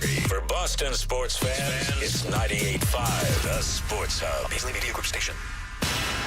For Boston sports fans, it's 98.5, the Sports Hub. Beasley Media Group station.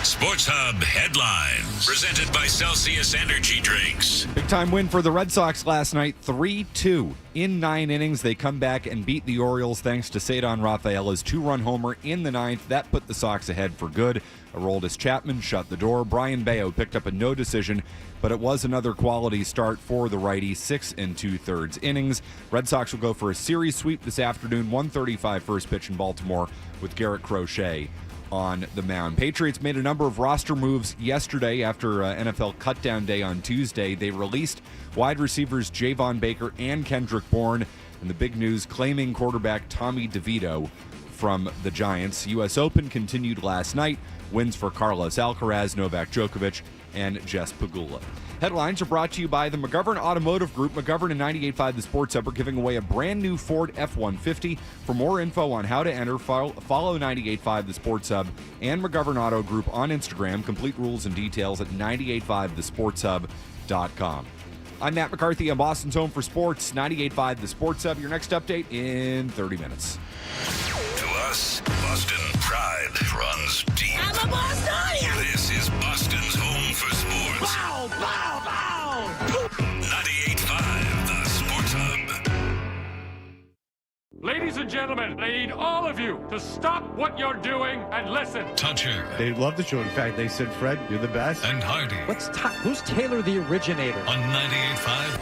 Sports Hub headlines. Presented by Celsius Energy Drinks. Big-time win for the Red Sox last night, 3-2. In 9 innings, they come back and beat the Orioles thanks to Cedar Rafaela's 2-run homer in the 9th. That put the Sox ahead for good. Aroldis Chapman shut the door. Brian Bayo picked up a no decision, but it was another quality start for the righty, 6 2/3 innings. Red Sox will go for a series sweep this afternoon, 1:35 first pitch in Baltimore with Garrett Crochet on the mound. Patriots made a number of roster moves yesterday after NFL cutdown day on Tuesday. They released wide receivers Javon Baker and Kendrick Bourne, and the big news claiming quarterback Tommy DeVito from the Giants. U.S. Open continued last night. Wins for Carlos Alcaraz, Novak Djokovic, and Jess Pegula. Headlines are brought to you by the McGovern Automotive Group. McGovern and 98.5 The Sports Hub are giving away a brand new Ford F-150. For more info on how to enter, follow 98.5 The Sports Hub and McGovern Auto Group on Instagram. Complete rules and details at 985thesportshub.com. I'm Matt McCarthy on Boston's Home for Sports, 98.5 The Sports Hub. Your next update in 30 minutes. To us, Boston pride runs deep. I'm a Bostonian! This is Boston's Home for Sports. Bow, bow, bow! 98.5 The Sports Hub. Ladies and gentlemen, I need all of you to stop what you're doing and listen. Toucher They love the show. In fact, they said, Fred, you're the best. and Hardy Who's Taylor the originator? on 98.5.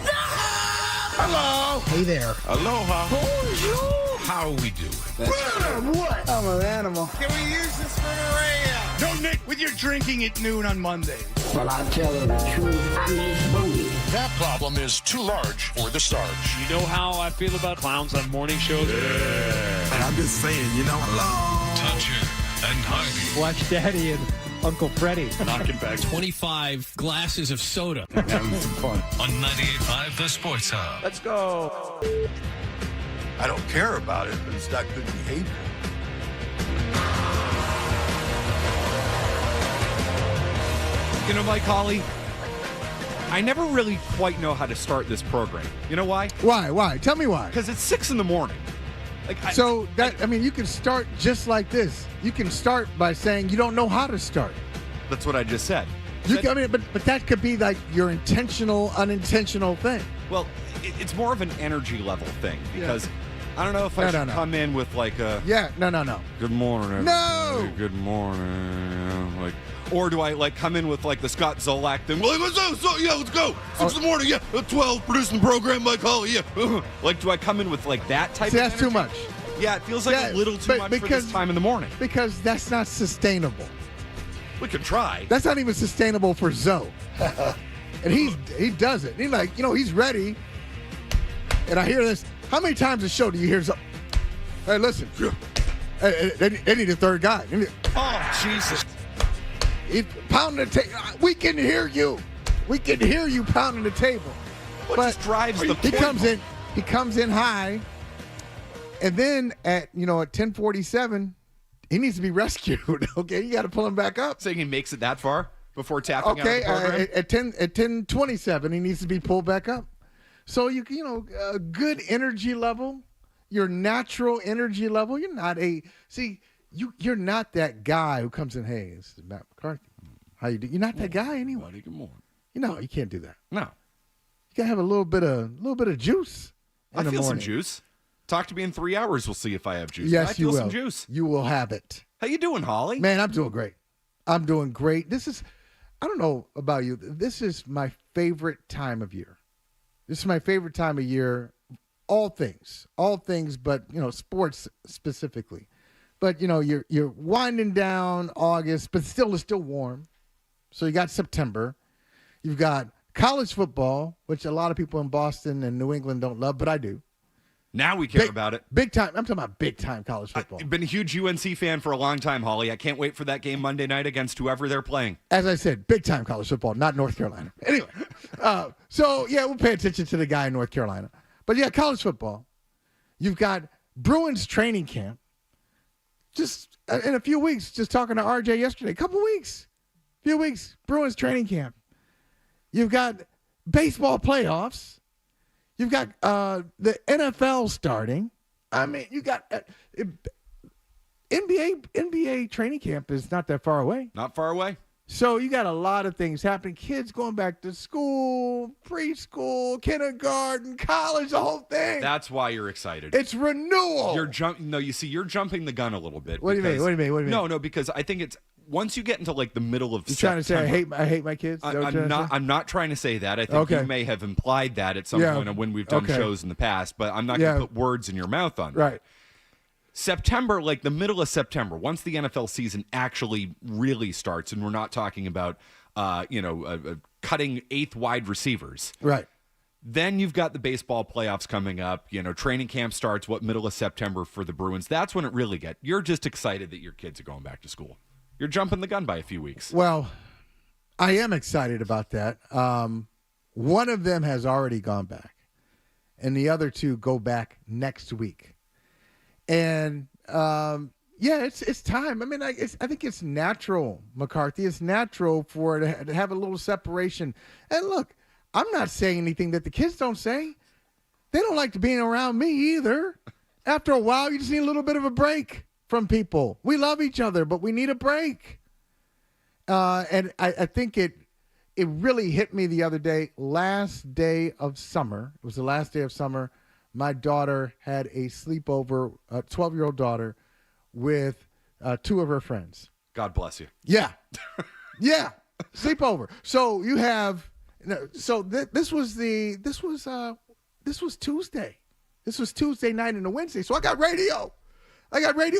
Hello. Hey there. Aloha. Bonjour! How are we doing? What? I'm an animal. Can we use this for the radio? No, Nick, with your drinking at noon on Monday. Well, I tell her the truth, I'm his booty. That problem is too large for the Sarge. You know how I feel about clowns on morning shows? And I'm just saying, hello. Toucher and Hardy. Watch Daddy and Uncle Freddie. Knocking back 25 glasses of soda. Having some fun. On 98.5 The Sports Hub. Let's go. I don't care about it, but it's not good behavior. Mike Hawley, I never really quite know how to start this program. You know why? Why? Tell me why. Because it's 6 in the morning. You can start just like this. You can start by saying you don't know how to start. That's what I just said. But that could be like your intentional, unintentional thing. Well, it's more of an energy level thing because I don't know if I should come in with like a No. good morning. Everybody. No. Good morning. Or do I come in with the Scott Zolak thing? Well, let's go. 6 in the morning, 12 producing the program, Mike Hawley, do I come in with that type of that's energy? too much. Yeah, it feels like a little too much for this time in the morning. Because that's not sustainable. We could try. That's not even sustainable for Zoe. And he does it. He's ready. And I hear this. How many times a show do you hear Zoe? Hey, listen. They need a third guy. Oh, Jesus. He's pounding the table. We can hear you. We can hear you pounding the table. What just drives the He point? He comes in high, and then at 10:47, he needs to be rescued. Okay, you got to pull him back up. Saying he makes it that far before tapping out of the program? at 10:27, he needs to be pulled back up. So a good energy level, your natural energy level. You're not You're not that guy who comes in. Hey, this is Matt McCarthy. How you do? You're not that guy anyway. Buddy, good morning. You can't do that. No, you gotta have a little bit of juice. I the feel some morning. juice. Talk to me in 3 hours. We'll see if I have juice. Yes, I feel you will. some juice. You will have it. How you doing, Holly? Man, I'm doing great. I don't know about you. This is my favorite time of year. This is my favorite time of year. All things, but sports specifically. But you're winding down August, but it's still warm. So you got September. You've got college football, which a lot of people in Boston and New England don't love, but I do. Now we care about it. Big time. I'm talking about big time college football. I've been a huge UNC fan for a long time, Holly. I can't wait for that game Monday night against whoever they're playing. As I said, big time college football, not North Carolina. Anyway, we'll pay attention to the guy in North Carolina. But college football. You've got Bruins training camp. Just in a few weeks, just talking to RJ yesterday, a few weeks, Bruins training camp. You've got baseball playoffs. You've got the NFL starting. I mean, you got NBA training camp is not that far away. Not far away. So you got a lot of things happening. Kids going back to school, preschool, kindergarten, college, the whole thing. That's why you're excited. It's renewal. You're jumping the gun a little bit. What do you mean? No, because I think it's once you get into like the middle of You're September. trying to say I hate my kids? I'm not trying to say that. I think you may have implied that at some point when we've done shows in the past, but I'm not going to put words in your mouth on that. Right. September, like the middle of September, once the NFL season actually really starts, and we're not talking about, cutting eighth wide receivers. Right. Then you've got the baseball playoffs coming up. Training camp starts, middle of September for the Bruins. That's when it really gets. You're just excited that your kids are going back to school. You're jumping the gun by a few weeks. Well, I am excited about that. One of them has already gone back, and the other two go back next week. And it's time. I mean, I think it's natural, McCarthy. It's natural for it to have a little separation. And look, I'm not saying anything that the kids don't say. They don't like to being around me either. After a while, you just need a little bit of a break from people. We love each other, but we need a break. And I think it really hit me the other day. Last day of summer. It was the last day of summer. My daughter had a sleepover, a 12-year-old daughter, with two of her friends. God bless you. Yeah. Yeah. Sleepover. So you have this was Tuesday. This was Tuesday night and a Wednesday. So I got radio.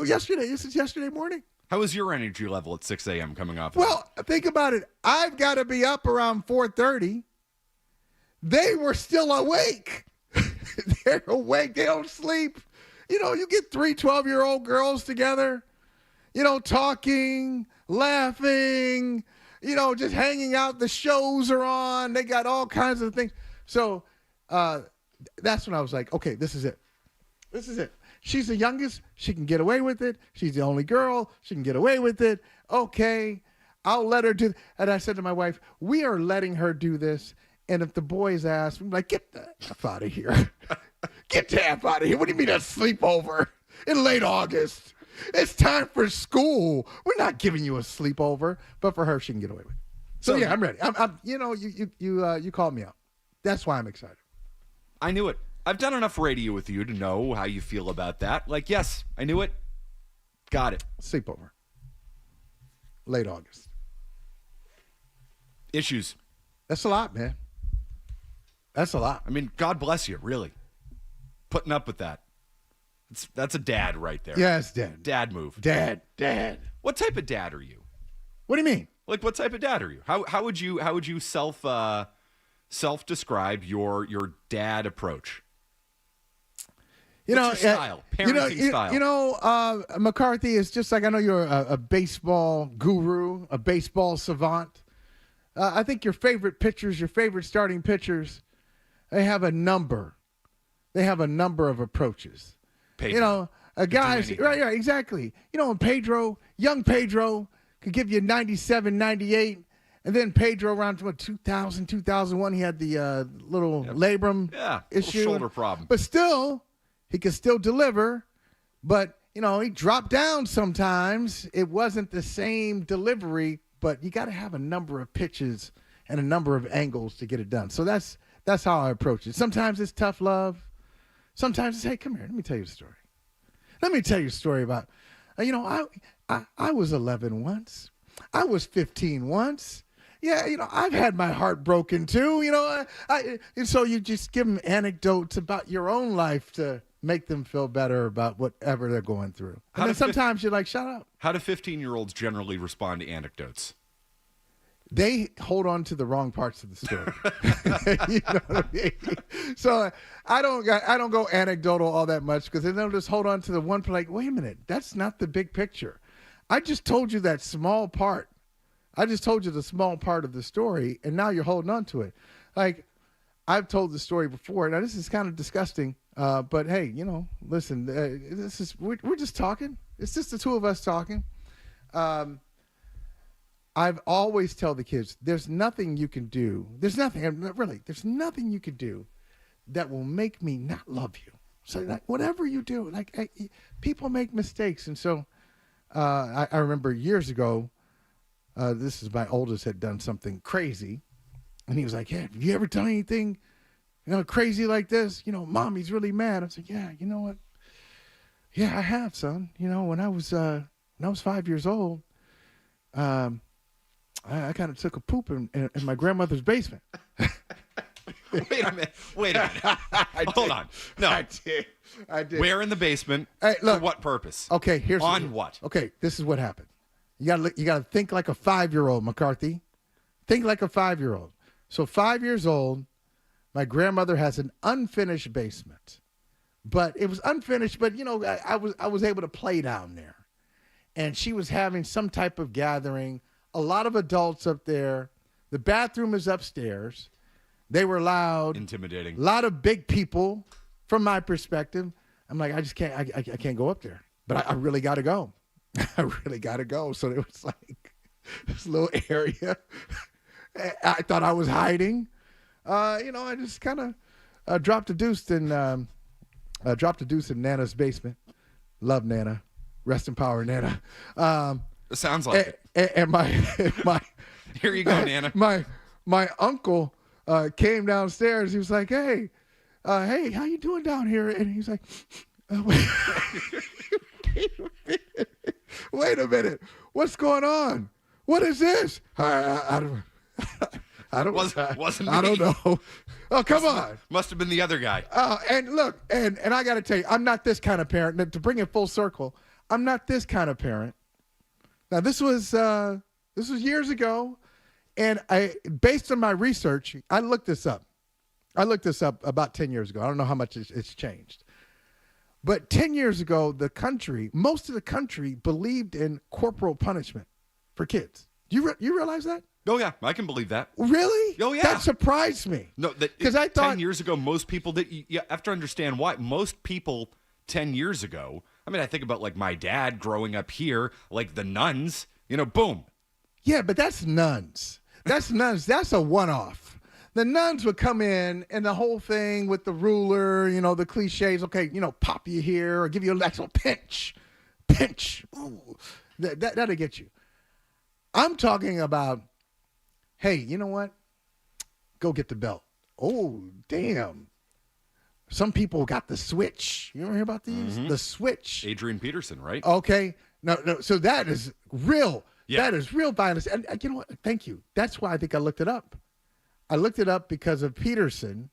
Yesterday. This is yesterday morning. How was your energy level at 6 a.m. coming off? Well, think about it. I've got to be up around 4:30. They were still awake. They're awake. They don't sleep. You get 3 12-year-old girls together, talking, laughing, just hanging out. The shows are on. They got all kinds of things. So that's when I was like, okay, this is it. This is it. She's the youngest. She can get away with it. She's the only girl. She can get away with it. Okay, I'll let her do it. And I said to my wife, we are letting her do this. And if the boys ask, I'm like, get the F out of here. Get the F out of here. What do you mean a sleepover in late August? It's time for school. We're not giving you a sleepover. But for her, she can get away with it. So yeah, I'm ready. You called me out. That's why I'm excited. I knew it. I've done enough radio with you to know how you feel about that. Like, yes, I knew it. Got it. Sleepover. Late August. Issues. That's a lot, man. That's a lot. I mean, God bless you, really. Putting up with that. That's a dad right there. Yeah, it's dad. Dad move. Dad. What type of dad are you? What do you mean? Like, what type of dad are you? How would you self describe your dad approach? What's your style, parenting style. McCarthy is just like, I know you're a baseball guru, a baseball savant. I think your favorite pitchers, your favorite starting pitchers, they have a number. They have a number of approaches. Pedro. Guys, right, exactly. When young Pedro could give you 97, 98, and then Pedro around 2000, 2001, he had the little labrum issue. Little shoulder problem. But still, he could still deliver. But, he dropped down sometimes. It wasn't the same delivery, but you got to have a number of pitches and a number of angles to get it done. So that's how I approach it. Sometimes it's tough love. Sometimes it's, hey, come here. Let me tell you a story. Let me tell you a story about, I was 11 once. I was 15 once. Yeah, I've had my heart broken too. And so you just give them anecdotes about your own life to make them feel better about whatever they're going through. And then sometimes you're like, shut up. How do 15-year-olds generally respond to anecdotes? They hold on to the wrong parts of the story. You know what I mean? So I don't go anecdotal all that much because then they'll just hold on to the one, like, wait a minute, that's not the big picture. I just told you that small part. I just told you the small part of the story, and now you're holding on to it. Like, I've told the story before. Now, this is kind of disgusting, but hey, listen, we're just talking. It's just the two of us talking. I've always tell the kids, there's nothing you can do. There's nothing you can do that will make me not love you. So like, whatever you do, like people make mistakes. And so I remember years ago, this is my oldest had done something crazy. And he was like, yeah, have you ever done anything, crazy like this? Mommy's really mad. I was like, yeah, you know what? Yeah, I have, son. When I was 5 years old, I kind of took a poop in my grandmother's basement. Wait a minute. Hold on. No. I did. Where in the basement? Hey, look. For what purpose? Okay, here's what? Okay, this is what happened. You gotta think like a 5-year-old, McCarthy. Think like a 5-year-old. So 5 years old, my grandmother has an unfinished basement. But it was unfinished, but I was able to play down there. And she was having some type of gathering, a lot of adults up there. The bathroom is upstairs. They were loud. Intimidating. A lot of big people from my perspective. I'm like, I just can't, I can't go up there. But I really got to go. I really got to go. So it was like this little area. I thought I was hiding. I just kind of dropped a deuce in Nana's basement. Love Nana. Rest in power, Nana. It sounds like it. And my here you go, Nana. My uncle came downstairs. He was like, hey, how you doing down here? And he's like, wait a minute. What's going on? What is this? I don't know. Oh, come on. Must have been the other guy. And look, and I got to tell you, I'm not this kind of parent. To bring it full circle, I'm not this kind of parent. Now, this was years ago, and based on my research, I looked this up. I looked this up about 10 years ago. I don't know how much it's changed. But 10 years ago, most of the country believed in corporal punishment for kids. Do you realize that? Oh, yeah, I can believe that. Really? Oh, yeah. That surprised me. No, because I thought 10 years ago, most people you have to understand why. Most people 10 years ago, I think about like my dad growing up here, like the nuns, boom. Yeah, but that's nuns. That's nuns. That's a one-off. The nuns would come in and the whole thing with the ruler, the cliches, okay, pop you here or give you a little pinch. Ooh, that'll get you. I'm talking about, hey, you know what? Go get the belt. Oh, damn. Some people got the switch. You ever hear about these? Mm-hmm. The switch. Adrian Peterson, right? Okay. No. So that is real. Yeah. That is real violence. And you know what? Thank you. That's why I think I looked it up. I looked it up because of Peterson.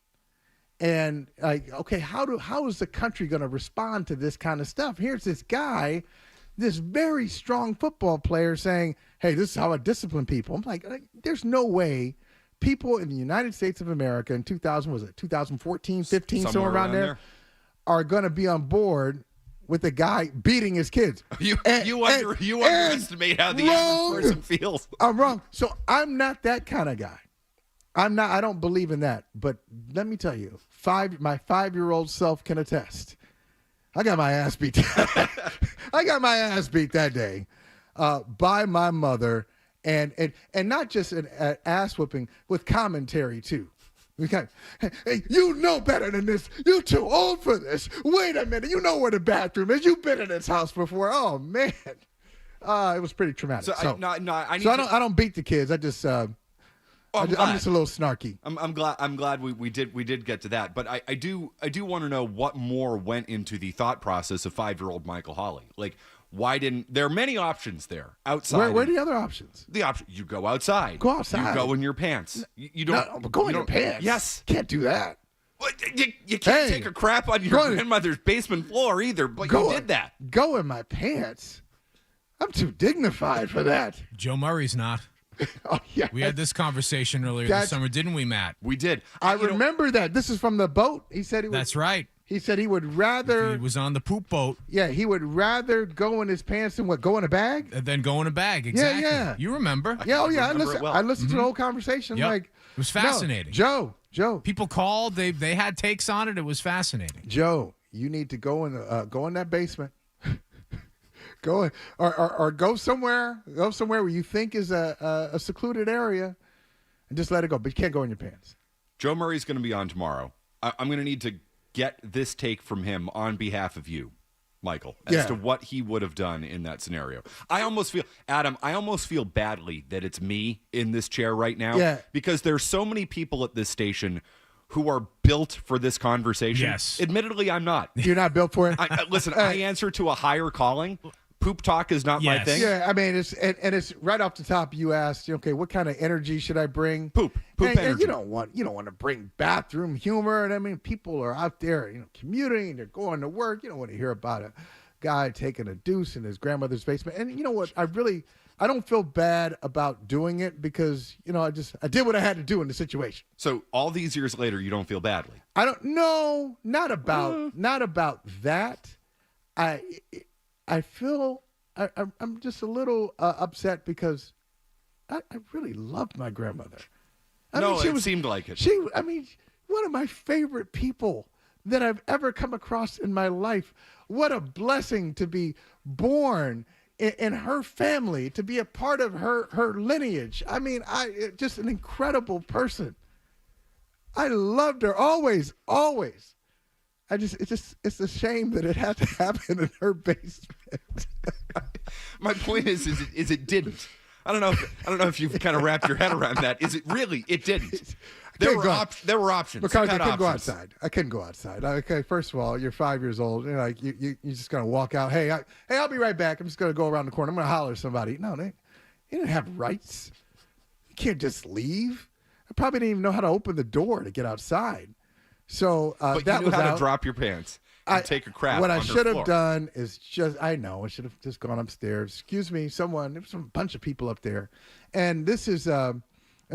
And okay, how is the country going to respond to this kind of stuff? Here's this guy, this very strong football player saying, hey, this is how I discipline people. I'm like, there's no way people in the United States of America in 2014, 15, somewhere around there, are going to be on board with a guy beating his kids. You underestimate how the average person feels. I'm wrong. So I'm not that kind of guy. I don't believe in that. But let me tell you, my 5-year-old self can attest. I got my ass beat. I got my ass beat that day by my mother, and not just an ass whooping with commentary too. Hey, you know better than this. You too old for this. Wait a minute. You know where the bathroom is. You've been in this house before. Oh man, it was pretty traumatic. I don't beat the kids. I just. I'm just a little snarky. I'm glad we did get to that, but I do want to know what more went into the thought process of 5-year-old Michael Holley. Like, why didn't there are many options there outside? Where are the other options? The option you go outside. Go outside. You go in your pants. You don't go in your pants. Yes, can't do that. You can't take a crap on your grandmother's basement floor either. But you did that. Go in my pants. I'm too dignified for that. Joe Murray's not. Oh, yeah. We had this conversation earlier this summer, didn't we, Matt? We did. I remember that. This is from the boat. He said That's right. He said he would rather. He was on the poop boat. Yeah, he would rather go in his pants than go in a bag? Than go in a bag, exactly. Yeah. You remember. Yeah, I listened to the whole conversation. Yep. Like, it was fascinating. No, Joe. People called. They had takes on it. It was fascinating. Joe, you need to go in that basement. Go in, or go somewhere where you think is a secluded area, and just let it go. But you can't go in your pants. Joe Murray's going to be on tomorrow. I'm going to need to get this take from him on behalf of you, Michael, as to what he would have done in that scenario. I almost feel badly that it's me in this chair right now because there's so many people at this station who are built for this conversation. Yes. Admittedly, I'm not. You're not built for it? Listen, I answer to a higher calling. Poop talk is not my thing. Yeah, I mean, it's right off the top. You asked, okay, what kind of energy should I bring? Poop energy. And you don't want to bring bathroom humor. And I mean, people are out there, commuting. They're going to work. You don't want to hear about a guy taking a deuce in his grandmother's basement. And you know what? I don't feel bad about doing it because I did what I had to do in the situation. So all these years later, you don't feel badly. I don't. No, not about that. I feel I'm just a little upset because I really loved my grandmother. It seemed like it. One of my favorite people that I've ever come across in my life. What a blessing to be born in her family, to be a part of her lineage. I mean, just an incredible person. I loved her always. It's a shame that it had to happen in her basement. My point is it didn't. I don't know if you've kind of wrapped your head around that. Is it really? It didn't. There were options. Because I couldn't go outside. I couldn't go outside. Okay, first of all, you're 5 years old. You're just gonna walk out. Hey, I'll be right back. I'm just gonna go around the corner. I'm gonna holler at somebody. No, you didn't have rights. You can't just leave. I probably didn't even know how to open the door to get outside. So but that you knew was how out. to drop your pants and take a crap. What on I should her have done is I should have just gone upstairs. Excuse me, there was a bunch of people up there, and this is and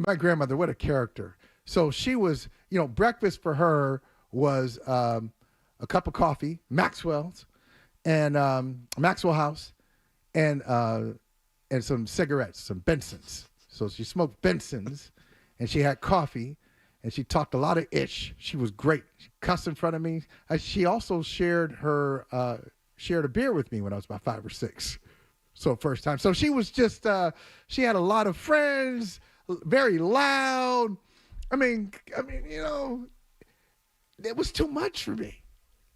my grandmother. What a character! So she was, breakfast for her was a cup of coffee, Maxwell's, and Maxwell House, and some cigarettes, some Bensons. So she smoked Bensons, and she had coffee. And she talked a lot of ish. She was great. She cussed in front of me. She also shared a beer with me when I was about 5 or 6. So first time. So she was just, she had a lot of friends, very loud. I mean, it was too much for me.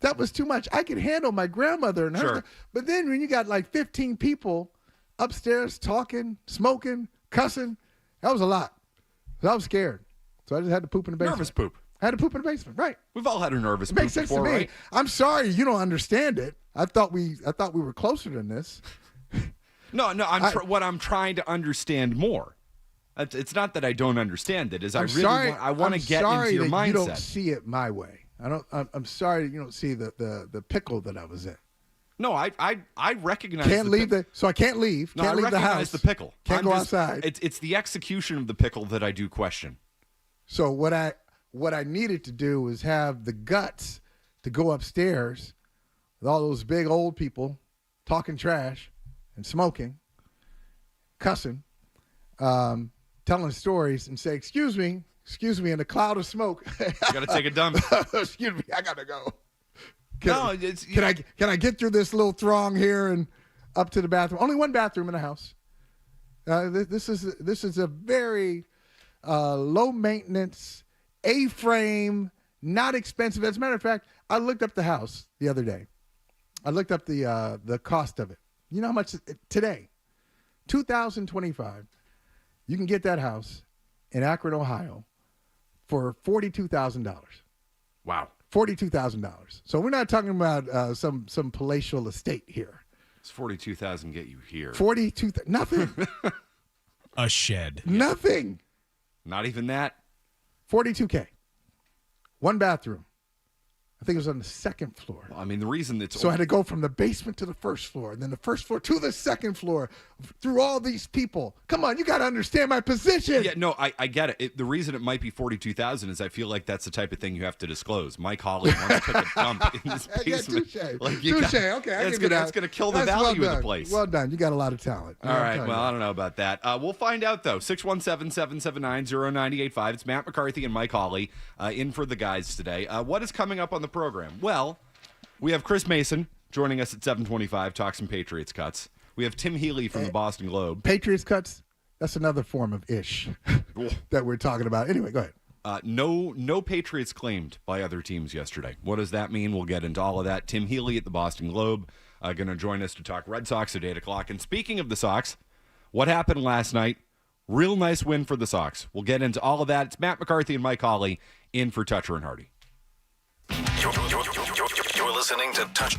That was too much. I could handle my grandmother and her. Sure. But then when you got like 15 people upstairs talking, smoking, cussing, that was a lot. So I was scared. So I just had to poop in the basement. Nervous poop. I had to poop in the basement, right? We've all had a nervous It poop makes sense before, to me. right? I'm sorry you don't understand it. I thought we were closer than this. No. What I'm trying to understand more. It's not that I don't understand it. I want to get into your mindset. You don't see it my way. I'm sorry that you don't see the pickle that I was in. No, I recognize. So I can't leave. No, Can't leave the house. I recognize the pickle. Can't go outside. It's the execution of the pickle that I do question. So what I needed to do was have the guts to go upstairs with all those big old people talking trash and smoking, cussing, telling stories, and say, excuse me, in a cloud of smoke. You got to take a dump. Excuse me, I got to go. Can I get through this little throng here and up to the bathroom? Only one bathroom in the house. This is a very low maintenance, A-frame, not expensive. As a matter of fact, I looked up the house the other day. I looked up the cost of it. You know how much today? $2,025. You can get that house in Akron, Ohio, for $42,000. Wow. $42,000. So we're not talking about some palatial estate here. It's $42,000 get you here. Nothing. A shed. Nothing. Not even that. $42K. One bathroom. I think it was on the second floor. Well, I mean, the reason it's... So I had to go from the basement to the first floor, and then the first floor to the second floor, through all these people. Come on, you got to understand my position. Yeah, no, I get it. The reason it might be $42,000 is I feel like that's the type of thing you have to disclose. Mike Hawley once took a dump in his basement. Yeah, touche. Touche. Okay, that's going to kill the value of the place. Well done. You got a lot of talent. All right, well, I don't know about that. We'll find out, though. 617-779-0985. It's Matt McCarthy and Mike Hawley in for the guys today. What is coming up on the program? Well, we have Chris Mason joining us at 7:25, talk some Patriots cuts. We have Tim Healy from the Boston Globe. Patriots cuts, that's another form of ish that we're talking about. Anyway, go ahead. No Patriots claimed by other teams yesterday. What does that mean? We'll get into all of that. Tim Healy at the Boston Globe going to join us to talk Red Sox at 8 o'clock. And speaking of the Sox, what happened last night? Real nice win for the Sox. We'll get into all of that. It's Matt McCarthy and Mike Hawley in for Toucher and Hardy. You're listening to Touch.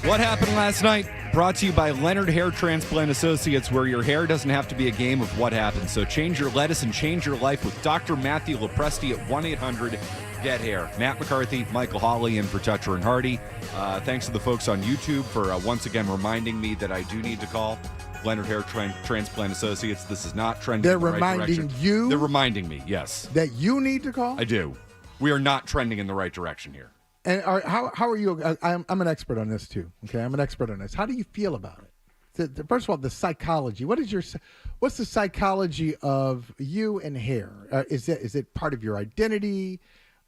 What happened last night? Brought to you by Leonard Hair Transplant Associates, where your hair doesn't have to be a game of what happened. So change your lettuce and change your life with Dr. Matthew Lopresti at 1-800-GET-HAIR. Matt McCarthy, Michael Hawley in for Toucher and Hardy. Thanks to the folks on YouTube for once again reminding me that I do need to call Leonard Hair Transplant Associates. This is not trending They're in the right direction. reminding you? They're reminding me, yes. That you need to call? I do. We are not trending in the right direction here. And how are you? I'm an expert on this too. Okay, I'm an expert on this. How do you feel about it? First of all, the psychology. What's the psychology of you and hair? Is it part of your identity?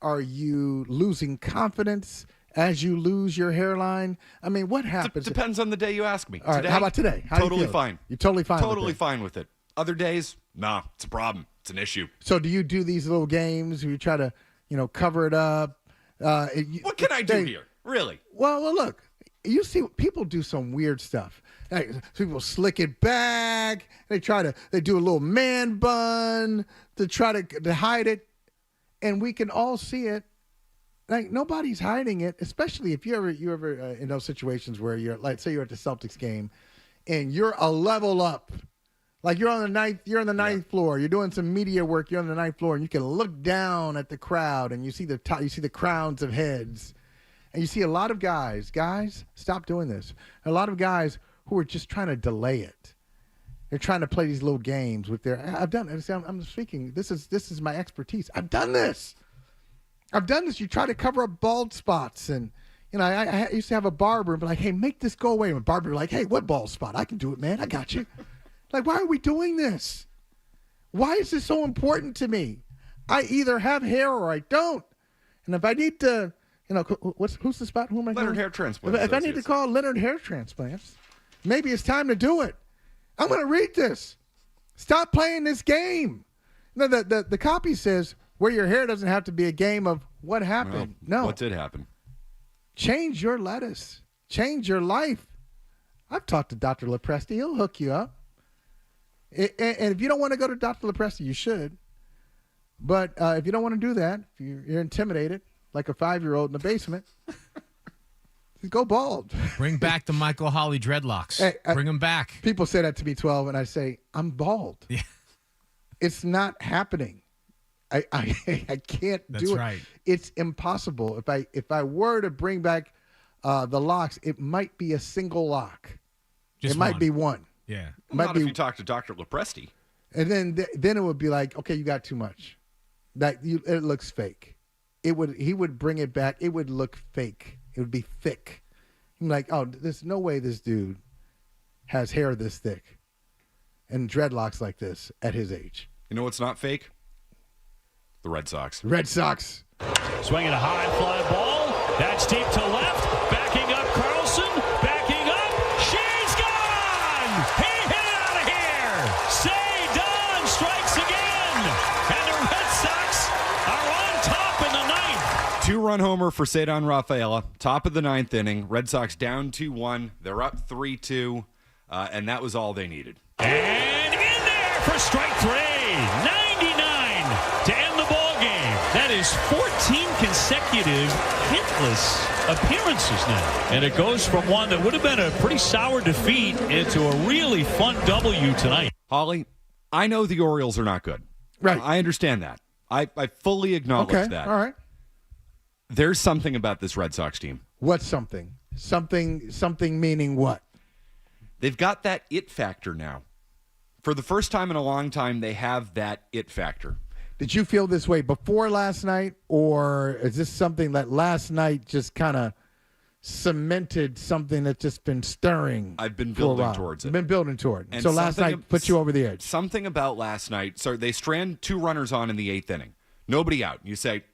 Are you losing confidence as you lose your hairline? I mean, what happens? Depends on the day you ask me. All right, how about today? How totally do you feel? fine. You're totally fine. Totally fine with it. Other days, nah, it's a problem. It's an issue. So do you do these little games where you try to, cover it up? What can I do here? Really? Well, look, you see people do some weird stuff. Like, people slick it back. They do a little man bun to try to hide it. And we can all see it. Like, nobody's hiding it, especially if you ever in those situations where you're, like, say you're at the Celtics game and you're a level up. Like you're on the ninth floor. You're doing some media work. You're on the ninth floor, and you can look down at the crowd, and you see the crowns of heads, and you see a lot of guys. Guys, stop doing this. A lot of guys who are just trying to delay it. They're trying to play these little games with their. I've done it. I'm speaking. This is my expertise. I've done this. You try to cover up bald spots, and I used to have a barber and be like, "Hey, make this go away." And the barber would be like, "Hey, what bald spot? I can do it, man. I got you." Like, why are we doing this? Why is this so important to me? I either have hair or I don't. And if I need to, who's the spot? Who am I Leonard calling? Hair Transplant If I need to call Leonard Hair Transplants, maybe it's time to do it. I'm going to read this. Stop playing this game. No, the copy says where your hair doesn't have to be a game of what happened. Well, no. what did happen? Change your lettuce. Change your life. I've talked to Dr. Lopresti. He'll hook you up. And if you don't want to go to Dr. Lopresti, you should. But if you don't want to do that, if you're intimidated like a 5-year-old in the basement, go bald. Bring back the Michael Hawley dreadlocks. Bring them back. People say that to me, 12, and I say, I'm bald. Yeah. It's not happening. I can't do it. That's right. It's impossible. If I were to bring back the locks, it might be a single lock. Just might be one. Yeah. Not if you talk to Dr. Lopresti. And then it would be like, okay, you got too much. It looks fake. He would bring it back. It would look fake. It would be thick. I'm like, oh, there's no way this dude has hair this thick and dreadlocks like this at his age. You know what's not fake? The Red Sox. Red Sox. Swinging a high fly ball. That's deep to left. Backing up Carlson. Backing up. She's gone. He hit it out of here. Don strikes again. And the Red Sox are on top in the ninth. 2-run homer for Cedar Rafaela. Top of the ninth inning. Red Sox down 2-1. They're up 3-2. And that was all they needed. And in there for strike 3. 99 to end the ball game. That is 14 consecutive hitless appearances now. And it goes from one that would have been a pretty sour defeat into a really fun W tonight. Holly, I know the Orioles are not good. Right. I understand that. I fully acknowledge that. All right. There's something about this Red Sox team. What's something? Something meaning what? They've got that it factor now. For the first time in a long time, they have that it factor. Did you feel this way before last night, or is this something that last night just kind of cemented something that's just been stirring? I've been building towards it. I've been building toward it. And So last night put you over the edge. Something about last night. So they strand 2 runners on in the 8th inning. Nobody out. You say,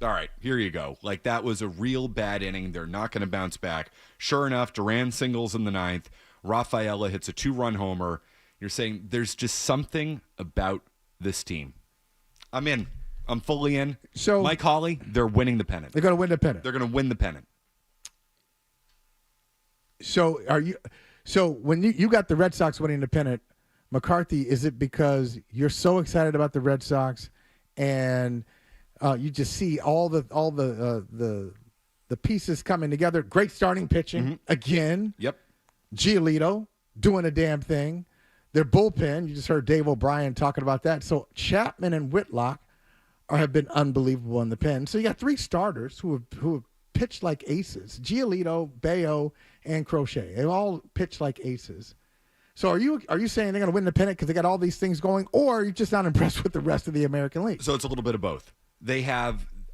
all right, here you go. Like, that was a real bad inning. They're not going to bounce back. Sure enough, Duran singles in the 9th. Rafaela hits a 2-run homer. You're saying there's just something about this team. I'm in. I'm fully in. So Mike Hawley, they're winning the pennant. They're going to win the pennant. They're going to win the pennant. So when you got the Red Sox winning the pennant, McCarthy, is it because you're so excited about the Red Sox and you just see all the the pieces coming together. Great starting pitching again. Yep. Giolito doing a damn thing. Their bullpen, you just heard Dave O'Brien talking about that. So Chapman and Whitlock have been unbelievable in the pen. So you got 3 starters who have pitched like aces. Giolito, Bayo, and Crochet. They all pitched like aces. So are you saying they're going to win the pennant because they got all these things going, or are you just not impressed with the rest of the American League? So it's a little bit of both.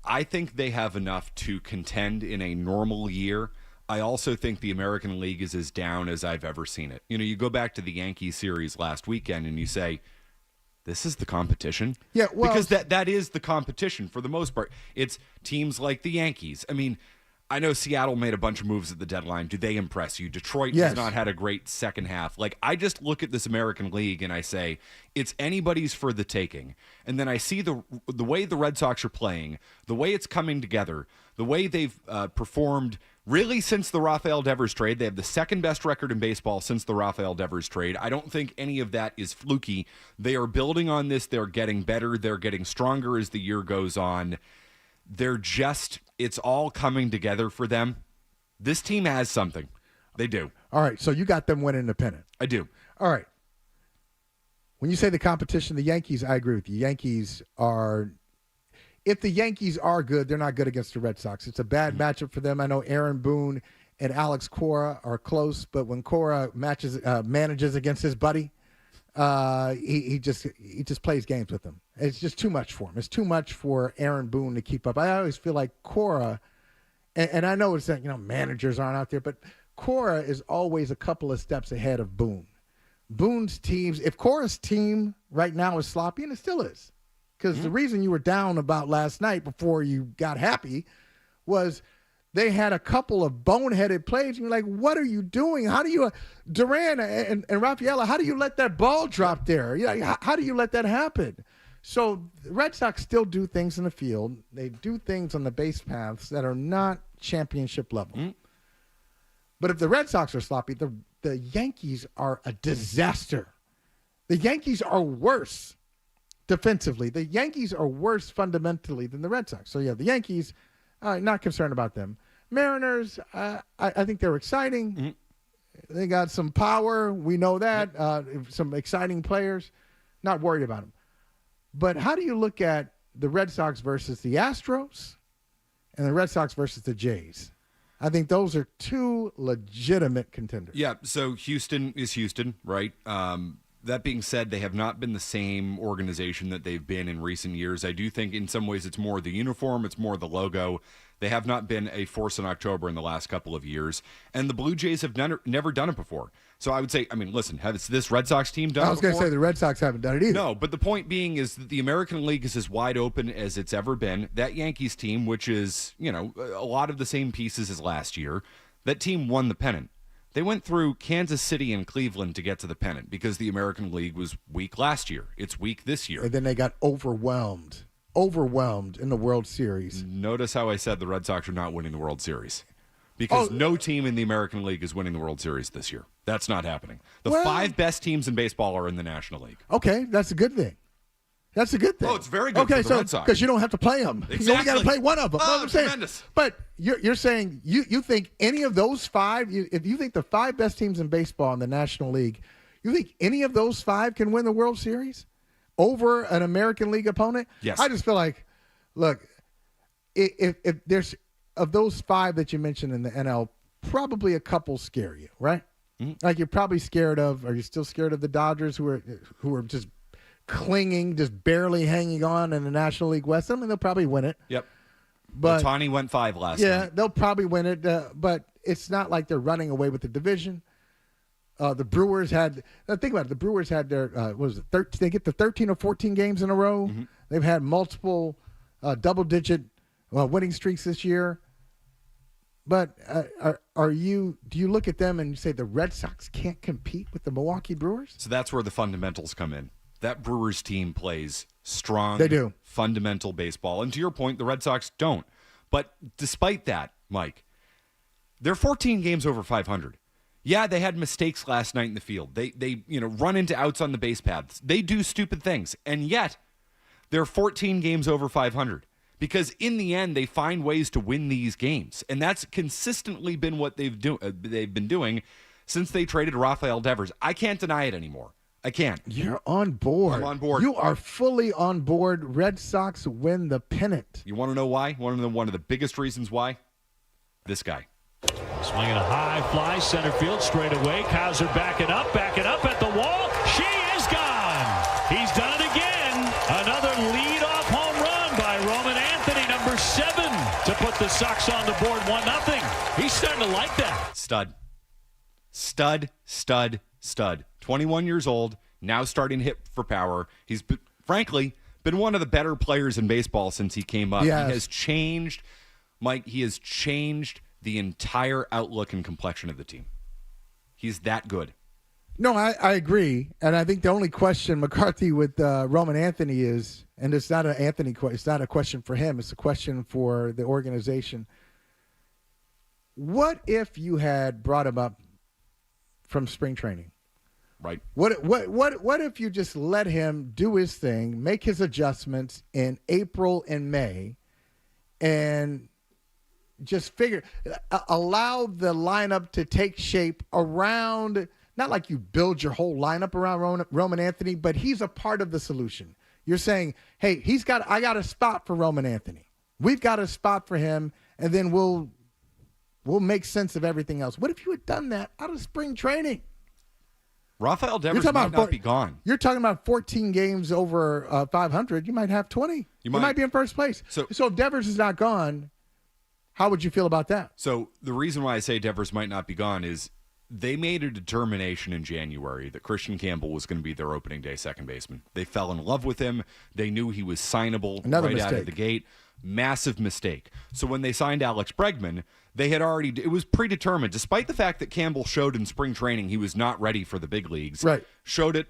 I think they have enough to contend in a normal year. I also think the American League is as down as I've ever seen it. You know, you go back to the Yankees series last weekend and you say, this is the competition? Yeah, well, because that is the competition for the most part. It's teams like the Yankees. I mean, I know Seattle made a bunch of moves at the deadline. Do they impress you? Detroit has not had a great second half. Like, I just look at this American League and I say, it's anybody's for the taking. And then I see the way the Red Sox are playing, the way it's coming together, the way they've performed really since the Rafael Devers trade. They have the second best record in baseball since the Rafael Devers trade. I don't think any of that is fluky. They are building on this. They're getting better. They're getting stronger as the year goes on. It's all coming together for them. This team has something. They do. All right, so you got them winning the pennant. I do. All right. When you say the competition, the Yankees, I agree with you. If the Yankees are good, they're not good against the Red Sox. It's a bad matchup for them. I know Aaron Boone and Alex Cora are close, but when Cora manages against his buddy, he just plays games with them. It's just too much for him. It's too much for Aaron Boone to keep up. I always feel like Cora, and I know it's that managers aren't out there, but Cora is always a couple of steps ahead of Boone. Boone's teams, if Cora's team right now is sloppy, and it still is, because the reason you were down about last night before you got happy was they had a couple of boneheaded plays. You're like, what are you doing? How do you, Duran and Rafaela, how do you let that ball drop there? How do you let that happen? So the Red Sox still do things in the field. They do things on the base paths that are not championship level. But if the Red Sox are sloppy, the Yankees are a disaster. The Yankees are worse defensively. The Yankees are worse fundamentally than the Red Sox. So, yeah, the Yankees, not concerned about them. Mariners, I think they're exciting. They got some power. We know that. Some exciting players. Not worried about them. But how do you look at the Red Sox versus the Astros and the Red Sox versus the Jays? I think those are 2 legitimate contenders. Yeah, so Houston is Houston, right? That being said, they have not been the same organization that they've been in recent years. I do think in some ways it's more the uniform, it's more the logo. They have not been a force in October in the last couple of years. And the Blue Jays have never done it before. So I would say, listen, has this Red Sox team done it before? I was going to say the Red Sox haven't done it either. No, but the point being is that the American League is as wide open as it's ever been. That Yankees team, which is, a lot of the same pieces as last year, that team won the pennant. They went through Kansas City and Cleveland to get to the pennant because the American League was weak last year. It's weak this year. And then they got overwhelmed in the World Series. Notice how I said the Red Sox are not winning the World Series. Because no team in the American League is winning the World Series this year. That's not happening. The 5 best teams in baseball are in the National League. Okay, that's a good thing. That's a good thing. Oh, it's very good for the Red Sox. Because you don't have to play them. Exactly. You only got to play one of them. Oh, tremendous. But you're saying you think any of those 5, if you think the 5 best teams in baseball in the National League, you think any of those 5 can win the World Series over an American League opponent? Yes. I just feel like, look, if there's, of those 5 that you mentioned in the NL, probably a couple scare you, right? Like you're probably scared of, are you still scared of the Dodgers who are just clinging, just barely hanging on in the National League West? I mean, they'll probably win it. Yep. But Ohtani went 5 last night. Yeah, they'll probably win it, but it's not like they're running away with the division. The Brewers had, think about it, the Brewers had their, they get the 13 or 14 games in a row. They've had multiple double-digit winning streaks this year. But do you look at them and you say the Red Sox can't compete with the Milwaukee Brewers? So that's where the fundamentals come in. That Brewers team plays strong, they do, fundamental baseball. And to your point, the Red Sox don't. But despite that, Mike, they're 14 games over 500. Yeah, they had mistakes last night in the field. They run into outs on the base paths. They do stupid things. And yet, they're 14 games over 500. Because in the end, they find ways to win these games. And that's consistently been what they've been doing since they traded Rafael Devers. I can't deny it anymore. I can't. You're on board. I'm on board. You are fully on board. Red Sox win the pennant. You want to know why? One of the biggest reasons why? This guy. Swinging a high fly, center field, straight away. Kaiser backing up at the wall. She is gone. He's done it again. Another leadoff home run by Roman Anthony, number 7, to put the Sox on the board 1-0. He's starting to like that. Stud. 21 years old, now starting to hit for power. He's, frankly, been one of the better players in baseball since he came up. Yes. He has changed, Mike, the entire outlook and complexion of the team. He's that good. No, I agree. And I think the only question, McCarthy, with Roman Anthony is, and it's not it's not a question for him, it's a question for the organization. What if you had brought him up from spring training? Right. What if you just let him do his thing, make his adjustments in April and May, and just allow the lineup to take shape around, not like you build your whole lineup around Roman Anthony, but he's a part of the solution. You're saying, hey, I got a spot for Roman Anthony. We've got a spot for him, and then we'll make sense of everything else. What if you had done that out of spring training? Rafael Devers might not be gone. You're talking about 14 games over 500. You might have 20. You might be in first place. So if Devers is not gone, how would you feel about that? So the reason why I say Devers might not be gone is they made a determination in January that Christian Campbell was going to be their opening day second baseman. They fell in love with him. They knew he was signable out of the gate. Massive mistake. So when they signed Alex Bregman, it was predetermined. Despite the fact that Campbell showed in spring training he was not ready for the big leagues. Right. Showed it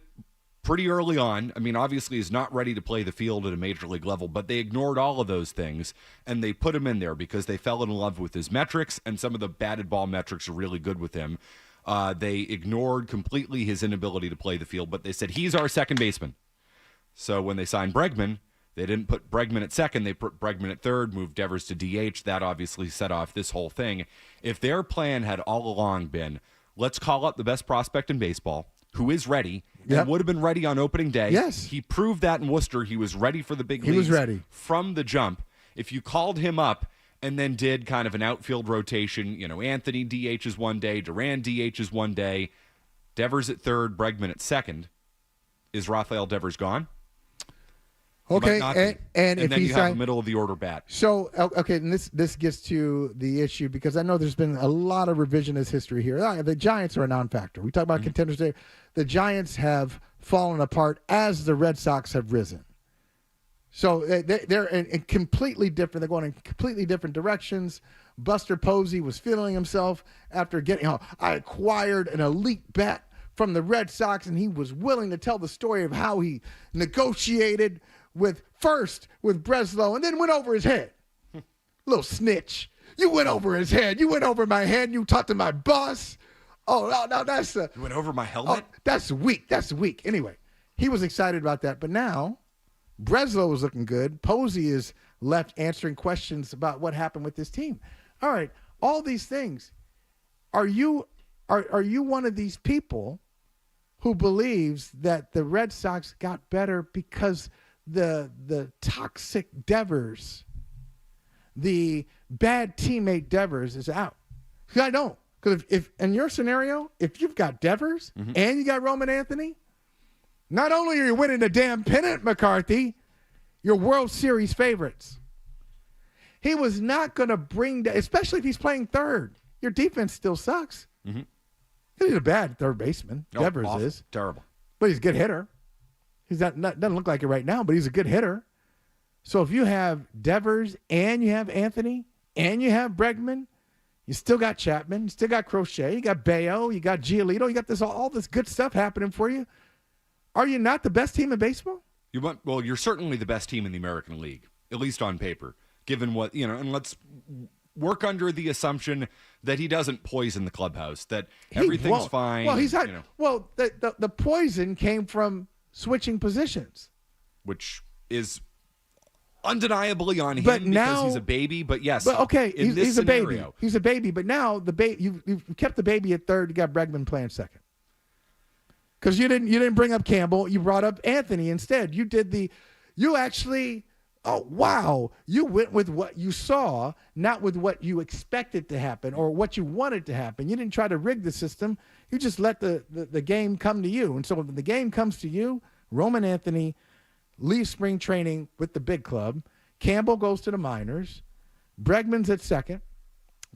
pretty early on. I mean, obviously he's not ready to play the field at a major league level, but they ignored all of those things, and they put him in there because they fell in love with his metrics, and some of the batted ball metrics are really good with him. They ignored completely his inability to play the field, but they said, he's our second baseman. So when they signed Bregman, they didn't put Bregman at second. They put Bregman at third, moved Devers to DH. That obviously set off this whole thing. If their plan had all along been, let's call up the best prospect in baseball, who is ready, and would have been ready on opening day. Yes. He proved that in Worcester. He was ready for the big leagues. He was ready. From the jump. If you called him up and then did kind of an outfield rotation, Anthony DHs one day, Duran DHs one day, Devers at third, Bregman at second, is Rafael Devers gone? Okay, and if then he you have a middle of the order bat. So, okay, and this gets to the issue, because I know there's been a lot of revisionist history here. The Giants are a non-factor. We talk about contenders today. The Giants have fallen apart as the Red Sox have risen. So they're in completely different. They're going in completely different directions. Buster Posey was feeling himself after getting. I acquired an elite bat from the Red Sox, and he was willing to tell the story of how he negotiated with Breslow, and then went over his head. Little snitch. You went over his head. You went over my head. You talked to my boss. Oh, no, that's You went over my helmet? That's weak. Anyway, he was excited about that. But now, Breslow is looking good. Posey is left answering questions about what happened with this team. All right, all these things. Are you one of these people who believes that the Red Sox got better because the toxic Devers, the bad teammate Devers is out? I don't. Because if in your scenario, if you've got Devers and you got Roman Anthony, not only are you winning the damn pennant, McCarthy, you're World Series favorites. He was not going to bring that, especially if he's playing third. Your defense still sucks. He's a bad third baseman. Devers awful. is. Terrible. But he's a good hitter. He's not doesn't look like it right now, but he's a good hitter. So if you have Devers and you have Anthony and you have Bregman, you still got Chapman, you still got Crochet, you got Bayo, you got Giolito, you got all this good stuff happening for you. Are you not the best team in baseball? You're certainly the best team in the American League, at least on paper, given what, and let's work under the assumption that he doesn't poison the clubhouse, that everything's fine. Well, the poison came from switching positions. Which is undeniably on him But because now- he's a baby. But yes, But okay, in this he's a baby. scenario, He's a baby. But now you've kept the baby at third. You got Bregman playing second. Because you didn't bring up Campbell. You brought up Anthony instead. You actually. Oh, wow. You went with what you saw, not with what you expected to happen or what you wanted to happen. You didn't try to rig the system. You just let the game come to you. And so when the game comes to you, Roman Anthony leaves spring training with the big club. Campbell goes to the minors. Bregman's at second.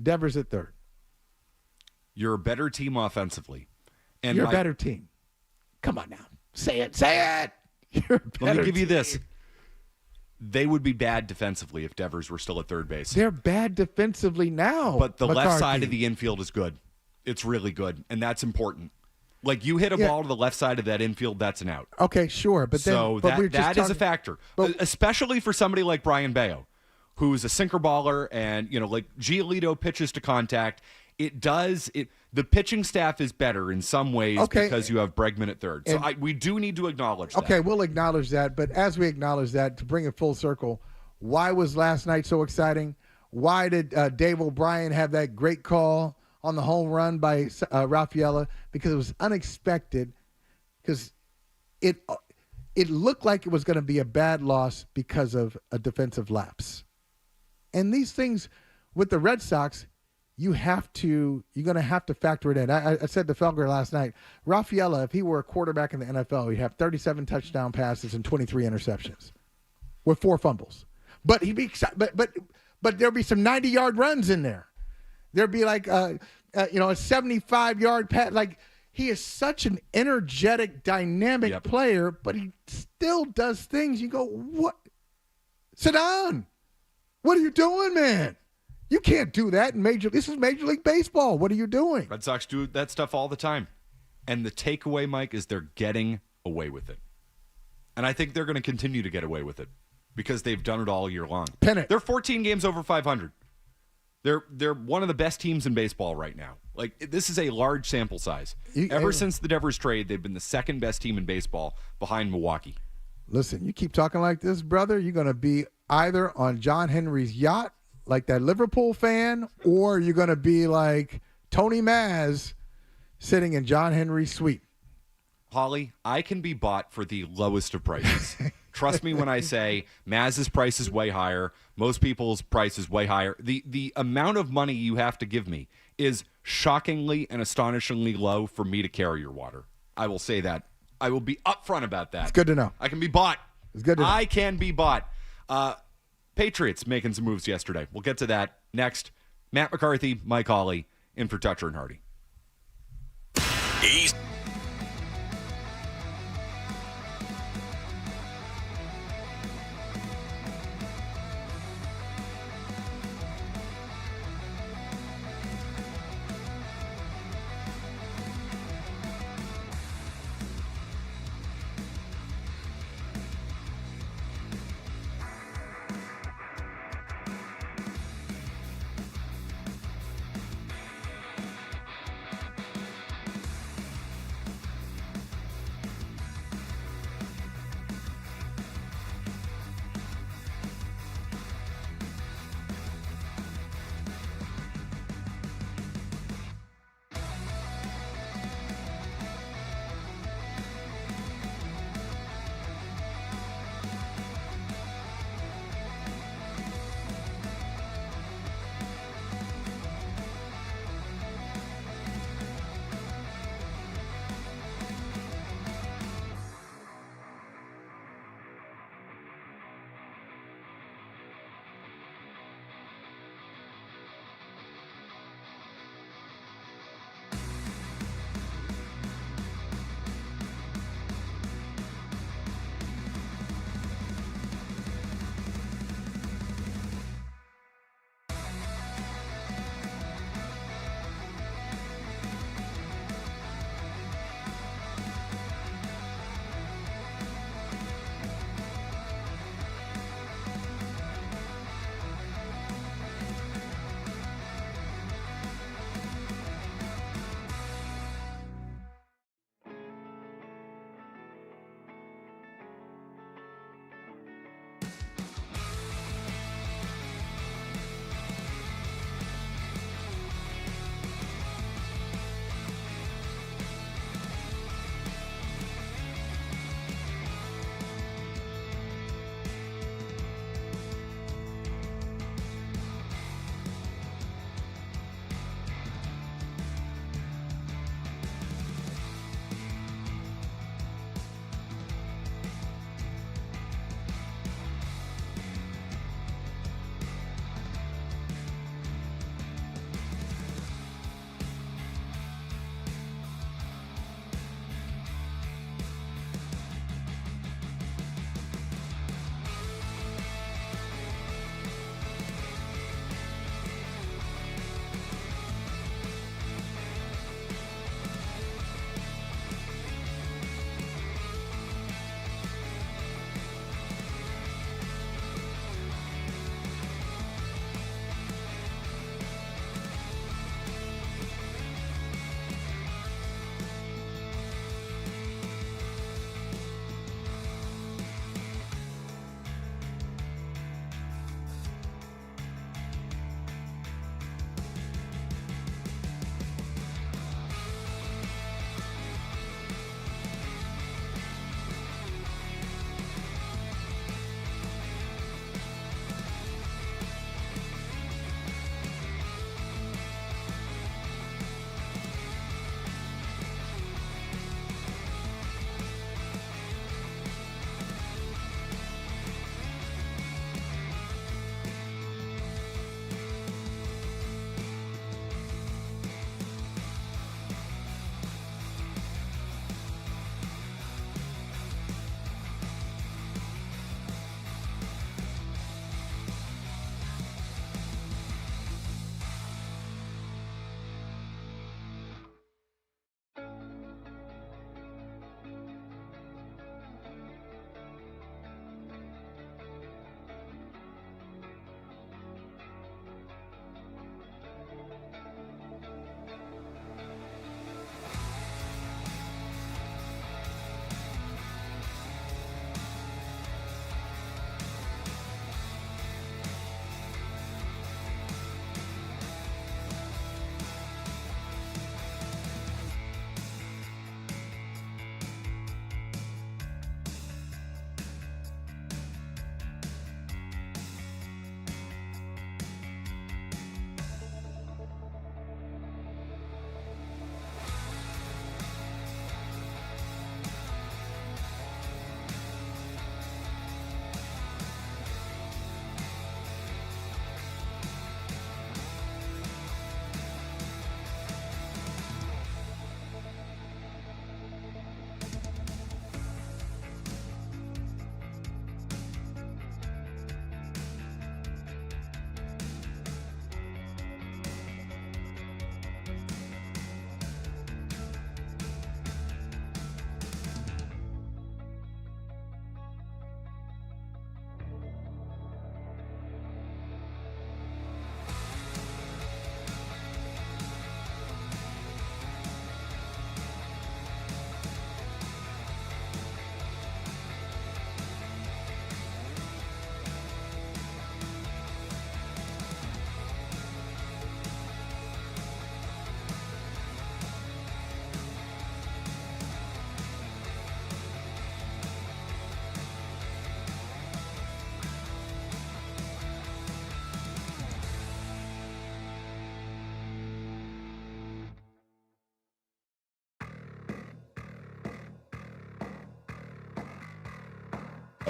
Devers at third. you're a better team offensively. And you're a better team. Come on now. Say it. Say it. You're a better Let me give you team. this. They would be bad defensively if Devers were still at third base. They're bad defensively now. But the left McCarthy. side of the infield is good. It's really good, and that's important. Like, you hit a ball to the left side of that infield, that's an out. Okay, sure. But then, so but we're just that is a factor, especially for somebody like Brian Bayo, who's a sinker baller, and, like Giolito pitches to contact. The pitching staff is better in some ways because you have Bregman at third. So we do need to acknowledge that. Okay, we'll acknowledge that. But as we acknowledge that, to bring it full circle, why was last night so exciting? Why did Dave O'Brien have that great call on the home run by Rafaela? Because it was unexpected. Because it looked like it was going to be a bad loss because of a defensive lapse. And these things with the Red Sox, you're going to have to factor it in. I said to Felger last night, Rafaela, if he were a quarterback in the NFL, he'd have 37 touchdown passes and 23 interceptions with 4 fumbles. But but there'll be some 90-yard runs in there. There'll be like a 75-yard pass. Like, he is such an energetic, dynamic player, but he still does things. You go, what? Sit down. What are you doing, man? You can't do that in This is Major League Baseball. What are you doing? Red Sox do that stuff all the time. And the takeaway, Mike, is they're getting away with it. And I think they're going to continue to get away with it because they've done it all year long. Pennant. They're 14 games over 500. They're one of the best teams in baseball right now. Like, this is a large sample size. Ever since the Devers trade, they've been the second best team in baseball behind Milwaukee. Listen, you keep talking like this, brother, you're going to be either on John Henry's yacht, like that Liverpool fan, or you're going to be like Tony Maz sitting in John Henry's suite. Holly, I can be bought for the lowest of prices. Trust me when I say Maz's price is way higher. Most people's price is way higher. The amount of money you have to give me is shockingly and astonishingly low for me to carry your water. I will say that. I will be upfront about that. It's good to know. I can be bought. It's good to know. I can be bought. Patriots making some moves yesterday. We'll get to that next. Matt McCarthy, Mike Hawley, in for Toucher and Hardy. East.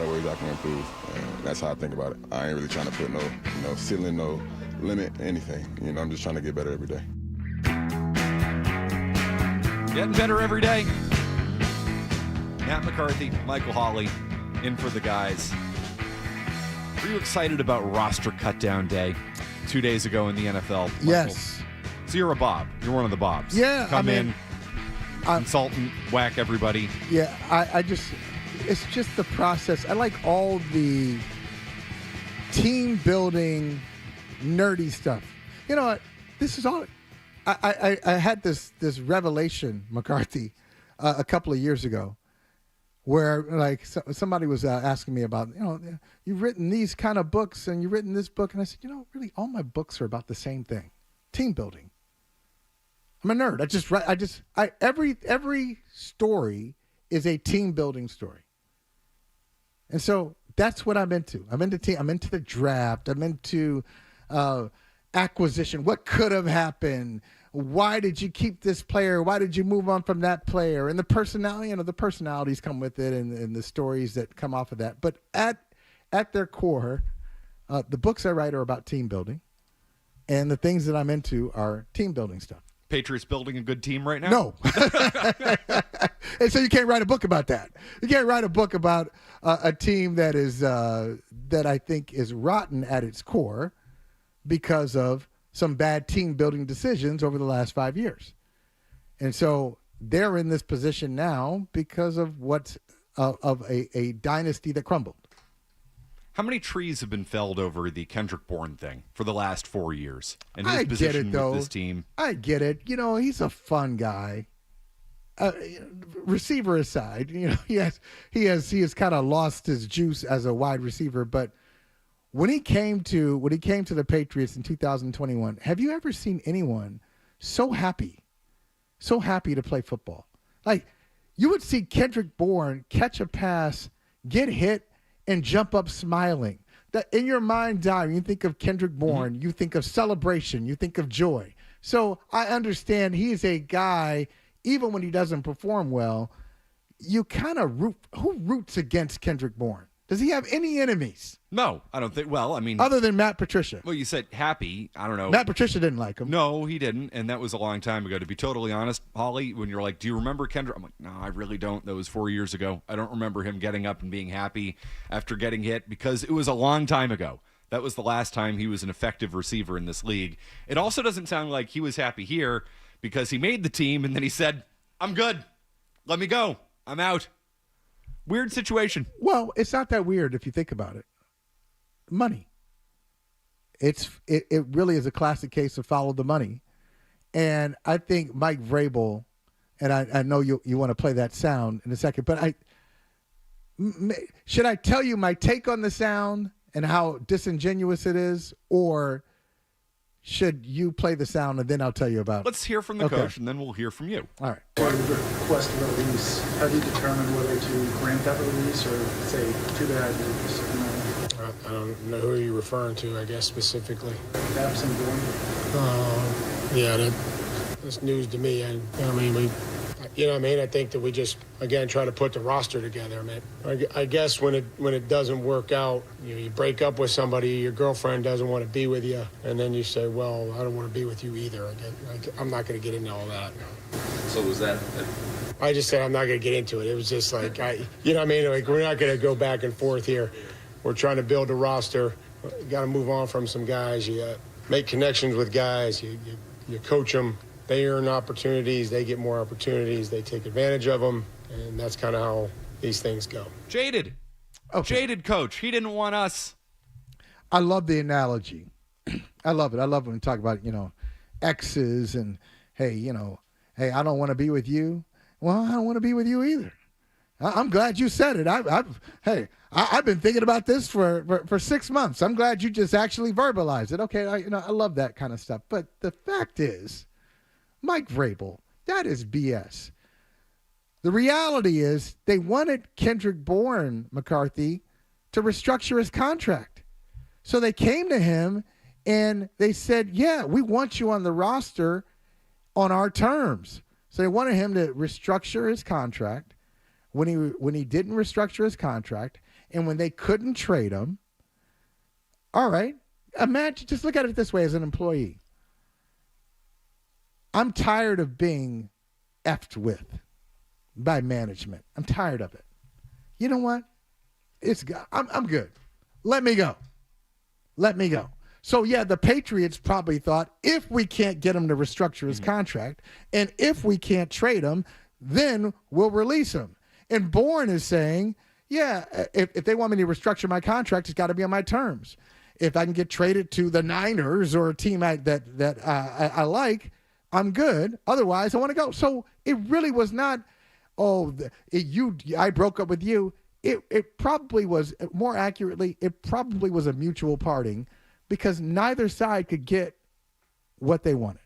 ways I can improve, and that's how I think about it. I ain't really trying to put no ceiling, no limit, anything. I'm just trying to get better every day. Getting better every day. Matt McCarthy, Michael Hawley, in for the guys. Are you excited about roster cutdown day 2 days ago in the NFL? Michael? Yes. So you're a Bob. You're one of the Bobs. Yeah. Come in, consultant, whack everybody. Yeah, it's just the process. I like all the team building, nerdy stuff. You know what? This is all. I had this revelation, McCarthy, a couple of years ago, where somebody was asking me about, you've written these kind of books and you've written this book, and I said, really, all my books are about the same thing: team building. I'm a nerd. Every story is a team building story. And so that's what I'm into. I'm into team. I'm into the draft. I'm into acquisition. What could have happened? Why did you keep this player? Why did you move on from that player? And the personality, the personalities come with it, and the stories that come off of that. But at their core, the books I write are about team building, and the things that I'm into are team building stuff. Patriots building a good team right now? No. And so you can't write a book about that. You can't write a book about a team that is that I think is rotten at its core because of some bad team building decisions over the last 5 years. And so they're in this position now because of what's of a dynasty that crumbled. How many trees have been felled over the Kendrick Bourne thing for the last 4 years? And his I get position it, though. with this team. I get it. He's a fun guy. Receiver aside, he has kind of lost his juice as a wide receiver. But when he came to the Patriots in 2021, have you ever seen anyone so happy to play football? Like, you would see Kendrick Bourne catch a pass, get hit, and jump up smiling. That in your mind's eye, when you think of Kendrick Bourne, you think of celebration, you think of joy. So I understand he's a guy, even when he doesn't perform well, you kind of who roots against Kendrick Bourne? Does he have any enemies? No, I don't think. Well, I mean, other than Matt Patricia. Well, you said happy. I don't know. Matt Patricia didn't like him. No, he didn't, and that was a long time ago. To be totally honest, Holly, when you're like, "Do you remember Kendrick?" I'm like, "No, I really don't." That was 4 years ago. I don't remember him getting up and being happy after getting hit because it was a long time ago. That was the last time he was an effective receiver in this league. It also doesn't sound like he was happy here because he made the team and then he said, "I'm good. Let me go. I'm out." Weird situation. Well, it's not that weird if you think about it. Money. It really is a classic case of follow the money. And I think Mike Vrabel, and I know you want to play that sound in a second, but should I tell you my take on the sound and how disingenuous it is, or should you play the sound and then I'll tell you about it? Let's hear from the coach and then we'll hear from you. All right. Request a release. How do you determine whether to grant that release or say, too bad? I don't know who you're referring to, I guess, specifically. Absent Bourne? Yeah, that's news to me. I think that we just, again, try to put the roster together. I guess when it doesn't work out, you break up with somebody, your girlfriend doesn't want to be with you, and then you say, well, I don't want to be with you either. I'm not going to get into all that. So was that? I just said I'm not going to get into it. It was just like, we're not going to go back and forth here. We're trying to build a roster. You got to move on from some guys. You make connections with guys. You coach them. They earn opportunities. They get more opportunities. They take advantage of them. And that's kind of how these things go. Jaded. Okay. Jaded coach. He didn't want us. I love the analogy. I love it. I love when we talk about, exes and, hey, I don't want to be with you. Well, I don't want to be with you either. I'm glad you said it. I've been thinking about this for 6 months. I'm glad you just actually verbalized it. Okay, I love that kind of stuff. But the fact is, Mike Vrabel, that is BS. The reality is they wanted Kendrick Bourne, McCarthy, to restructure his contract. So they came to him and they said, yeah, we want you on the roster on our terms. So they wanted him to restructure his contract. When he didn't restructure his contract And when they couldn't trade him, all right, imagine, just look at it this way as an employee. I'm tired of being effed with by management. I'm tired of it. You know what? I'm good. Let me go. So, yeah, the Patriots probably thought if we can't get him to restructure his contract and if we can't trade him, then we'll release him. And Bourne is saying, yeah, if they want me to restructure my contract, it's got to be on my terms. If I can get traded to the Niners or a team that I like, I'm good. Otherwise, I want to go. So it really was not, I broke up with you. It probably was, more accurately, it probably was a mutual parting because neither side could get what they wanted.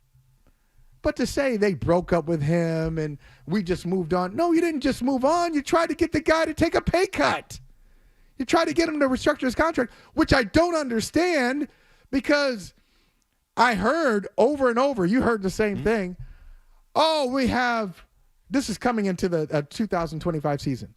But to say they broke up with him and we just moved on. No, you didn't just move on. You tried to get the guy to take a pay cut. You tried to get him to restructure his contract, which I don't understand because I heard over and over, you heard the same thing. This is coming into the 2025 season.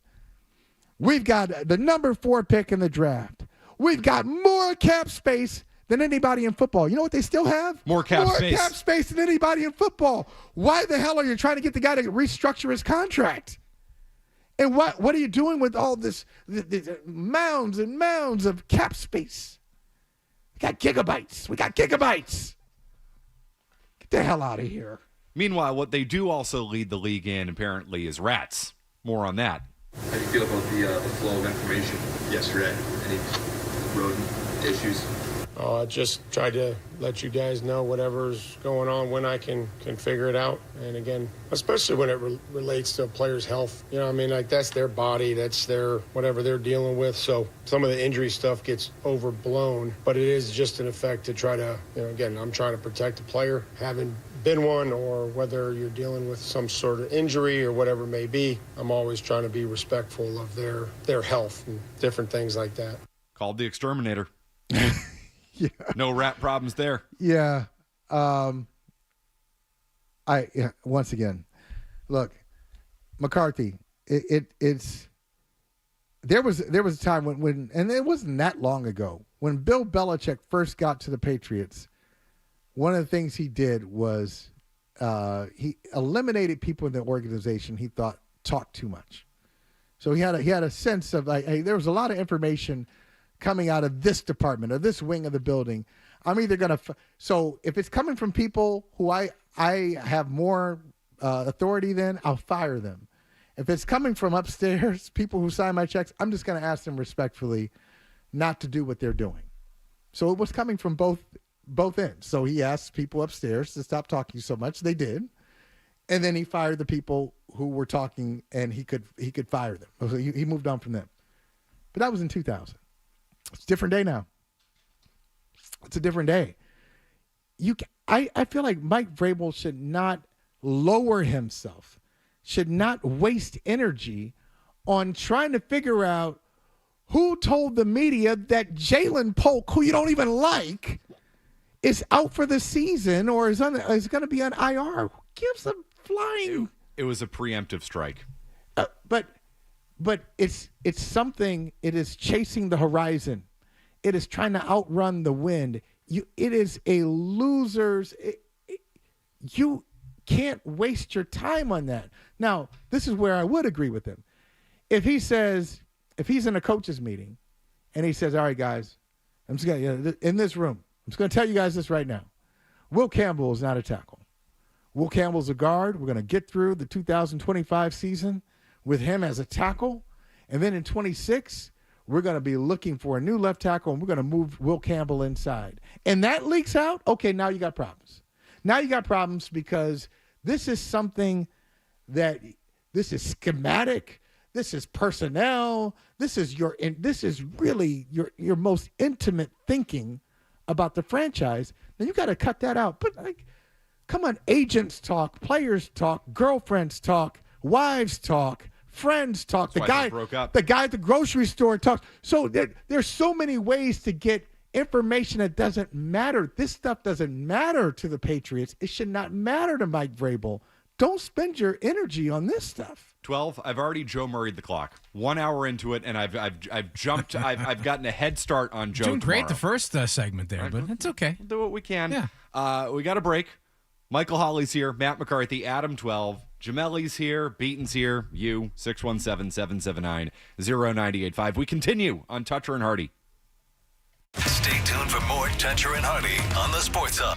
We've got the number 4 pick in the draft. We've got more cap space than anybody in football. You know what they still have? More cap space than anybody in football. Why the hell are you trying to get the guy to restructure his contract? And what are you doing with all this mounds and mounds of cap space? We got gigabytes. Get the hell out of here. Meanwhile, what they do also lead the league in, apparently, is rats. More on that. How do you feel about the flow of information yesterday? Any rodent issues? I just tried to let you guys know whatever's going on when I can figure it out. And again, especially when it relates to a player's health. You know what I mean? Like, that's their body. That's their whatever they're dealing with. So some of the injury stuff gets overblown. But it is just an effect to try to, again, I'm trying to protect the player. Having been one, or whether you're dealing with some sort of injury or whatever it may be, I'm always trying to be respectful of their health and different things like that. Called the exterminator. Yeah. No rat problems there. Yeah. Once again, look, McCarthy, it's there was a time when and it wasn't that long ago, when Bill Belichick first got to the Patriots, one of the things he did was he eliminated people in the organization he thought talked too much. So he had a sense of like, hey, there was a lot of information coming out of this department or this wing of the building. I'm either going to so if it's coming from people who I have more authority than, I'll fire them. If it's coming from upstairs, people who sign my checks, I'm just going to ask them respectfully not to do what they're doing. So it was coming from both ends. So he asked people upstairs to stop talking so much. They did. And then he fired the people who were talking, and he could fire them. So he moved on from them. But that was in 2000. It's a different day now. It's a different day. I feel like Mike Vrabel should not lower himself, should not waste energy on trying to figure out who told the media that Jalen Polk, who you don't even like, is out for the season or is going to be on IR. Who gives a flying? It was a preemptive strike. But it's something. It is chasing the horizon. It is trying to outrun the wind. It is a loser's. You can't waste your time on that. Now, this is where I would agree with him. If he's in a coaches meeting, and he says, "All right, guys, I'm just gonna in this room. I'm just gonna tell you guys this right now. Will Campbell is not a tackle. Will Campbell's a guard. We're gonna get through the 2025 season with him as a tackle, and then in 26, we're going to be looking for a new left tackle, and we're going to move Will Campbell inside. And that leaks out, okay, now you got problems. Now you got problems because this is something this is schematic, this is personnel, this is really your most intimate thinking about the franchise. Now you got to cut that out. But come on, agents talk, players talk, girlfriends talk, wives talk, friends talk. The guy at the grocery store talks. So there's so many ways to get information that doesn't matter. This stuff doesn't matter to the Patriots. It should not matter to Mike Vrabel. Don't spend your energy on this stuff. 12. I've already Joe Murray'd the clock. 1 hour into it, and I've jumped. I've gotten a head start on Joe. Doing tomorrow. great the first segment there, but it's okay. We'll do what we can. Yeah. We got a break. Michael Hawley's here. Matt McCarthy. Adam 12. Jamelli's here. Beaton's here. You 617-779-0985. We continue on Toucher and Hardy. Stay tuned for more Toucher and Hardy on the Sports Hub.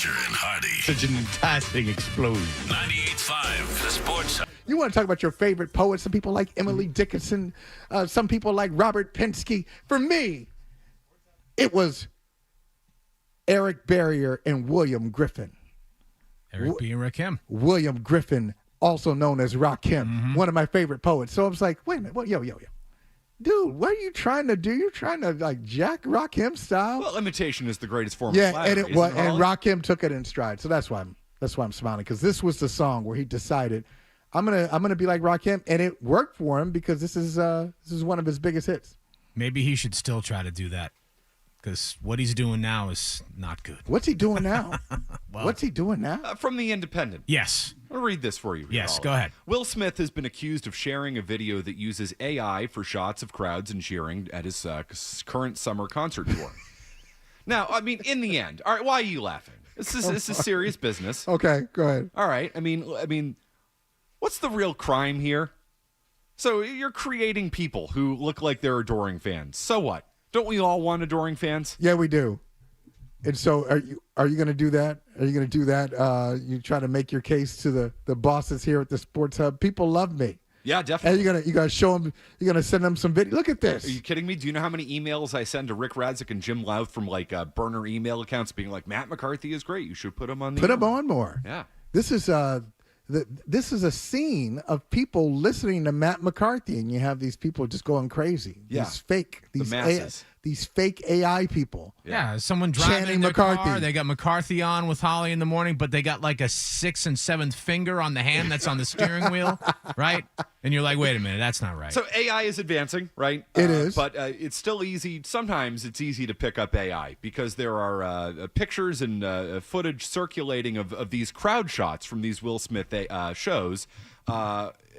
Dexter and Hardy. Such an enticing explosion. 98.5, the Sports Hub. You want to talk about your favorite poets? Some people like Emily Dickinson. Some people like Robert Pinsky. For me, it was Eric Barrier and William Griffin. Eric B. and Rakim. William Griffin, also known as Rakim, one of my favorite poets. So I was like, wait a minute, yo. Dude, what are you trying to do? You're trying to like Jack Rakim style? Well, imitation is the greatest form of flattery. And it was, and Rakim took it in stride. So that's why I'm smiling, because this was the song where he decided I'm gonna be like Rakim, and it worked for him because this is one of his biggest hits. Maybe he should still try to do that, because what he's doing now is not good. What's he doing now? Well, What's he doing now? From The Independent. Yes. I'll read this for you. Yes, go ahead. Will Smith has been accused of sharing a video that uses AI for shots of crowds and cheering at his current summer concert tour. Now, I mean, in the end, all right, why are you laughing? This is serious business. Okay, go ahead. All right, I mean, what's the real crime here? So you're creating people who look like they're adoring fans. So what? Don't we all want adoring fans? Yeah, we do. And so are you going to do that? Are you going to do that? You try to make your case to the bosses here at the Sports Hub. People love me. Yeah, definitely. And you gonna show them. You're gonna send them some video. Look at this. Are you kidding me? Do you know how many emails I send to Rick Radzik and Jim Louth from like burner email accounts being like, Matt McCarthy is great. You should put him on. Put him on more. Yeah. This is this is a scene of people listening to Matt McCarthy, and you have these people just going crazy. Yeah. These masses. These fake AI people. Yeah, someone driving Channing in their McCarthy. car. They got McCarthy on with Holly in the morning, but they got like a 6th and 7th finger on the hand that's on the steering wheel, right? And you're like, wait a minute, that's not right. So AI is advancing, right? It is. But it's still easy. Sometimes it's easy to pick up AI because there are pictures and footage circulating of these crowd shots from these Will Smith shows.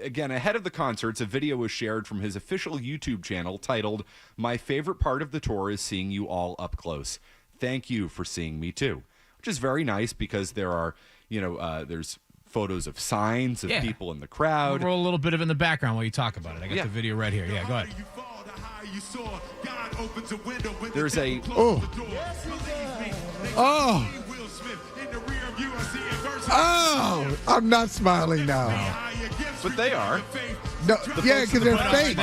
Again, ahead of the concerts, a video was shared from his official YouTube channel titled, "My favorite part of the tour is seeing you all up close. Thank you for seeing me too," which is very nice because there are, there's photos of signs of people in the crowd. We'll roll a little bit of in the background while you talk about it. I got the video right here. Yeah, go ahead. There's a I'm not smiling now. No. But they are. No, yeah, because they're fake.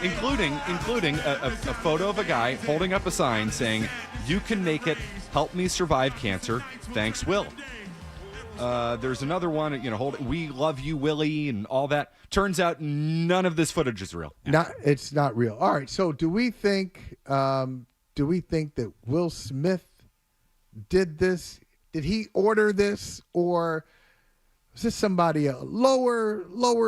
Including a photo of a guy holding up a sign saying, "You can make it. Help me survive cancer. Thanks, Will." There's another one, "We love you, Willie," and all that. Turns out none of this footage is real. It's not real. All right. So do we think that Will Smith did this? Did he order this, or is this somebody a lower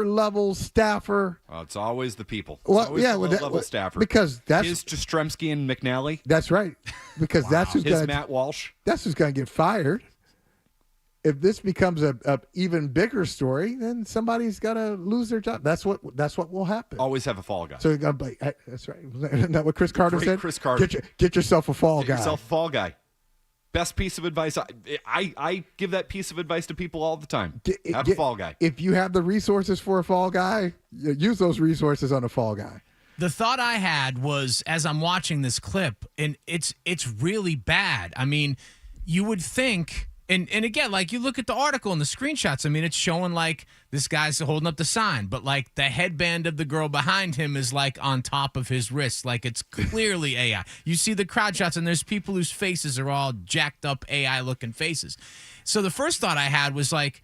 level staffer? It's always the people. Well, yeah, the level staffer. Because that's his Jastrzemski and McNally. That's right. Because that's who's his Matt Walsh. That's who's going to get fired. If this becomes a even bigger story, then somebody's got to lose their job. That's what will happen. Always have a fall guy. So you're going to be like, that's right. Isn't that what Chris Carter said? Chris Carter. Get yourself a fall guy. Get yourself a fall guy. Best piece of advice. I give that piece of advice to people all the time. Have a fall guy. If you have the resources for a fall guy, use those resources on a fall guy. The thought I had was, as I'm watching this clip, and it's really bad. I mean, you would think, and again, like you look at the article and the screenshots, I mean, it's showing like this guy's holding up the sign, but like the headband of the girl behind him is like on top of his wrist. Like it's clearly AI. You see the crowd shots and there's people whose faces are all jacked up AI looking faces. So the first thought I had was like,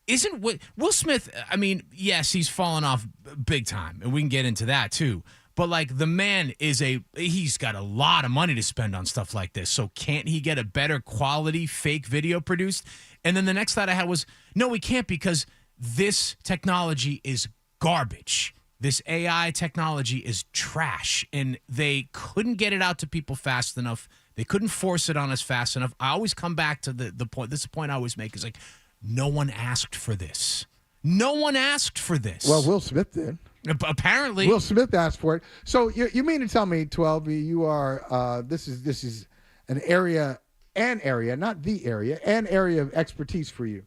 isn't Will Smith, I mean, yes, he's fallen off big time, and we can get into that too. But like the man he's got a lot of money to spend on stuff like this. So can't he get a better quality fake video produced? And then the next thought I had was, no, we can't, because this technology is garbage. This AI technology is trash, and they couldn't get it out to people fast enough. They couldn't force it on us fast enough. I always come back to the point. This is the point I always make, is like, no one asked for this. No one asked for this. Well, Will Smith did. Apparently. Will Smith asked for it. So you mean to tell me, 12, you are, this is an area, not the area, an area of expertise for you.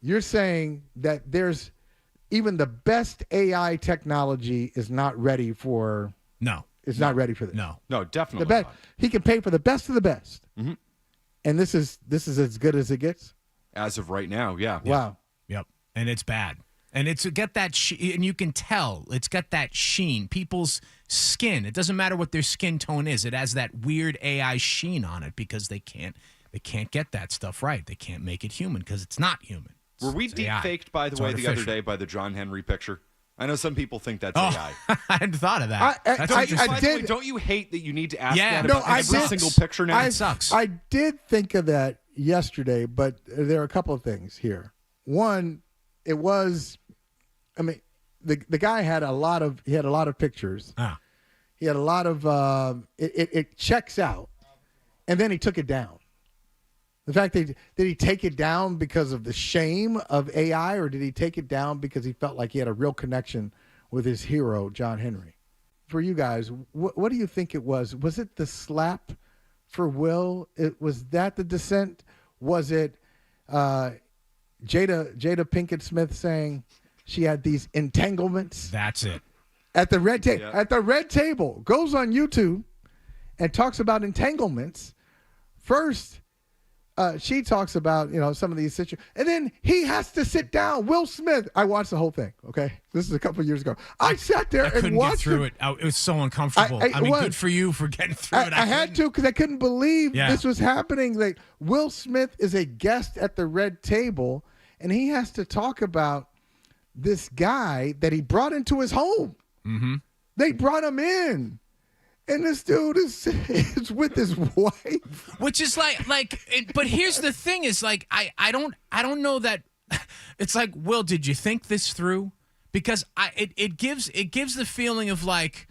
You're saying that there's even the best AI technology is not ready for. No. It's not ready for this. No, definitely not. He can pay for the best of the best. Mm-hmm. And this is as good as it gets? As of right now, yeah. Wow. Yep. And it's bad. And it's got that, and you can tell it's got that sheen. People's skin, it doesn't matter what their skin tone is. It has that weird AI sheen on it because they can't get that stuff right. They can't make it human because it's not human. Were we deep faked, by the way, the other day by the John Henry picture? I know some people think that's AI. I hadn't thought of that. I did. Don't you hate that you need to ask that no, about every single picture now? It sucks. I did think of that yesterday, but there are a couple of things here. One, it was, I mean, the guy had a lot of pictures. He had a lot of it checks out, and then he took it down. The fact that did he take it down because of the shame of AI, or did he take it down because he felt like he had a real connection with his hero, John Henry? For you guys, what do you think it was? Was it the slap for Will? Was that the dissent? Was it Jada Pinkett Smith saying she had these entanglements? That's it. At the red table. At the red table. Goes on YouTube and talks about entanglements. First, she talks about, some of these situations. And then he has to sit down. Will Smith. I watched the whole thing, okay? This is a couple of years ago. I sat there and watched get through it. It was so uncomfortable. I mean, good for you for getting through it. I had to because I couldn't believe this was happening. Like, Will Smith is a guest at the red table, and he has to talk about this guy that he brought into his home. Mm-hmm. They brought him in. And this dude is with his wife, which is but here's the thing: is like I don't know that. It's like, Will, did you think this through? Because it gives the feeling of like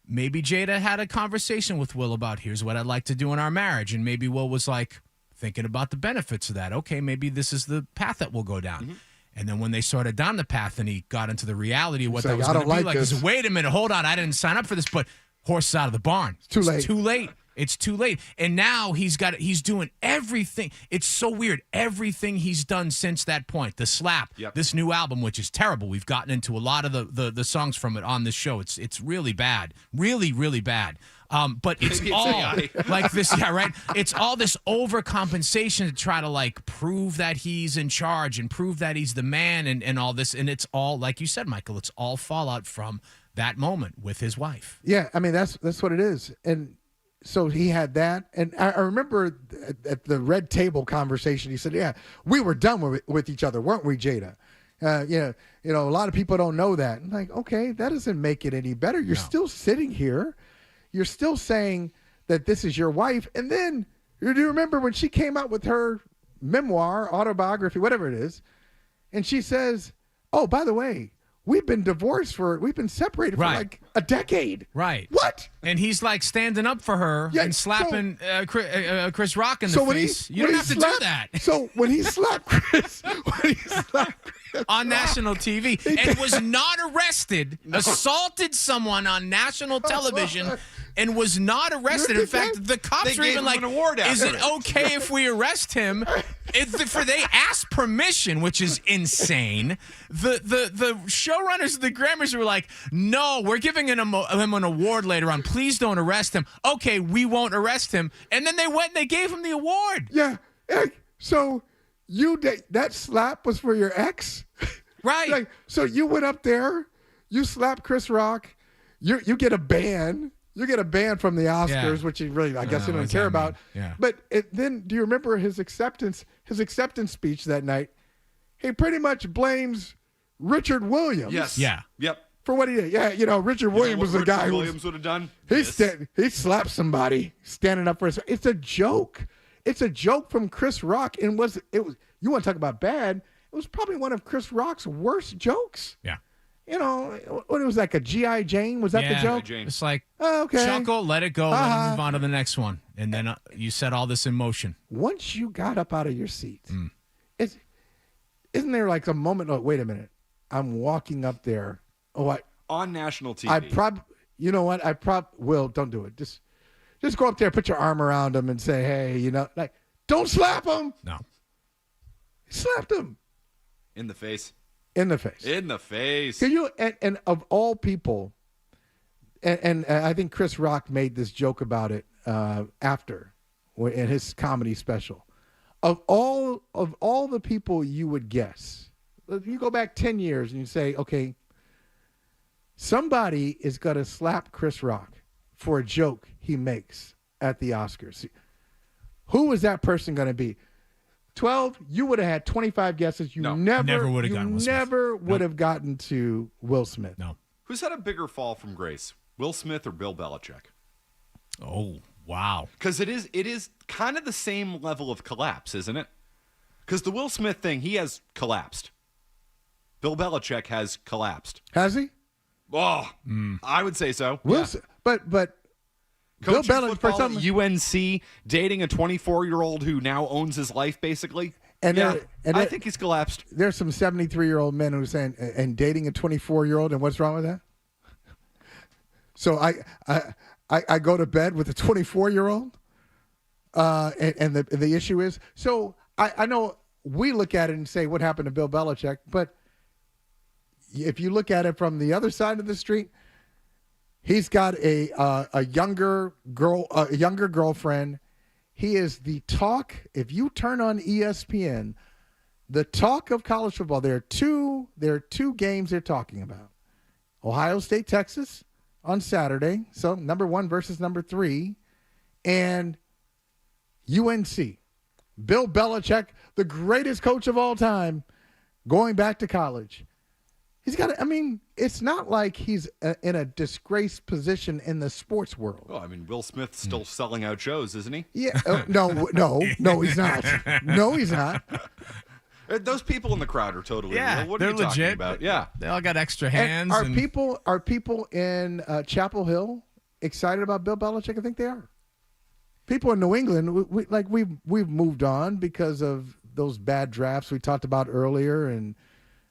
maybe Jada had a conversation with Will about here's what I'd like to do in our marriage, and maybe Will was like thinking about the benefits of that. Okay, maybe this is the path that we'll go down. Mm-hmm. And then when they started down the path, and he got into the reality of what that was going to be like, he said, wait a minute, hold on, I didn't sign up for this, but. Horse out of the barn. It's too late. It's too late. And now he's doing everything. It's so weird. Everything he's done since that point. The slap. Yep. This new album, which is terrible. We've gotten into a lot of the songs from it on this show. It's really bad. Really, really bad. But it's all like this. Yeah, right. It's all this overcompensation to try to like prove that he's in charge and prove that he's the man and all this. And it's all, like you said, Michael, it's all fallout from that moment with his wife. Yeah, I mean, that's what it is. And so he had that. And I remember at the red table conversation, he said, yeah, we were done with each other, weren't we, Jada? A lot of people don't know that. I'm like, okay, that doesn't make it any better. You're still sitting here. You're still saying that this is your wife. And then, do you remember when she came out with her memoir, autobiography, whatever it is, and she says, oh, by the way, we've been separated for like a decade. Right. What? And he's like standing up for her and slapping Chris Rock in the face. You don't have to do that. So when he slapped Chris, on national TV and was not arrested, assaulted someone on national television and was not arrested. In fact, the cops were even like, is it okay if we arrest him? They asked permission, which is insane. The showrunners of the Grammys were like, no, we're giving him an award later on. Please don't arrest him. Okay, we won't arrest him. And then they went and they gave him the award. Yeah. So that slap was for your ex? Right. So you went up there, you slapped Chris Rock, you get a ban. You get a ban from the Oscars, which he really, I guess, he don't care about. Yeah. But then, do you remember his acceptance speech that night? He pretty much blames Richard Williams. Yes. Yeah. Yep. For what he did. Yeah, Richard Williams was the guy who Williams would have done. He slapped somebody standing up for his. It's a joke. It's a joke from Chris Rock, and you want to talk about bad? It was probably one of Chris Rock's worst jokes. Yeah. What it was like a G.I. Jane? Was that the joke? It's like, okay. chuckle, let it go, let move on to the next one. And then you set all this in motion. Once you got up out of your seat, isn't there like a moment, wait a minute, I'm walking up there. On national TV. Will, don't do it. Just go up there, put your arm around him and say, hey, don't slap him. No. He slapped him. In the face. In the face. In the face. Can you and of all people, and I think Chris Rock made this joke about it after in his comedy special. Of all the people you would guess, if you go back 10 years and you say, okay, somebody is going to slap Chris Rock for a joke he makes at the Oscars. Who is that person going to be? 12, you would have had 25 guesses. You never would have gotten Will Smith. Never would have gotten to Will Smith. No. Who's had a bigger fall from grace, Will Smith or Bill Belichick? Oh, wow. Because it is kind of the same level of collapse, isn't it? Because the Will Smith thing, he has collapsed. Bill Belichick has collapsed. Has he? Oh, I would say so. But Bill Belichick for some UNC dating a 24-year-old who now owns his life, basically. I think he's collapsed. There's some 73-year-old men who are saying, and dating a 24-year-old, and what's wrong with that? So I go to bed with a 24-year-old, and the issue is, so I know we look at it and say, what happened to Bill Belichick? But if you look at it from the other side of the street, he's got a younger girlfriend. He is the talk. If you turn on ESPN, the talk of college football. There are two games they're talking about. Ohio State, Texas on Saturday. So number 1 versus number 3, and UNC. Bill Belichick, the greatest coach of all time, going back to college. He's got. It's not like he's in a disgraced position in the sports world. Oh, Will Smith's still selling out shows, isn't he? Yeah. No, he's not. No, he's not. Those people in the crowd are totally real. What are they're you talking legit. about? Yeah, they all got extra hands. Are people in Chapel Hill excited about Bill Belichick? I think they are. People in New England, we've moved on because of those bad drafts we talked about earlier, and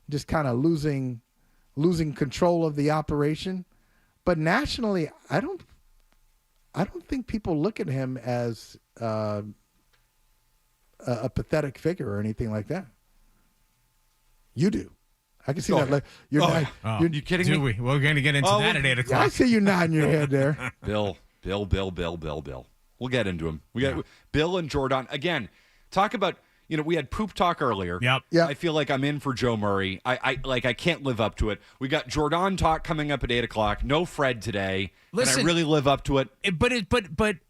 just kind of losing control of the operation. But nationally, I don't think people look at him as a pathetic figure or anything like that. You do. I can see that. You're kidding me? We're going to get into that at 8 o'clock. I see you nodding your head there. Bill. We'll get into him. We got Bill and Jordan again. Talk about. We had poop talk earlier. Yep. I feel like I'm in for Joe Murray. I can't live up to it. We got Jordan talk coming up at 8 o'clock. No Fred today. Listen, can I really live up to it?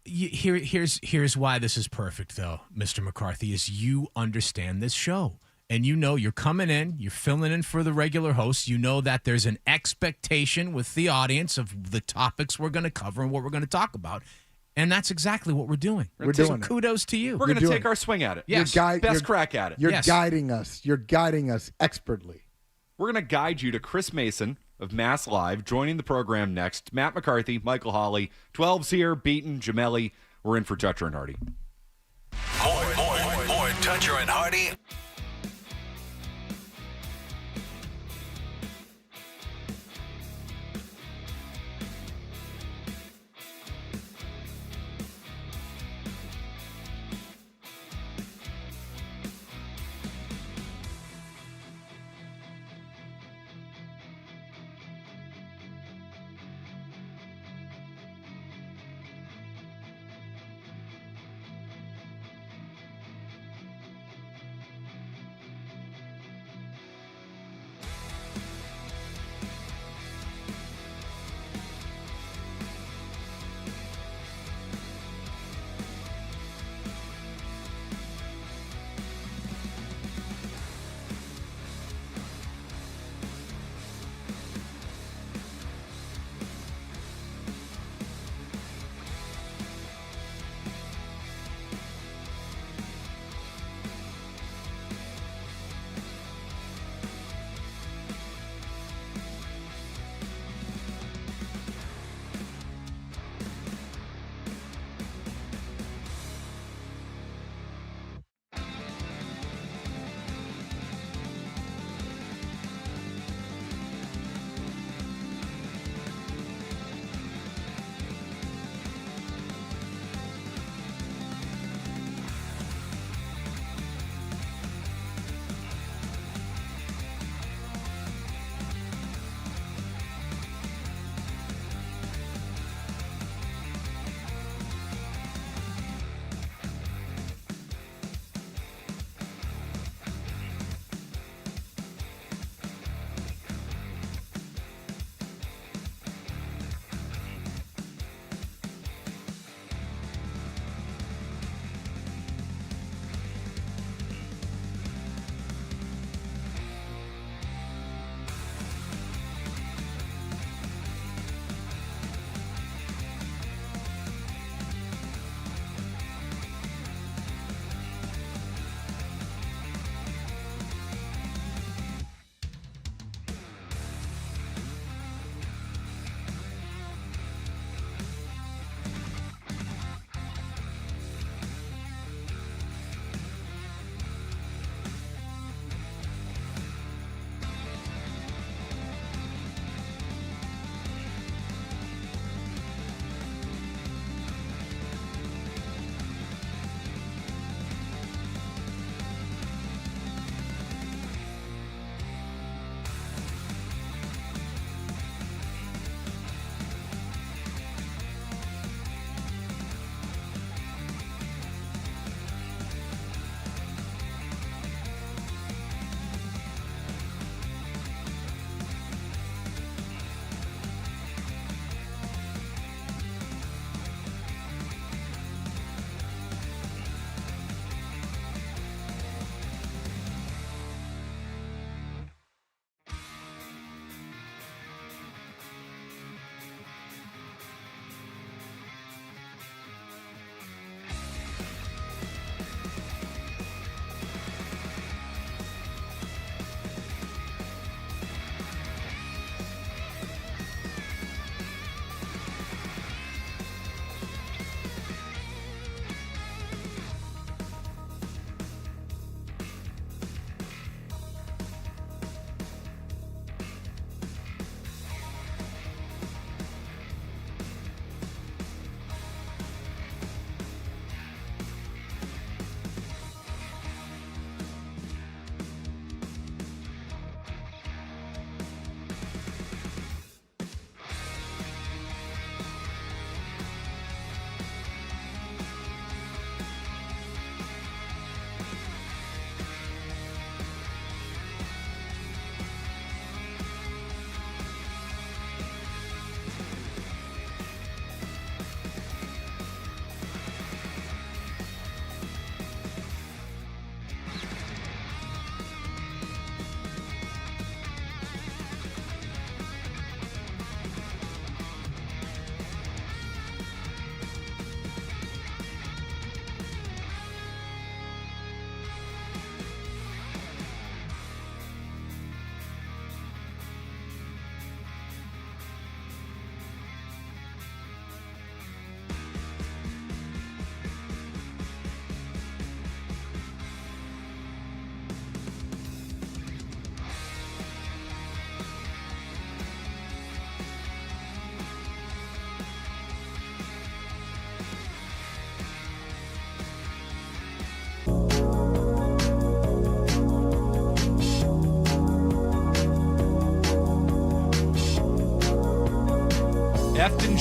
Here's why this is perfect, though, Mr. McCarthy, is you understand this show. And you're coming in, you're filling in for the regular host. You know that there's an expectation with the audience of the topics we're going to cover and what we're going to talk about. And that's exactly what we're doing. So kudos to you. We're going to take our swing at it. Yes. Best crack at it. You're guiding us. You're guiding us expertly. We're going to guide you to Chris Mason of Mass Live, joining the program next. Matt McCarthy, Michael Hawley, 12's here, Beaton, Gemelli. We're in for Toucher and Hardy. More Toucher and Hardy.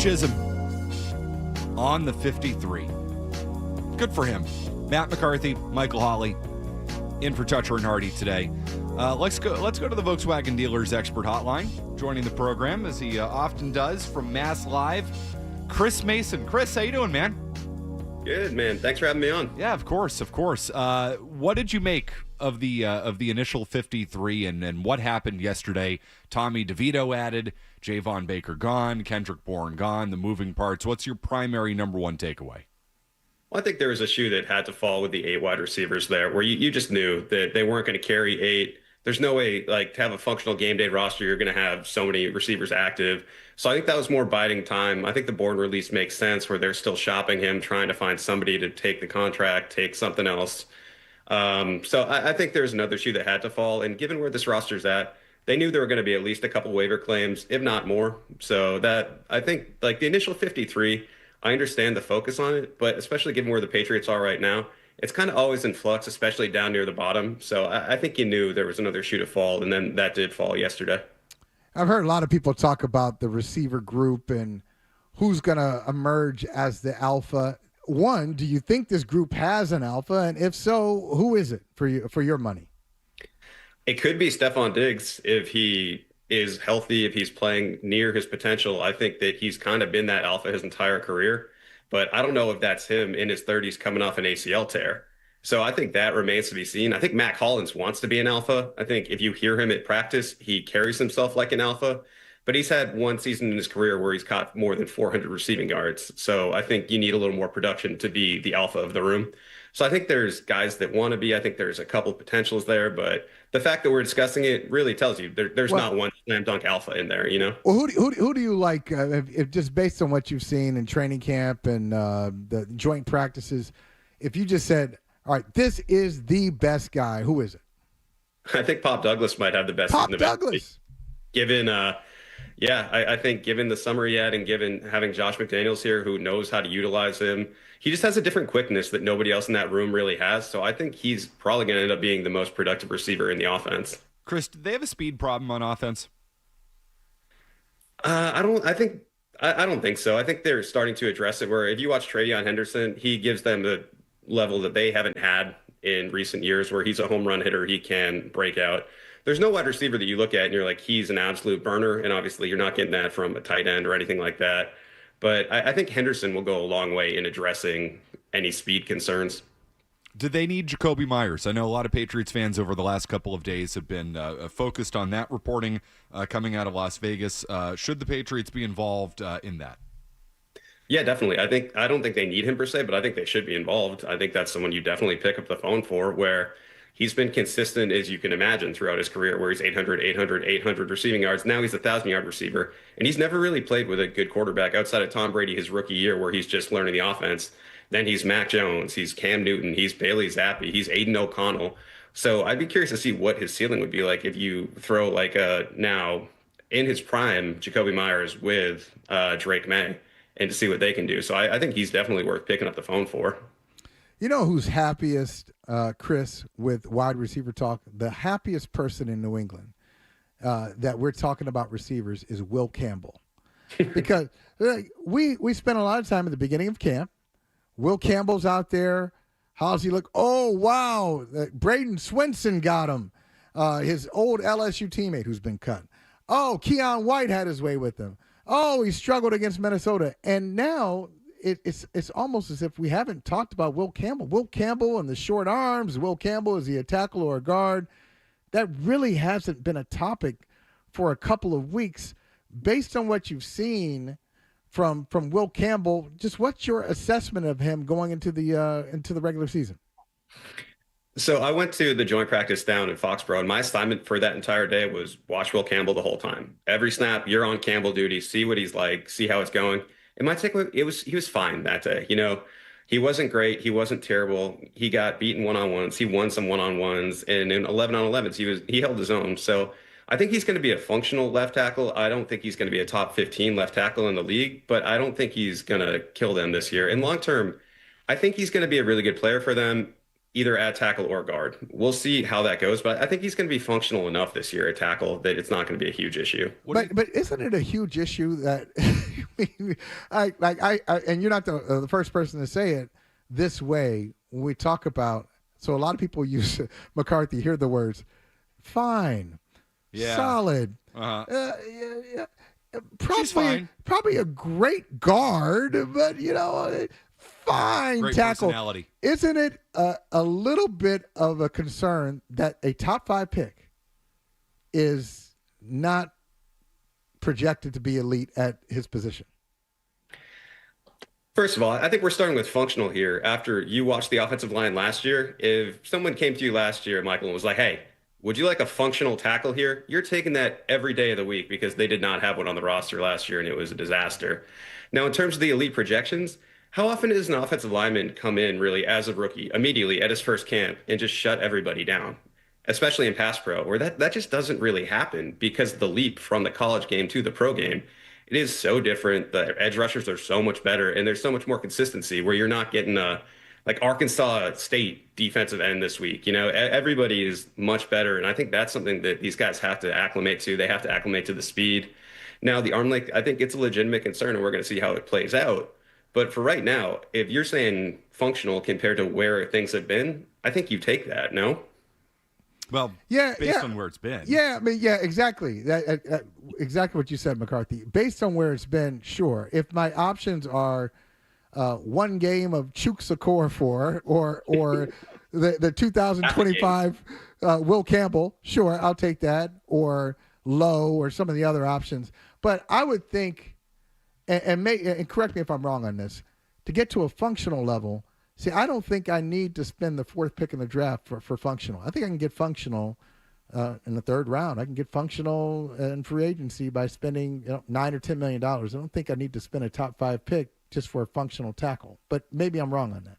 Chisholm on the 53. Good for him. Matt McCarthy, Michael Hawley, in for Toucher and Hardy today. Let's go to the Volkswagen Dealers Expert Hotline. Joining the program, as he often does, from Mass Live, Chris Mason. Chris, how you doing, man? Good, man. Thanks for having me on. Yeah, of course. What did you make of the initial 53 and what happened yesterday? Tommy DeVito added, Javon Baker gone, Kendrick Bourne gone, the moving parts. What's your primary number one takeaway? Well, I think there was a shoe that had to fall with the 8 wide receivers there, where you just knew that they weren't going to carry 8. There's no way, like, to have a functional game day roster, you're going to have so many receivers active. So I think that was more biding time. I think the Bourne release makes sense, where they're still shopping him, trying to find somebody to take the contract, take something else. So I think there's another shoe that had to fall. And given where this roster's at, they knew there were going to be at least a couple waiver claims, if not more. So that, I think, like, the initial 53, I understand the focus on it, but especially given where the Patriots are right now, it's kind of always in flux, especially down near the bottom. So I think you knew there was another shoe to fall, and then that did fall yesterday. I've heard a lot of people talk about the receiver group and who's going to emerge as the alpha. One, do you think this group has an alpha? And if so, who is it for your money? It could be Stephon Diggs if he is healthy, if he's playing near his potential. I think that he's kind of been that alpha his entire career. But I don't know if that's him in his 30s coming off an ACL tear. So I think that remains to be seen. I think Matt Collins wants to be an alpha. I think if you hear him at practice, he carries himself like an alpha. But he's had one season in his career where he's caught more than 400 receiving yards. So I think you need a little more production to be the alpha of the room. So I think there's guys that want to be. I think there's a couple potentials there. But the fact that we're discussing it really tells you there's not one slam dunk alpha in there, you know? Well, who do you like, if just based on what you've seen in training camp and the joint practices, if you just said, all right, this is the best guy, who is it? I think Pop Douglas might have the best. Pop Douglas. Given, I think given the summer he had and given having Josh McDaniels here who knows how to utilize him, he just has a different quickness that nobody else in that room really has. So I think he's probably going to end up being the most productive receiver in the offense. Chris, do they have a speed problem on offense? I don't think so. I think they're starting to address it, where if you watch Travion Henderson, he gives them the level that they haven't had in recent years, where he's a home run hitter. He can break out. There's no wide receiver that you look at and you're like, he's an absolute burner. And obviously you're not getting that from a tight end or anything like that. But I think Henderson will go a long way in addressing any speed concerns. Do they need Jacoby Myers? I know a lot of Patriots fans over the last couple of days have been focused on that reporting coming out of Las Vegas. Should the Patriots be involved in that? Yeah, definitely. I don't think they need him per se, but I think they should be involved. I think that's someone you definitely pick up the phone for, where he's been consistent as you can imagine throughout his career, where he's 800 receiving yards. Now he's a 1,000-yard receiver, and he's never really played with a good quarterback outside of Tom Brady his rookie year, where he's just learning the offense. Then he's Mac Jones, he's Cam Newton, he's Bailey Zappi, he's Aiden O'Connell. So I'd be curious to see what his ceiling would be like if you throw like now in his prime Jacoby Myers with Drake May, and to see what they can do. So I think he's definitely worth picking up the phone for. You know who's happiest, Chris, with wide receiver talk? The happiest person in New England that we're talking about receivers is Will Campbell. Because we spent a lot of time at the beginning of camp. Will Campbell's out there. How's he look? Oh, wow. Braden Swinson got him. His old LSU teammate who's been cut. Oh, Keon White had his way with him. Oh, he struggled against Minnesota. And now it's almost as if we haven't talked about Will Campbell. Will Campbell and the short arms. Will Campbell, is he a tackle or a guard? That really hasn't been a topic for a couple of weeks. Based on what you've seen from Will Campbell, just what's your assessment of him going into the regular season? So I went to the joint practice down in Foxborough, and my assignment for that entire day was watch Will Campbell the whole time. Every snap, you're on Campbell duty, see what he's like, see how it's going. And my takeaway, he was fine that day. You know, he wasn't great, he wasn't terrible. He got beaten one-on-ones, he won some one-on-ones, and in 11-on-11s, he held his own. So I think he's going to be a functional left tackle. I don't think he's going to be a top 15 left tackle in the league, but I don't think he's going to kill them this year. And long term, I think he's going to be a really good player for them, either at tackle or guard. We'll see how that goes, but I think he's going to be functional enough this year at tackle that it's not going to be a huge issue. But isn't it a huge issue that And you're not the first person to say it this way when we talk about. So a lot of people use McCarthy. Hear the words, fine, solid, probably a great guard, but fine great tackle. Personality. Isn't it a little bit of a concern that a top 5 pick is not projected to be elite at his position? First of all, I think we're starting with functional here. After you watched the offensive line last year, if someone came to you last year, Michael, and was like, hey, would you like a functional tackle here? You're taking that every day of the week because they did not have one on the roster last year, and it was a disaster. Now, in terms of the elite projections, how often does an offensive lineman come in really as a rookie immediately at his first camp and just shut everybody down, especially in pass pro, where that just doesn't really happen because the leap from the college game to the pro game, it is so different. The edge rushers are so much better, and there's so much more consistency where you're not getting like Arkansas State defensive end this week. Everybody is much better, and I think that's something that these guys have to acclimate to. They have to acclimate to the speed. Now, the arm length, I think it's a legitimate concern, and we're going to see how it plays out. But for right now, if you're saying functional compared to where things have been, I think you take that, no? Well, based on where it's been. Yeah, exactly. Exactly what you said, McCarthy. Based on where it's been, sure. If my options are one game of Chukwuokorafor or the 2025 Will Campbell, sure, I'll take that, or Lowe or some of the other options. But I would think, and correct me if I'm wrong on this, to get to a functional level, see, I don't think I need to spend the 4th pick in the draft for functional. I think I can get functional in the 3rd round. I can get functional in free agency by spending $9 or $10 million. I don't think I need to spend a top 5 pick just for a functional tackle. But maybe I'm wrong on that.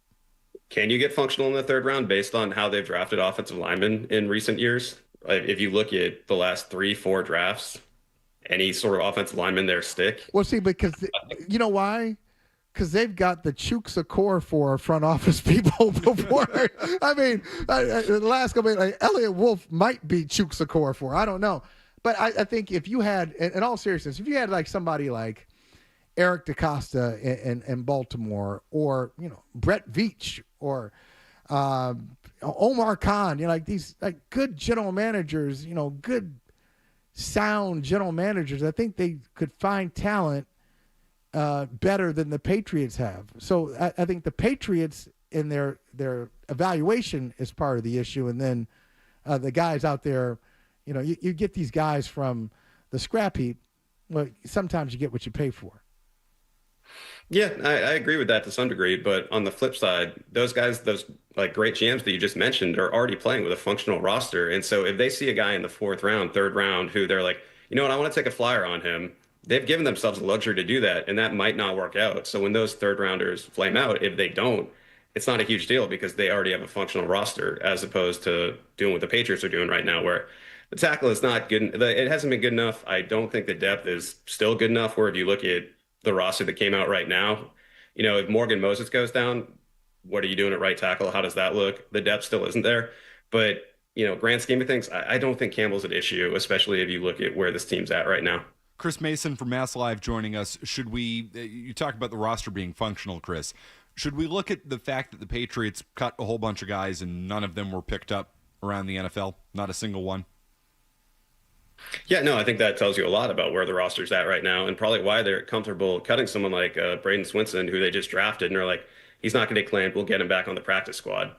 Can you get functional in the 3rd round based on how they've drafted offensive linemen in recent years? If you look at the last 3-4 drafts, any sort of offensive lineman there stick? Well, see, because you know why? Because they've got the Chukwuokorafor front office people before. I mean, the last couple, like Elliott Wolf might be Chukwuokorafor. I don't know. But I think if you had, in all seriousness, if you had like somebody like Eric DaCosta in Baltimore, or Brett Veach, or Omar Khan, like these like good general managers, good sound general managers, I think they could find talent better than the Patriots have. So I think the Patriots in their evaluation is part of the issue, and then the guys out there, you get these guys from the scrap heap. Well, sometimes you get what you pay for. Yeah, I agree with that to some degree, but on the flip side, those guys, those like great GMs that you just mentioned, are already playing with a functional roster. And so if they see a guy in the 4th round, 3rd round, who they're like, I want to take a flyer on him, they've given themselves the luxury to do that, and that might not work out. So when those 3rd rounders flame out, if they don't, it's not a huge deal because they already have a functional roster, as opposed to doing what the Patriots are doing right now, where the tackle is not good. It hasn't been good enough. I don't think the depth is still good enough, where if you look at the roster that came out right now, if Morgan Moses goes down, what are you doing at right tackle? How does that look? The depth still isn't there. But, grand scheme of things, I don't think Campbell's an issue, especially if you look at where this team's at right now. Chris Mason from Mass Live joining us. You talk about the roster being functional, Chris. Should we look at the fact that the Patriots cut a whole bunch of guys and none of them were picked up around the NFL? Not a single one? Yeah, no, I think that tells you a lot about where the roster's at right now, and probably why they're comfortable cutting someone like Braden Swinson, who they just drafted, and they're like, he's not going to get claimed. We'll get him back on the practice squad.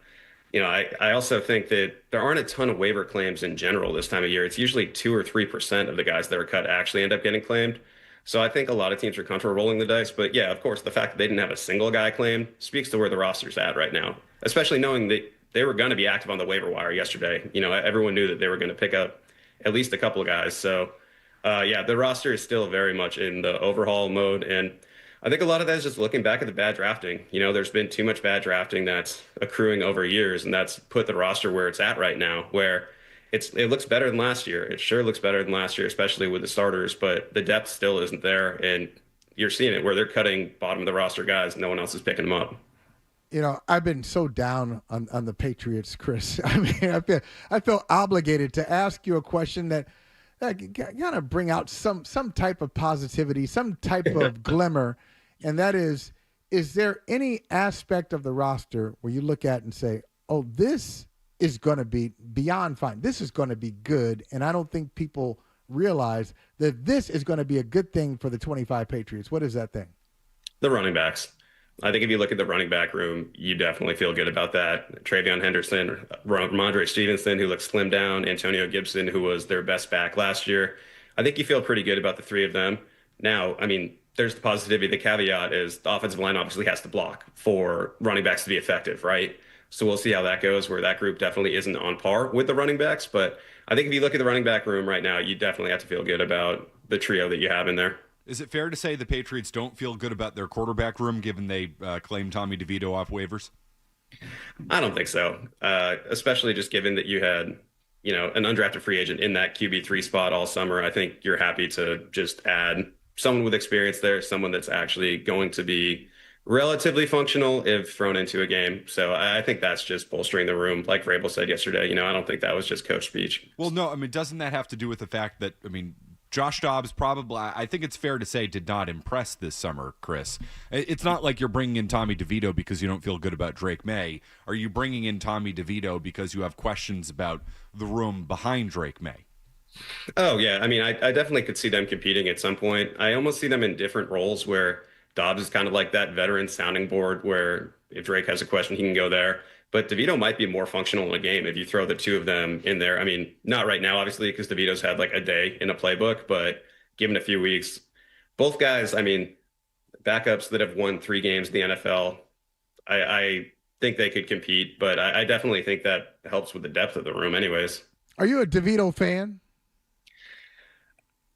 I also think that there aren't a ton of waiver claims in general this time of year. It's usually 2 or 3% of the guys that are cut actually end up getting claimed. So I think a lot of teams are comfortable rolling the dice. But yeah, of course, the fact that they didn't have a single guy claimed speaks to where the roster's at right now, especially knowing that they were going to be active on the waiver wire yesterday. Everyone knew that they were going to pick up at least a couple of guys. So, the roster is still very much in the overhaul mode. And I think a lot of that is just looking back at the bad drafting. There's been too much bad drafting that's accruing over years, and that's put the roster where it's at right now, where it looks better than last year. It sure looks better than last year, especially with the starters, but the depth still isn't there. And you're seeing it where they're cutting bottom of the roster guys. No one else is picking them up. I've been so down on the Patriots, Chris. I mean, I feel obligated to ask you a question that kind of bring out some type of positivity, some type of glimmer, and that is there any aspect of the roster where you look at and say, oh, this is going to be beyond fine. This is going to be good, and I don't think people realize that this is going to be a good thing for the 25 Patriots. What is that thing? The running backs. I think if you look at the running back room, you definitely feel good about that. Travion Henderson, Ramondre Stevenson, who looks slimmed down, Antonio Gibson, who was their best back last year. I think you feel pretty good about the three of them. Now, I mean, there's the positivity. The caveat is the offensive line obviously has to block for running backs to be effective, right? So we'll see how that goes, where that group definitely isn't on par with the running backs. But I think if you look at the running back room right now, you definitely have to feel good about the trio that you have in there. Is it fair to say the Patriots don't feel good about their quarterback room, given they claimed Tommy DeVito off waivers? I don't think so, especially just given that you had, an undrafted free agent in that QB3 spot all summer. I think you're happy to just add someone with experience there, someone that's actually going to be relatively functional if thrown into a game. So I think that's just bolstering the room. Like Vrabel said yesterday, I don't think that was just coach speech. Well, no, doesn't that have to do with the fact that, Josh Dobbs probably, I think it's fair to say, did not impress this summer, Chris. It's not like you're bringing in Tommy DeVito because you don't feel good about Drake May. Are you bringing in Tommy DeVito because you have questions about the room behind Drake May? Oh, yeah. I definitely could see them competing at some point. I almost see them in different roles where Dobbs is kind of like that veteran sounding board where if Drake has a question, he can go there. But DeVito might be more functional in a game if you throw the two of them in there. Not right now, obviously, because DeVito's had like a day in a playbook, but given a few weeks, both guys, backups that have won 3 games in the NFL, I think they could compete, but I definitely think that helps with the depth of the room anyways. Are you a DeVito fan?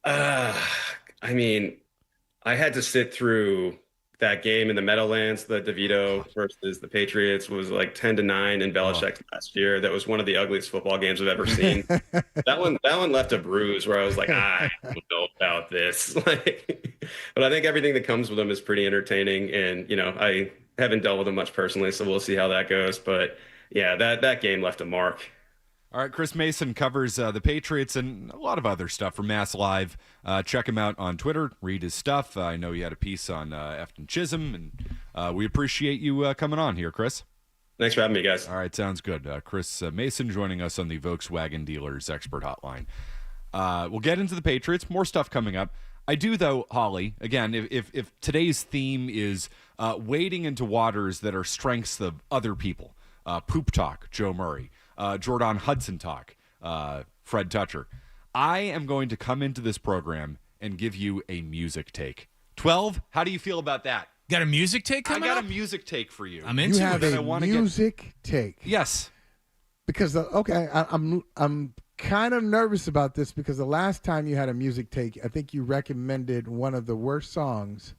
I had to sit through that game in the Meadowlands, the DeVito versus the Patriots, was like 10-9 in Belichick last year. That was one of the ugliest football games I've ever seen. that one left a bruise where I was like, I don't know about this. But I think everything that comes with them is pretty entertaining. And, I haven't dealt with them much personally, so we'll see how that goes. But yeah, that game left a mark. All right, Chris Mason covers the Patriots and a lot of other stuff from Mass Live. Check him out on Twitter. Read his stuff. I know you had a piece on Efton Chisholm, and we appreciate you coming on here, Chris. Thanks for having me, guys. All right, sounds good. Chris Mason joining us on the Volkswagen Dealers Expert Hotline. We'll get into the Patriots. More stuff coming up. I do, though, Holly, again, if today's theme is wading into waters that are strengths of other people, poop talk, Joe Murray, Jordan Hudson talk, Fred Toucher. I am going to come into this program and give you a music take. 12, how do you feel about that? Got a music take coming up? I got a music take for you. I'm into it. You have a music take? Yes. Because, I'm kind of nervous about this because the last time you had a music take, I think you recommended one of the worst songs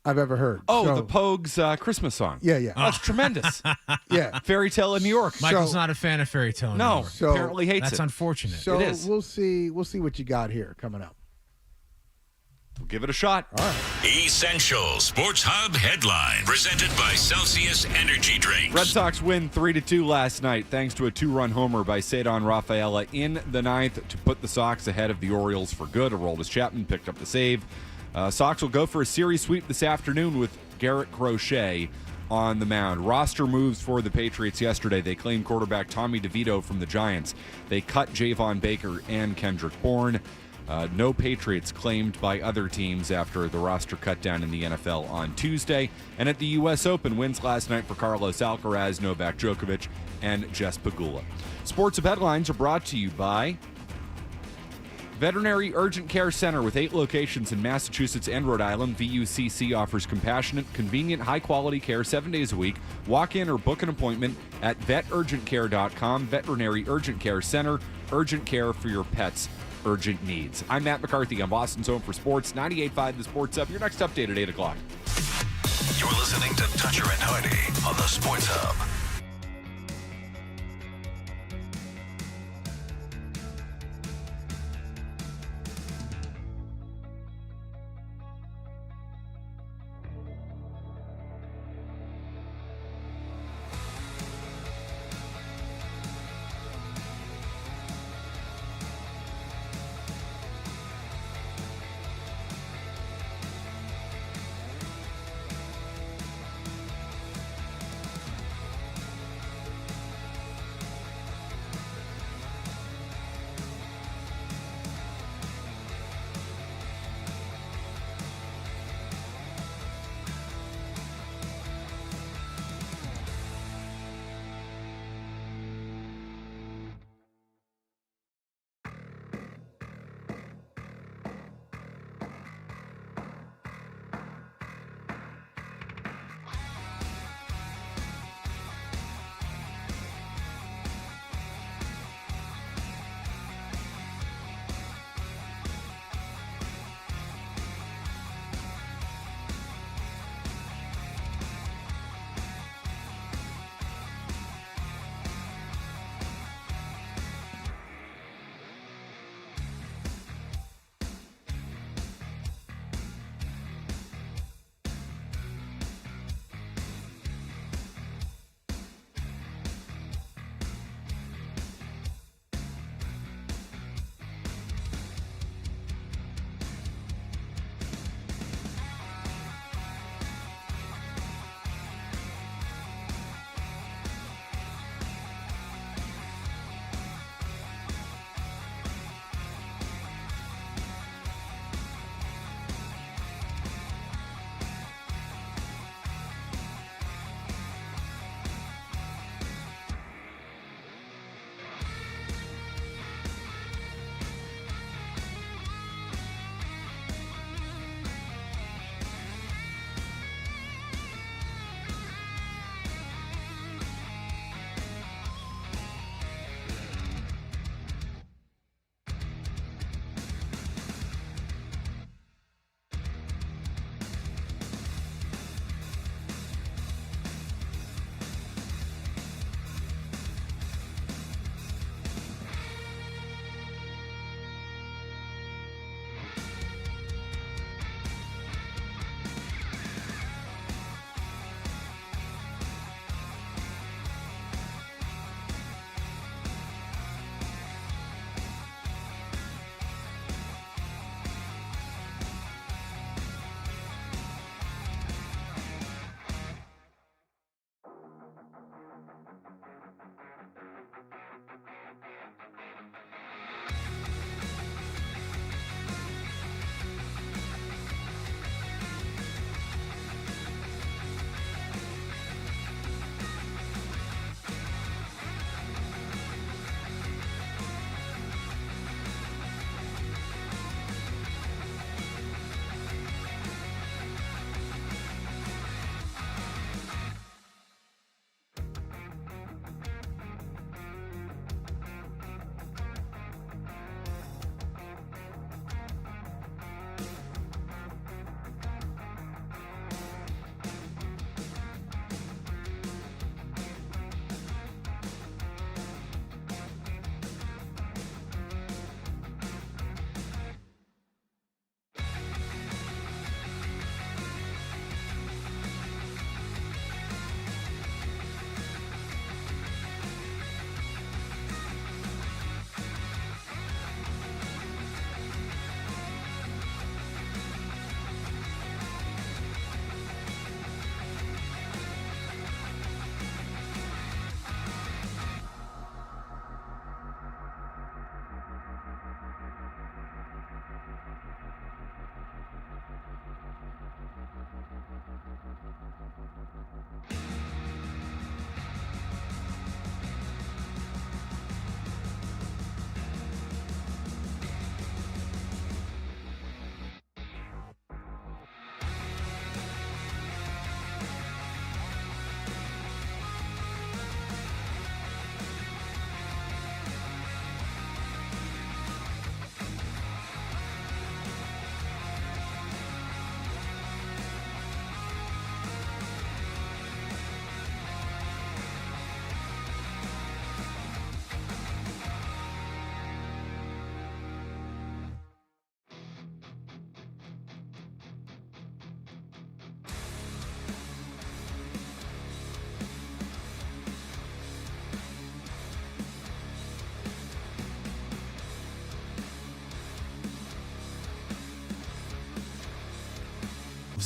I've ever heard. Oh, the Pogues Christmas song. Yeah. Oh, that's tremendous. Yeah. Fairy Tale in New York. Michael's not a fan of Fairy Tale in New York. No, apparently hates That's unfortunate. So it is. We'll see what you got here coming up. We'll give it a shot. All right. Essential Sports Hub headline presented by Celsius Energy Drinks. Red Sox win 3-2 last night thanks to a 2-run homer by Cedon Rafaela in the 9th to put the Sox ahead of the Orioles for good. Aroldis Chapman picked up the save. Sox will go for a series sweep this afternoon with Garrett Crochet on the mound. Roster moves for the Patriots yesterday. They claimed quarterback Tommy DeVito from the Giants. They cut Javon Baker and Kendrick Bourne. No Patriots claimed by other teams after the roster cut down in the NFL on Tuesday. And at the U.S. Open, wins last night for Carlos Alcaraz, Novak Djokovic, and Jess Pegula. Sports Hub headlines are brought to you by Veterinary Urgent Care Center with 8 locations in Massachusetts and Rhode Island. VUCC offers compassionate, convenient, high-quality care 7 days a week. Walk in or book an appointment at veturgentcare.com. Veterinary Urgent Care Center. Urgent care for your pets' urgent needs. I'm Matt McCarthy on Boston's Home for Sports, 98.5 The Sports Hub. Your next update at 8 o'clock. You're listening to Toucher and Hardy on the Sports Hub.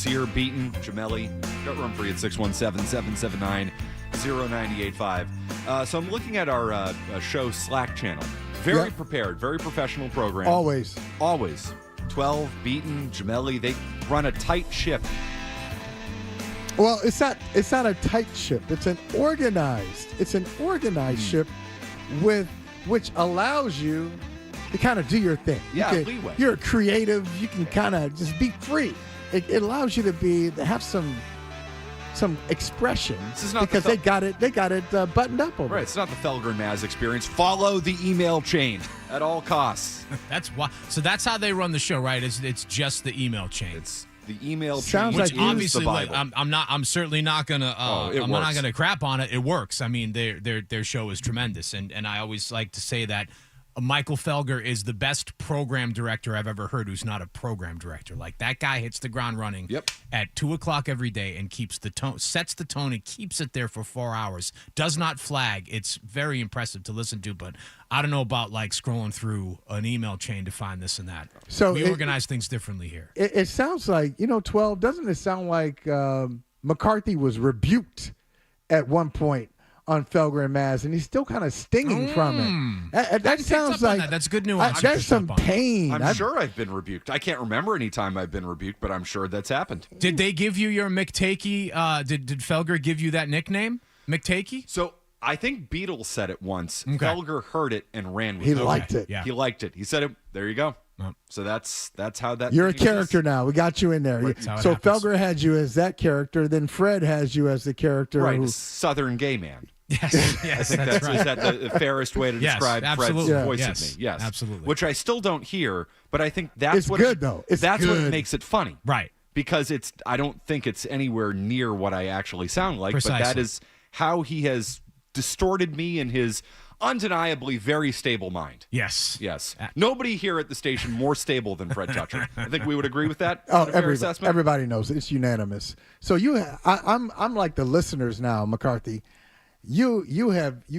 Sear, Beaton, Gemelli. Got room for you at 617-779-0985. So I'm looking at our show Slack channel. Very prepared, very professional program. Always. 12, Beaton, Gemelli, they run a tight ship. Well, it's not a tight ship. It's an organized ship with which allows you to kind of do your thing. Yeah, leeway. You're creative. You can kind of just be free. It allows you to have some expression. This is not because they got it buttoned up over. Right, it's not the Felger and Maz experience. Follow the email chain at all costs. That's why. So that's how they run the show, right? It's just the email chain. It's the email Sounds chain. like Which obviously, the Bible. I'm certainly not gonna. I'm not gonna crap on it. It works. I mean, their show is tremendous, and I always like to say that Michael Felger is the best program director I've ever heard who's not a program director. Like, that guy hits the ground running at 2:00 every day and keeps the tone, sets the tone, and keeps it there for 4 hours. Does not flag. It's very impressive to listen to, but I don't know about like scrolling through an email chain to find this and that. So we organize things differently here. It sounds like, 12, doesn't it sound like McCarthy was rebuked at one point on Felger and Maz, and he's still kind of stinging from it. That sounds like that's good nuance. There's some pain. I'm sure I've been rebuked. I can't remember any time I've been rebuked, but I'm sure that's happened. Did they give you your McTakey? Did Felger give you that nickname, McTakey? So I think Beatles said it once. Okay. Felger heard it and ran with it. He liked it. Yeah. He liked it. He said it. There you go. So that's how that. You're a character now. We got you in there. Right, so Felger had you as that character, then Fred has you as the character. Right, Southern gay man. Yes, I think that's right. Is that the fairest way to describe Fred's voice of me? Yes, absolutely. Which I still don't hear, but I think that's it's what good though. That's what makes it funny, right? Because I don't think it's anywhere near what I actually sound like. Precisely. But that is how he has distorted me in his undeniably very stable mind. Yes. Nobody here at the station more stable than Fred Toucher. I think we would agree with that. Everybody knows it. It's unanimous. So I'm like the listeners now, McCarthy. You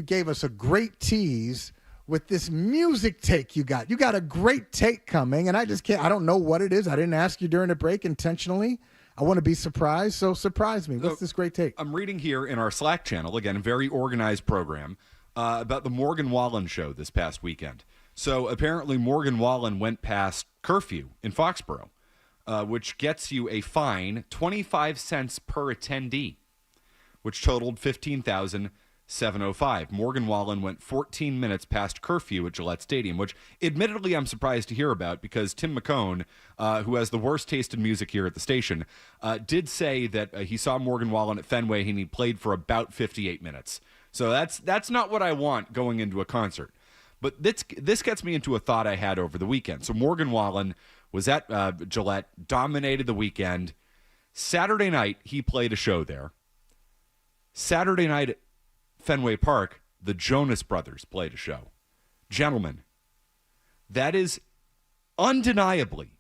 gave us a great tease with this music take you got. You got a great take coming, and I don't know what it is. I didn't ask you during the break intentionally. I want to be surprised, so surprise me. What's this great take? I'm reading here in our Slack channel, again, a very organized program, about the Morgan Wallen show this past weekend. So apparently Morgan Wallen went past curfew in Foxborough, which gets you a fine, 25 cents per attendee, which totaled $15,705. Morgan Wallen went 14 minutes past curfew at Gillette Stadium, which admittedly I'm surprised to hear about because Tim McCone, who has the worst taste in music here at the station, did say that he saw Morgan Wallen at Fenway and he played for about 58 minutes. So that's not what I want going into a concert. But this gets me into a thought I had over the weekend. So Morgan Wallen was at Gillette, dominated the weekend. Saturday night, he played a show there. Saturday night at Fenway Park, the Jonas Brothers played a show. Gentlemen, that is undeniably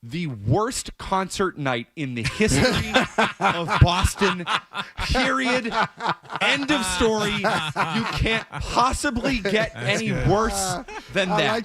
the worst concert night in the history of Boston, period. End of story. You can't possibly get any worse than that. I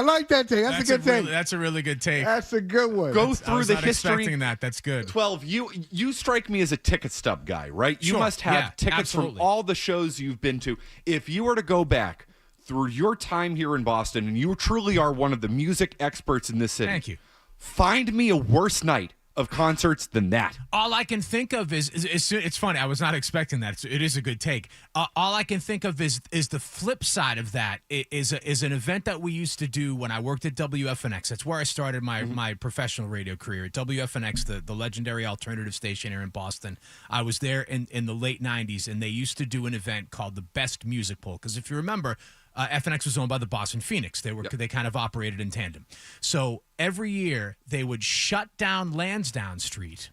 like that take. That's a good take. That's a really good take. That's a good one. Go through the history. Expecting that. That's good. 12, you strike me as a ticket stub guy, right? You Sure. must have tickets absolutely. from all the shows you've been to. If you were to go back through your time here in Boston, and you truly are one of the music experts in this city. Thank you. Find me a worse night of concerts than that. All I can think of is it's funny. I was not expecting that. It is a good take. All I can think of is the flip side of that is an event that we used to do when I worked at WFNX. That's where I started my professional radio career at WFNX, the legendary alternative station here in Boston. I was there in the late 90s, and they used to do an event called the Best Music Poll. Because if you remember, FNX was owned by the Boston Phoenix. They kind of operated in tandem. So every year they would shut down Lansdowne Street.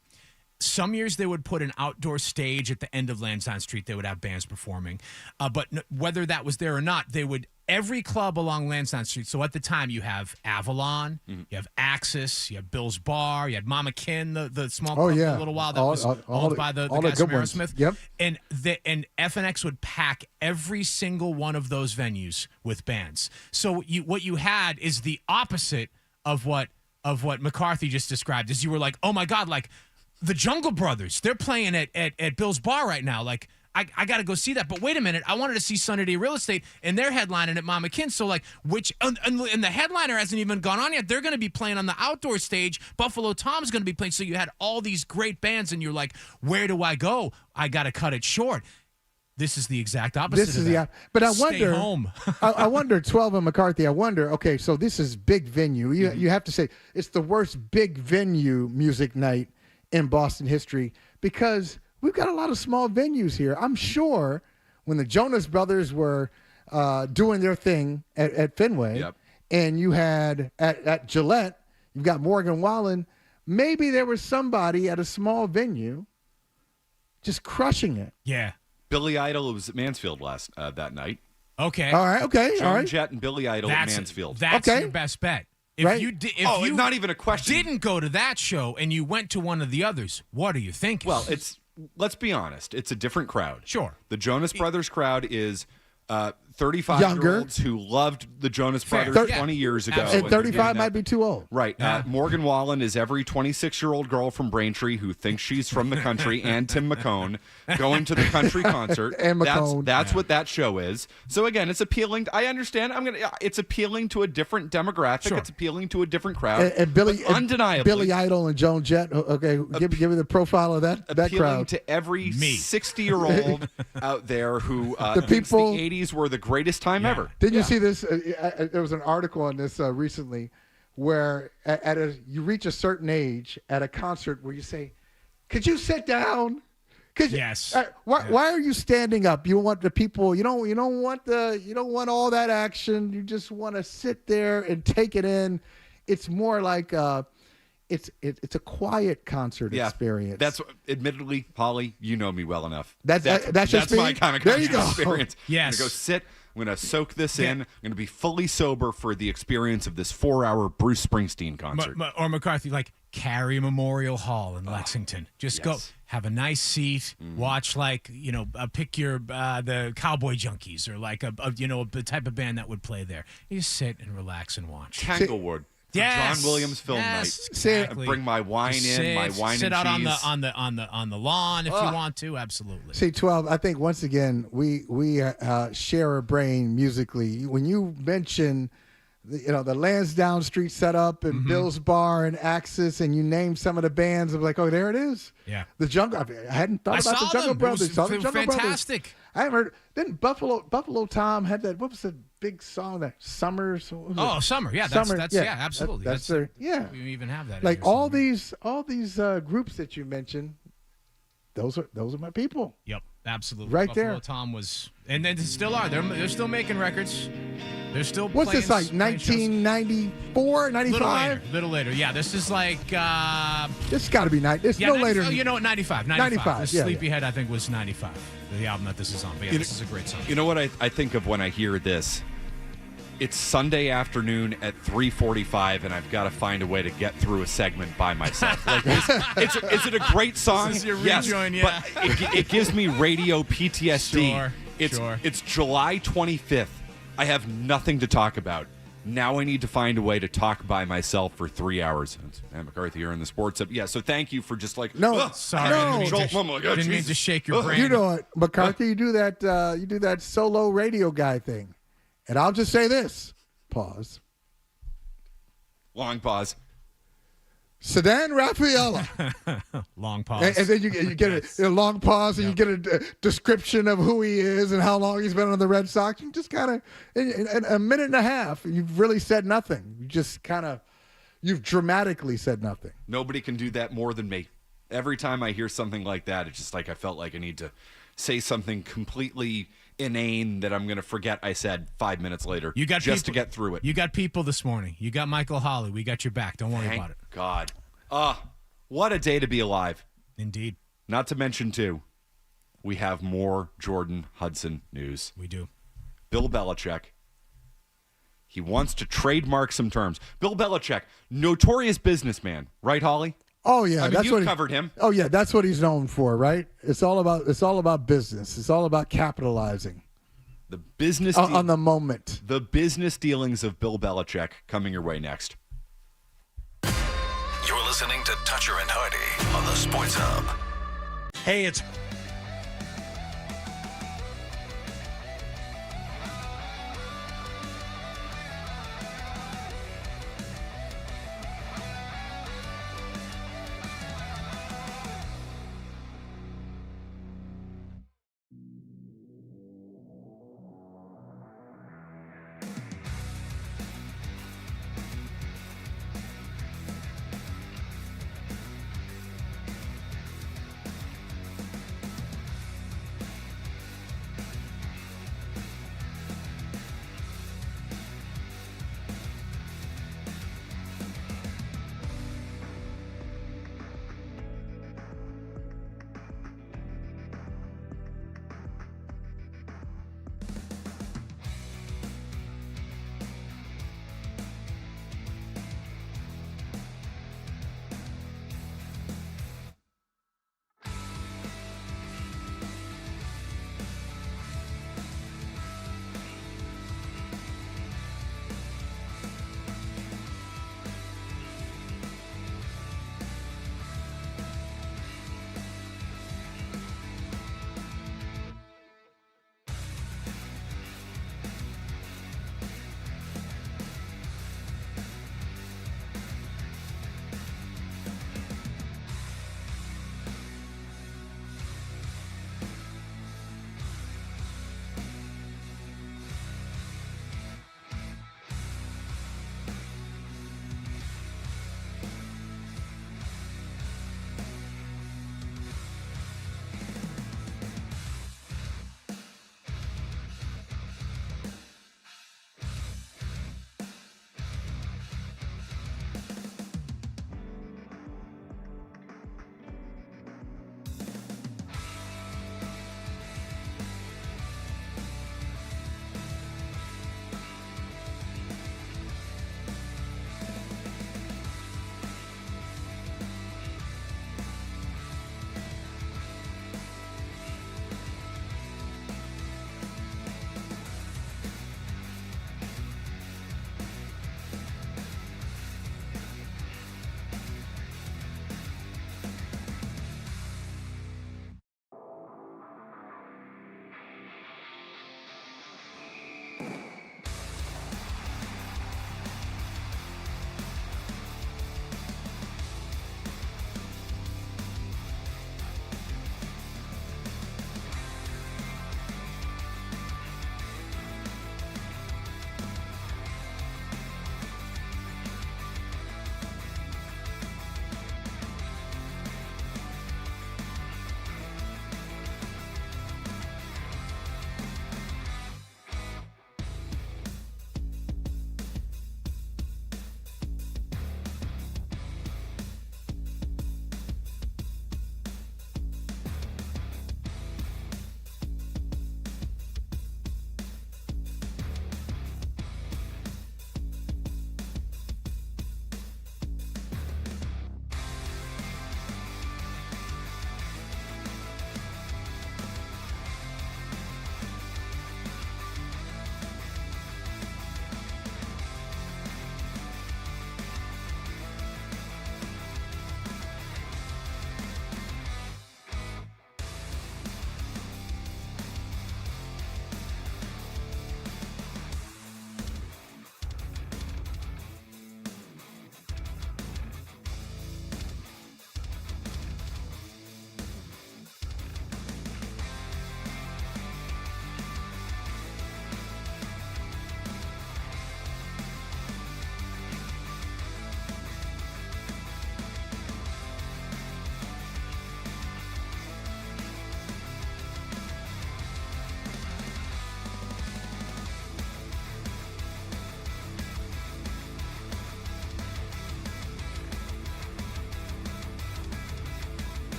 Some years they would put an outdoor stage at the end of Lansdowne Street. They would have bands performing. But whether that was there or not, every club along Lansdowne Street. So at the time you have Avalon, you have Axis, you have Bill's Bar, you had Mama Kin, the small club for a little while that was owned by the guys from Aerosmith. Yep. And FNX would pack every single one of those venues with bands. So what you had is the opposite of what McCarthy just described. Is you were like, oh my God, like the Jungle Brothers, they're playing at Bill's Bar right now. Like, I got to go see that. But wait a minute. I wanted to see Sunny Day Real Estate, and they're headlining at Mama Kin's. So, like, and the headliner hasn't even gone on yet. They're going to be playing on the outdoor stage. Buffalo Tom's going to be playing. So you had all these great bands, and you're like, where do I go? I got to cut it short. This is the exact opposite. This is but I Stay wonder. home. I wonder. 12 and McCarthy. I wonder. Okay, so this is big venue. You have to say it's the worst big venue music night in Boston history because we've got a lot of small venues here. I'm sure when the Jonas Brothers were doing their thing at Fenway, and you had at Gillette, you've got Morgan Wallen. Maybe there was somebody at a small venue just crushing it. Yeah. Billy Idol was at Mansfield that night. Okay. All right. Okay. Joan all right. Jett and Billy Idol at Mansfield. That's Okay. your best bet. If Right. you not even a question. Didn't go to that show and you went to one of the others, what are you thinking? Well, let's be honest. It's a different crowd. Sure. The Jonas Brothers crowd is 35-year-olds Younger. who loved the Jonas Fair. Brothers Yeah. 20 years ago. Absolutely. And 35 might be too old. Right. Morgan Wallen is every 26-year-old girl from Braintree who thinks she's from the country, and Tim McCone going to the country concert. And McCone. That's what that show is. So again, it's appealing. I understand. It's appealing to a different demographic. Sure. It's appealing to a different crowd. And Billy, but undeniably, Billy Idol and Joan Jett. Okay, give me the profile of that appealing crowd. to every 60-year-old out there who thinks people- the 80s were the greatest time ever. Didn't you see this? There was an article on this recently where you reach a certain age at a concert where you say, "Could you sit down?" Yes. Why are you standing up? You want the people. You don't want all that action. You just want to sit there and take it in. It's more like it's a quiet concert experience. That's admittedly, Holly, you know me well enough. That's your my speed? kind of There you concert go. experience. Yes. I'm gonna go sit. I'm going to soak this in. I'm going to be fully sober for the experience of this 4-hour Bruce Springsteen concert. Or McCarthy, like Cary Memorial Hall in Lexington. Just go have a nice seat, watch pick your the Cowboy Junkies or like the type of band that would play there. You just sit and relax and watch. Tanglewood. Yes. John Williams film Yes, night. exactly. Bring my wine in, my wine sit and out cheese. on the lawn if you want to. Absolutely. See, 12, I think once again, we share a brain musically. When you mention, the Lansdowne Street setup and Bill's Bar and Axis, and you name some of the bands, I'm like, oh, there it is. Yeah. The Jungle. I hadn't thought about the Jungle Brothers. Saw the Jungle fantastic. Brothers. I haven't heard. Then Buffalo Tom had that. What was the big song that Summers? Summer. Yeah, Summer. that's absolutely. That's their. Yeah. We even have that. Like in here all somewhere. these groups that you mentioned, those are my people. Yep, absolutely. Right Buffalo there. Tom was, and they still are. They're still making records. They're still. What's playing, this like? playing shows. 1994, 95? Little later. Yeah, this is like. This got to be It's no 90, later. Oh, you know what? 95. 95. This Yeah, Sleepyhead, I think, was 95. The album that this is on. But yeah, this is a great song. You know what I think of when I hear this? It's Sunday afternoon at 3:45, and I've got to find a way to get through a segment by myself. Like, is it a great song? This is your yes, rejoin, yeah. but it gives me radio PTSD. Sure. It's July 25th. I have nothing to talk about. Now I need to find a way to talk by myself for 3 hours. It's Matt McCarthy here in the Sports Hub. Yeah, so thank you for just like Sorry, No. didn't mean to shake your brain. You know what, McCarthy? You do that solo radio guy thing, and I'll just say this. Pause. Long pause. Sedan Raffaella. Long pause. And then you get a long pause, and you get a description of who he is and how long he's been on the Red Sox. You just kind of, in a minute and a half, you've really said nothing. You just you've dramatically said nothing. Nobody can do that more than me. Every time I hear something like that, it's just like I felt like I need to say something completely inane that I'm going to forget I said 5 minutes later. You got just people, to get through it. You got people this morning. You got Michael Holley. We got your back. Don't worry about it. God. What a day to be alive. Indeed. Not to mention, too, we have more Jordan Hudson news. We do. Bill Belichick. He wants to trademark some terms. Bill Belichick, notorious businessman, right, Holly? Oh yeah, I mean, that's you've what covered him. Oh yeah, that's what he's known for, right? It's all about business. It's all about capitalizing. The business on the moment. The business dealings of Bill Belichick coming your way next. You're listening to Toucher and Hardy on the Sports Hub. Hey, it's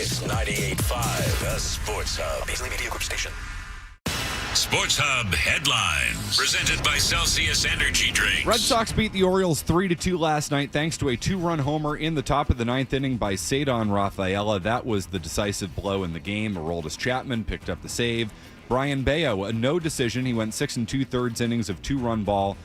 It's 98.5, the Sports Hub. Paisley Media Group Station. Sports Hub headlines, presented by Celsius Energy Drinks. Red Sox beat the Orioles 3-2 last night thanks to a two-run homer in the top of the ninth inning by Cedar Rafaela. That was the decisive blow in the game. Aroldis Chapman picked up the save. Brian Bayo, a no decision. He went 6 2/3 innings of two-run ball.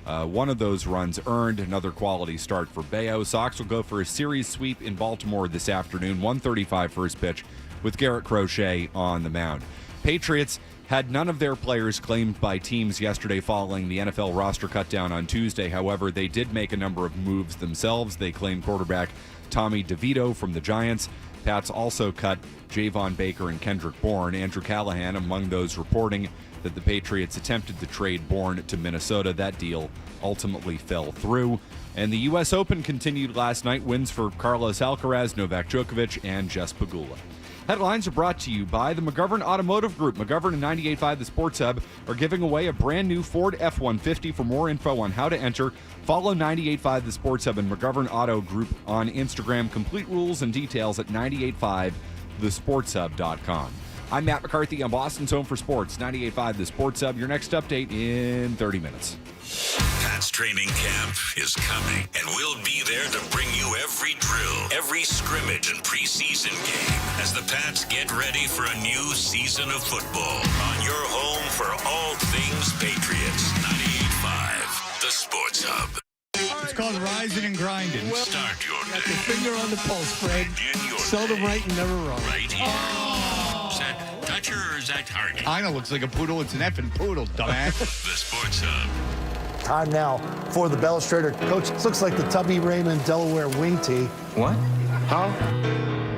One of those runs earned. Another quality start for Bayo. Sox will go for a series sweep in Baltimore this afternoon, 1:35 first pitch, with Garrett Crochet on the mound. Patriots had none of their players claimed by teams yesterday following the NFL roster cutdown on Tuesday. However, they did make a number of moves themselves. They claimed quarterback Tommy DeVito from the Giants. Pats also cut Javon Baker and Kendrick Bourne. Andrew Callahan among those reporting that the Patriots attempted to trade Bourne to Minnesota. That deal ultimately fell through. And the U.S. Open continued last night. Wins for Carlos Alcaraz, Novak Djokovic, and Jess Pegula. Headlines are brought to you by the McGovern Automotive Group. McGovern and 98.5 The Sports Hub are giving away a brand new Ford F-150. For more info on how to enter, follow 98.5 The Sports Hub and McGovern Auto Group on Instagram. Complete rules and details at 98.5thesportshub.com. I'm Matt McCarthy on Boston's Home for Sports, 98.5 The Sports Hub. Your next update in 30 minutes. Pat's training camp is coming, and we'll be there to bring you every drill, every scrimmage and preseason game as the Pats get ready for a new season of football. On your home for all things Patriots, 98.5 The Sports Hub. It's called rising and grinding. Start your day. Your finger on the pulse, Fred. Begin your Seldom day right and never wrong. right here. Is that Dutcher or is that Hardy? I know, looks like a poodle. It's an effing poodle, dumbass. The Sports Hub. Time now for the Balustrator. Coach, this looks like the Tubby Raymond Delaware wing tee. What? Huh?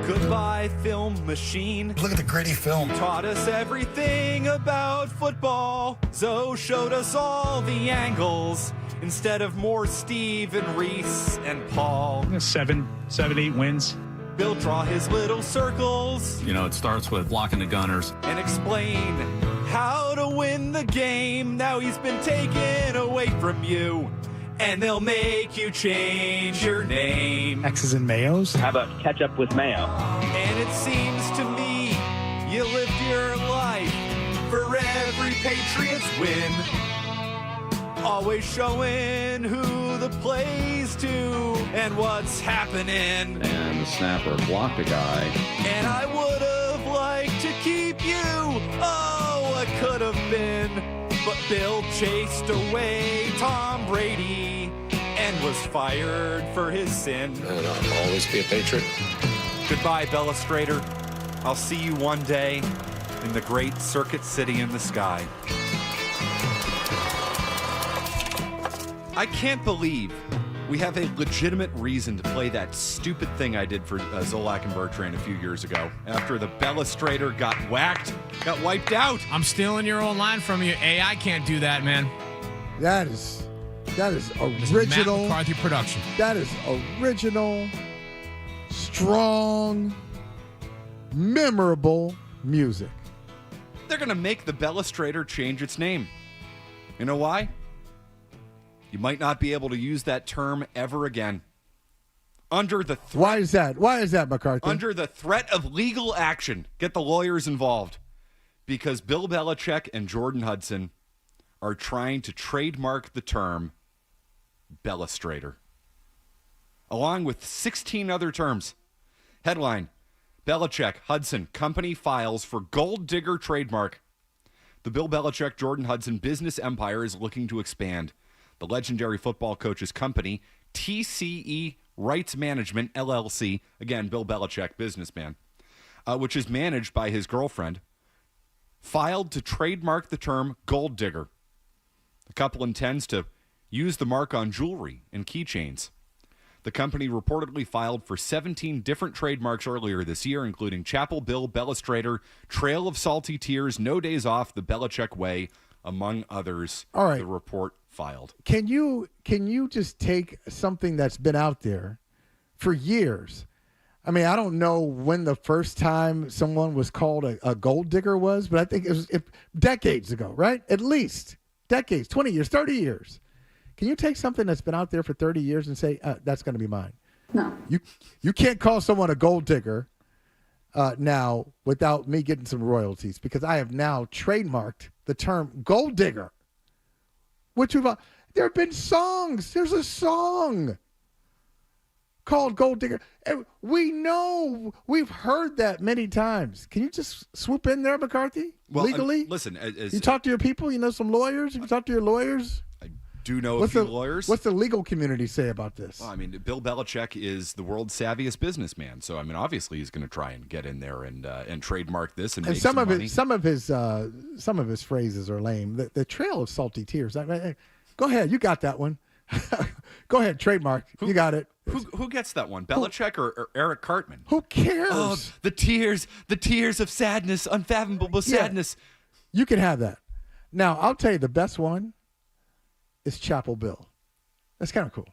Goodbye, film machine. Look at the gritty film. Taught us everything about football. Zoe showed us all the angles instead of more Steve and Reese and Paul. 7, 8 wins. Bill draw his little circles You know, it starts with blocking the gunners. and explain how to win the game. Now he's been taken away from you, and they'll make you change your name. X's and Mayos. How about ketchup with mayo? And it seems to me you lived your life for every Patriots win. Always showing who the plays to and what's happening. And the snapper blocked a guy. And I would have liked to keep you. Oh, I could have been. But Bill chased away Tom Brady and was fired for his sin. And I'll always be a Patriot. Goodbye, Balustrator. I'll see you one day in the great Circuit City in the sky. I can't believe we have a legitimate reason to play that stupid thing I did for Zolak and Bertrand a few years ago after the Balustrator got wiped out. I'm stealing your old line from you. AI can't do that, man. That is This is original. Matt McCarthy production. That is original, strong, memorable music. They're going to make the Balustrator change its name. You know why? You might not be able to use that term ever again. Under the Why is that? Why is that, McCarthy? Under the threat of legal action. Get the lawyers involved. Because Bill Belichick and Jordan Hudson are trying to trademark the term Balustrator, along with 16 other terms. Headline: Belichick, Hudson, company files for gold digger trademark. The Bill Belichick, Jordan Hudson business empire is looking to expand. The legendary football coach's company, TCE Rights Management, LLC, again, Bill Belichick, businessman, which is managed by his girlfriend, filed to trademark the term gold digger. The couple intends to use the mark on jewelry and keychains. The company reportedly filed for 17 different trademarks earlier this year, including Chapel Bill, Balustrator, Trail of Salty Tears, No Days Off, The Belichick Way, among others. All right. The report filed. Can you just take something that's been out there for years? I mean, I don't know when the first time someone was called a gold digger was, but I think it was decades ago, right? At least decades, 20 years, 30 years. Can you take something that's been out there for 30 years and say, that's going to be mine? No. You can't call someone a gold digger now without me getting some royalties because I have now trademarked the term gold digger, which there have been songs. There's a song called Gold Digger. And we know, we've heard that many times. Can you just swoop in there, McCarthy? Well, legally? Listen, you talk to your people? You know some lawyers? Have you talked to your lawyers? Do know a few lawyers. What's the legal community say about this? Well, I mean, Bill Belichick is the world's savviest businessman, so I mean, obviously he's going to try and get in there and trademark this and make some money. Some of his phrases are lame. The Trail of Salty Tears. Go ahead, you got that one. Go ahead, trademark. You got it. Who gets that one? Belichick or Eric Cartman? Who cares? Oh, the tears of sadness, unfathomable sadness. You can have that. Now, I'll tell you the best one is Chapel Bill. That's kind of cool.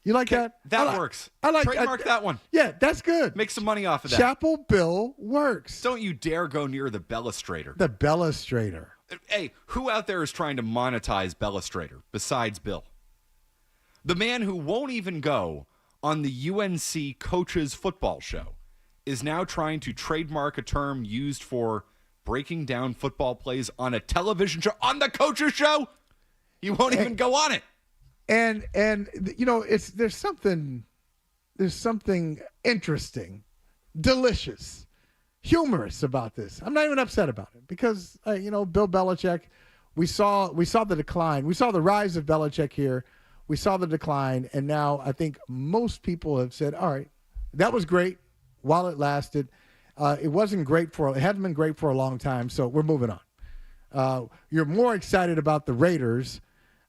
You like that? That works. I like trademark that one. Yeah, that's good. Make some money off of that. Chapel Bill works. Don't you dare go near the Bellustrator. The Bellustrator. Hey, who out there is trying to monetize Bellustrator besides Bill? The man who won't even go on the UNC coaches football show is now trying to trademark a term used for breaking down football plays on a television show, on the coaches show. He won't even go on it. And you know, there's something interesting, delicious, humorous about this. I'm not even upset about it because Bill Belichick, we saw the decline. We saw the rise of Belichick here. We saw the decline, and now I think most people have said, all right, that was great while it lasted. It hadn't been great for a long time, so we're moving on. You're more excited about the Raiders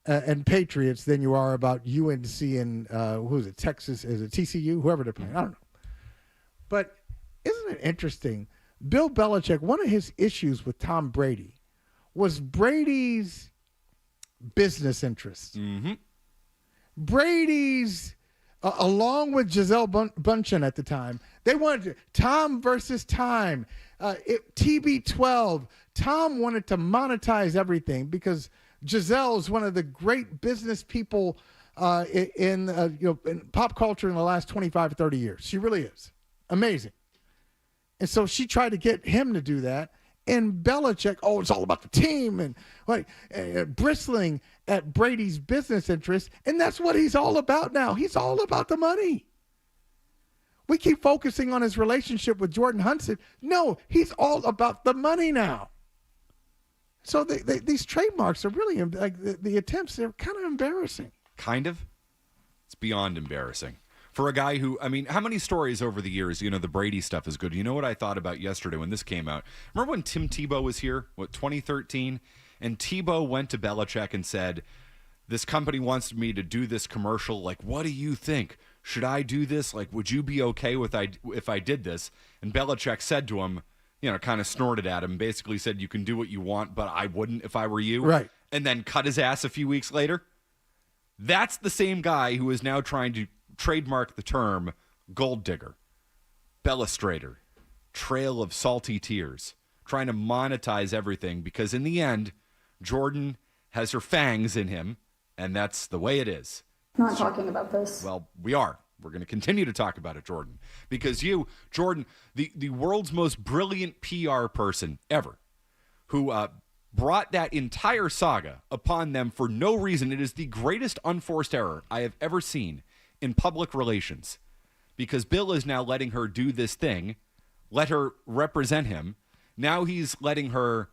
and Patriots than you are about UNC and who is it? Texas? Is it TCU? Whoever they're playing. I don't know. But isn't it interesting? Bill Belichick, one of his issues with Tom Brady was Brady's business interests. Mm-hmm. Brady's, along with Gisele Bundchen at the time, they wanted Tom versus time, TB12. Tom wanted to monetize everything because Giselle is one of the great business people in pop culture in the last 25 to 30 years. She really is. Amazing. And so she tried to get him to do that. And Belichick, it's all about the team and bristling at Brady's business interests. And that's what he's all about now. He's all about the money. We keep focusing on his relationship with Jordan Hudson. No, he's all about the money now. So these trademarks are really, like the attempts, they're kind of embarrassing. Kind of? It's beyond embarrassing. For a guy who, I mean, how many stories over the years, the Brady stuff is good. You know what I thought about yesterday when this came out? Remember when Tim Tebow was here, 2013? And Tebow went to Belichick and said, this company wants me to do this commercial. Like, what do you think? Should I do this? Like, would you be okay if I did this? And Belichick said to him, kind of snorted at him, basically said, you can do what you want, but I wouldn't if I were you. Right. And then cut his ass a few weeks later. That's the same guy who is now trying to trademark the term gold digger, Bellustrator, Trail of Salty Tears, trying to monetize everything because in the end, Jordan has her fangs in him, and that's the way it is. Not talking about this. Well, we are. We're going to continue to talk about it, Jordan, because you, Jordan, the world's most brilliant PR person ever, who brought that entire saga upon them for no reason. It is the greatest unforced error I have ever seen in public relations, because Bill is now letting her do this thing, let her represent him. Now he's letting her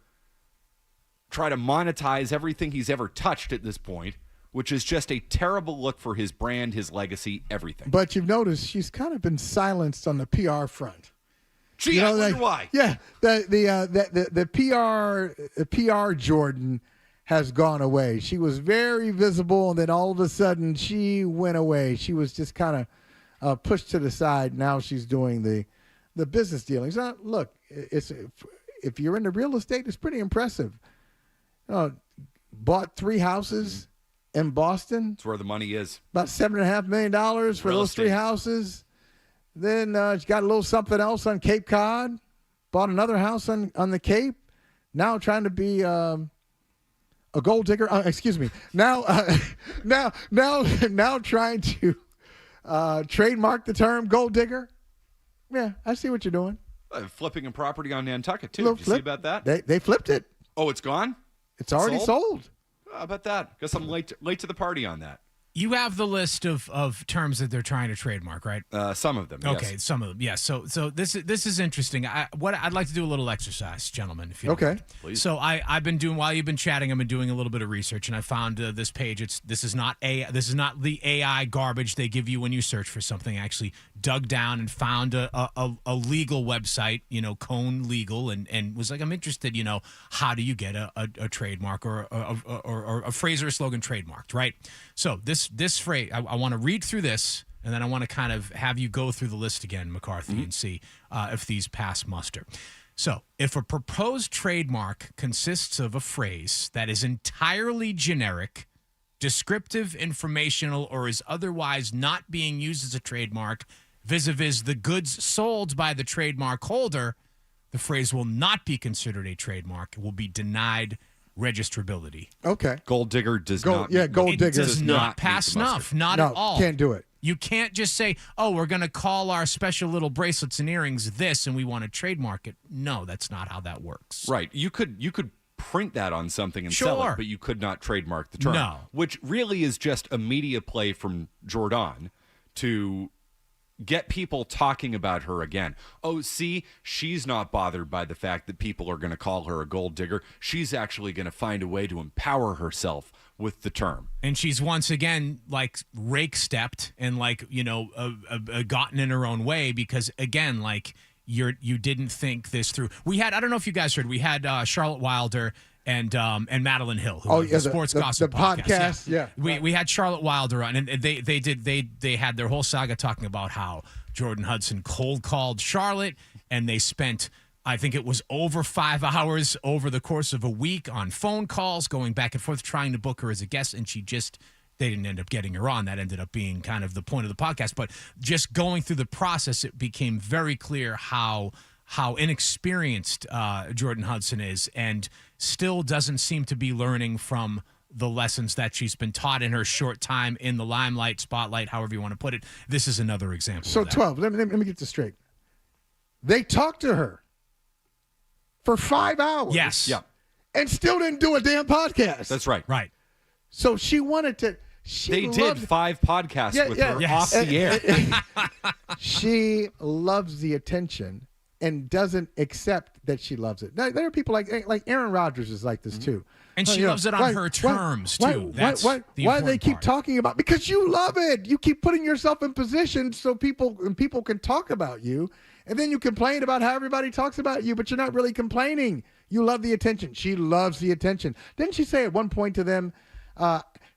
try to monetize everything he's ever touched at this point, which is just a terrible look for his brand, his legacy, everything. But you've noticed she's kind of been silenced on the PR front. Gee, I wonder why. Yeah, the PR Jordan has gone away. She was very visible, and then all of a sudden she went away. She was just kind of pushed to the side. Now she's doing the business dealings. Now, look, if you're into real estate, it's pretty impressive. Bought 3 houses in Boston. That's where the money is. About $7.5 million for Real those estate. 3 houses. Then she got a little something else on Cape Cod. Bought another house on the Cape. Now trying to be a gold digger. Excuse me. Now trying to trademark the term gold digger. Yeah, I see what you're doing. Flipping a property on Nantucket, too. Little Did you see flip. about that? They flipped it. Oh, it's gone? It's already sold. How about that? Guess I'm late to the party on that. You have the list of terms that they're trying to trademark, right? Some of them, Okay, yes. some of them, yes. So this is interesting. I'd like to do a little exercise, gentlemen, if you don't mind. Please. So I've been doing, while you've been chatting, I've been doing a little bit of research, and I found this page. This is not the AI garbage they give you when you search for something. I actually dug down and found a legal website, Cone Legal, and was like, I'm interested. How do you get a trademark or a phrase or a slogan trademarked, right? So this phrase, I want to read through this, and then I want to kind of have you go through the list again, McCarthy, and see if these pass muster. So, if a proposed trademark consists of a phrase that is entirely generic, descriptive, informational, or is otherwise not being used as a trademark vis-a-vis the goods sold by the trademark holder, the phrase will not be considered a trademark. It will be denied registrability. Okay. Gold digger does not. Yeah, gold digger does not pass snuff. Not at all. Can't do it. You can't just say, "Oh, we're going to call our special little bracelets and earrings this, and we want to trademark it." No, that's not how that works. Right. You could print that on something and sell Sure. it, but you could not trademark the term. No. Which really is just a media play from Jordan to get people talking about her again. Oh, see, she's not bothered by the fact that people are going to call her a gold digger. She's actually going to find a way to empower herself with the term. And she's once again rake stepped and gotten in her own way because again, you didn't think this through. We had, I don't know if you guys heard, we had Charlotte Wilder and Madeline Hill, who the sports gossip podcast. Yeah. We had Charlotte Wilder on, and they had their whole saga talking about how Jordan Hudson cold called Charlotte, and they spent, I think it was over 5 hours over the course of a week on phone calls, going back and forth, trying to book her as a guest, and they didn't end up getting her on. That ended up being kind of the point of the podcast. But just going through the process, it became very clear how inexperienced Jordan Hudson is, and still doesn't seem to be learning from the lessons that she's been taught in her short time in the limelight, spotlight, however you want to put it. This is another example. So of that. 12. Let me get this straight. They talked to her for 5 hours. Yes. Yeah. And still didn't do a damn podcast. That's right. Right. So she wanted to. They did 5 podcasts with her off the air. She loves the attention and doesn't accept that she loves it. Now, there are people like Aaron Rodgers is like this too. And she loves it on her terms too. That's why do they keep talking about? Because you love it. You keep putting yourself in position so people can talk about you, and then you complain about how everybody talks about you, but you're not really complaining. You love the attention. She loves the attention. Didn't she say at one point to them,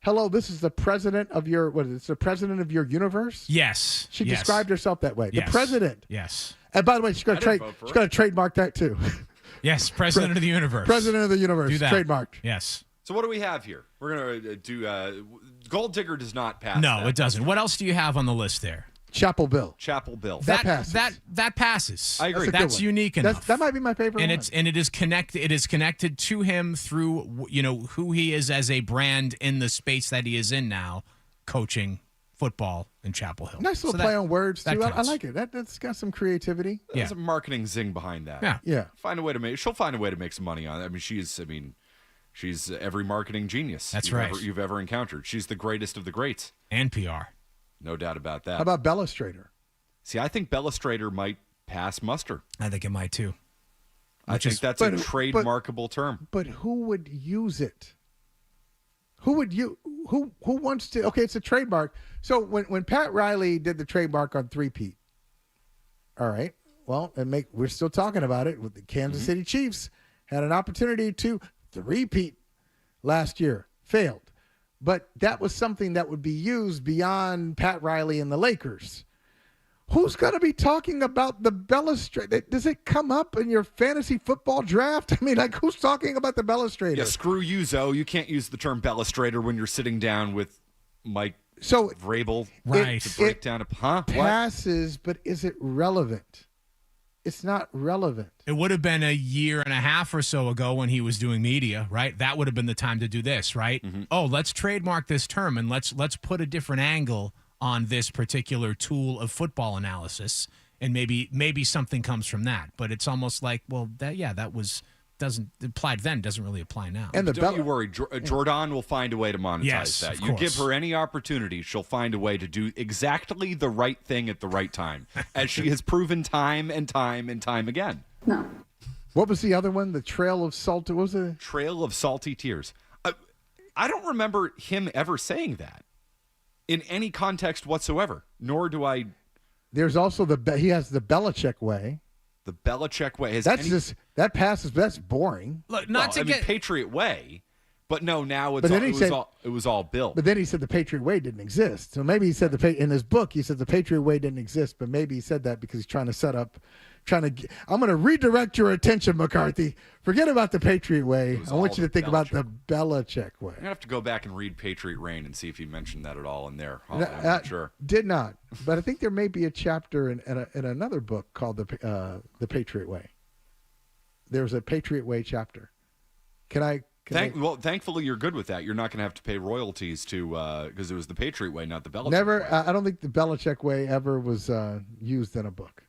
hello, this is the president of your it's the president of your universe? Yes. She described herself that way. Yes. The president. Yes. And by the way, she's going to trademark that too. Yes, president of the universe. President of the universe. Do that. Trademarked. Yes. So what do we have here? We're going to do gold digger does not pass. No, it doesn't. What else do you have on the list there? Chapel Bill. Chapel Bill. That passes. That passes. I agree. That's unique enough. That might be my favorite and one. It is connected. It is connected to him through who he is as a brand in the space that he is in now, coaching football in Chapel Hill. Nice little play on words too. I like it. That's got some creativity. There's a marketing zing behind that. Yeah. Yeah. She'll find a way to make some money on it. I mean, she's every marketing genius. That's you've ever encountered. She's the greatest of the greats. And PR. No doubt about that. How about Bellastrator? See, I think Bellastrator might pass muster. I think it might too. I think that's a trademarkable term. But who would use it? Who wants to? Okay, it's a trademark. So when Pat Riley did the trademark on 3-peat, all right. Well, we're still talking about it. With the Kansas City Chiefs had an opportunity to 3-peat last year, failed, but that was something that would be used beyond Pat Riley and the Lakers. Who's going to be talking about the Bellastrator? Does it come up in your fantasy football draft? I mean, who's talking about the Bellastrator? Yeah, screw you, Zoe. You can't use the term Bellastrator when you're sitting down with Mike Vrabel to break down a passes, but is it relevant? It's not relevant. It would have been a year and a half or so ago when he was doing media, right? That would have been the time to do this, right? Mm-hmm. Oh, let's trademark this term and let's put a different angle on this particular tool of football analysis and maybe something comes from that. But it's almost like, well, that doesn't apply then, doesn't really apply now. And don't you worry, Jordan will find a way to monetize that. You give her any opportunity, she'll find a way to do exactly the right thing at the right time, as she has proven time and time and time again. No. What was the other one? The Trail of Salt. What was it? Trail of Salty Tears. I don't remember him ever saying that in any context whatsoever, nor do I. There's also he has the Belichick way. The Belichick way. That passes. That's boring. Look, Patriot way, but no. Now it was all Bill. But then he said the Patriot way didn't exist. So maybe he said in his book he said the Patriot way didn't exist. But maybe he said that because he's trying to I'm going to redirect your attention, McCarthy. Forget about the Patriot way. I want you to think about the Belichick way. I'm going to have to go back and read Patriot Reign and see if he mentioned that at all in there. I'm not sure. Did not. But I think there may be a chapter in another book called the Patriot Way. There's a Patriot Way chapter. Thankfully, you're good with that. You're not going to have to pay royalties to because it was the Patriot Way, not the Belichick way. I don't think the Belichick way ever was used in a book.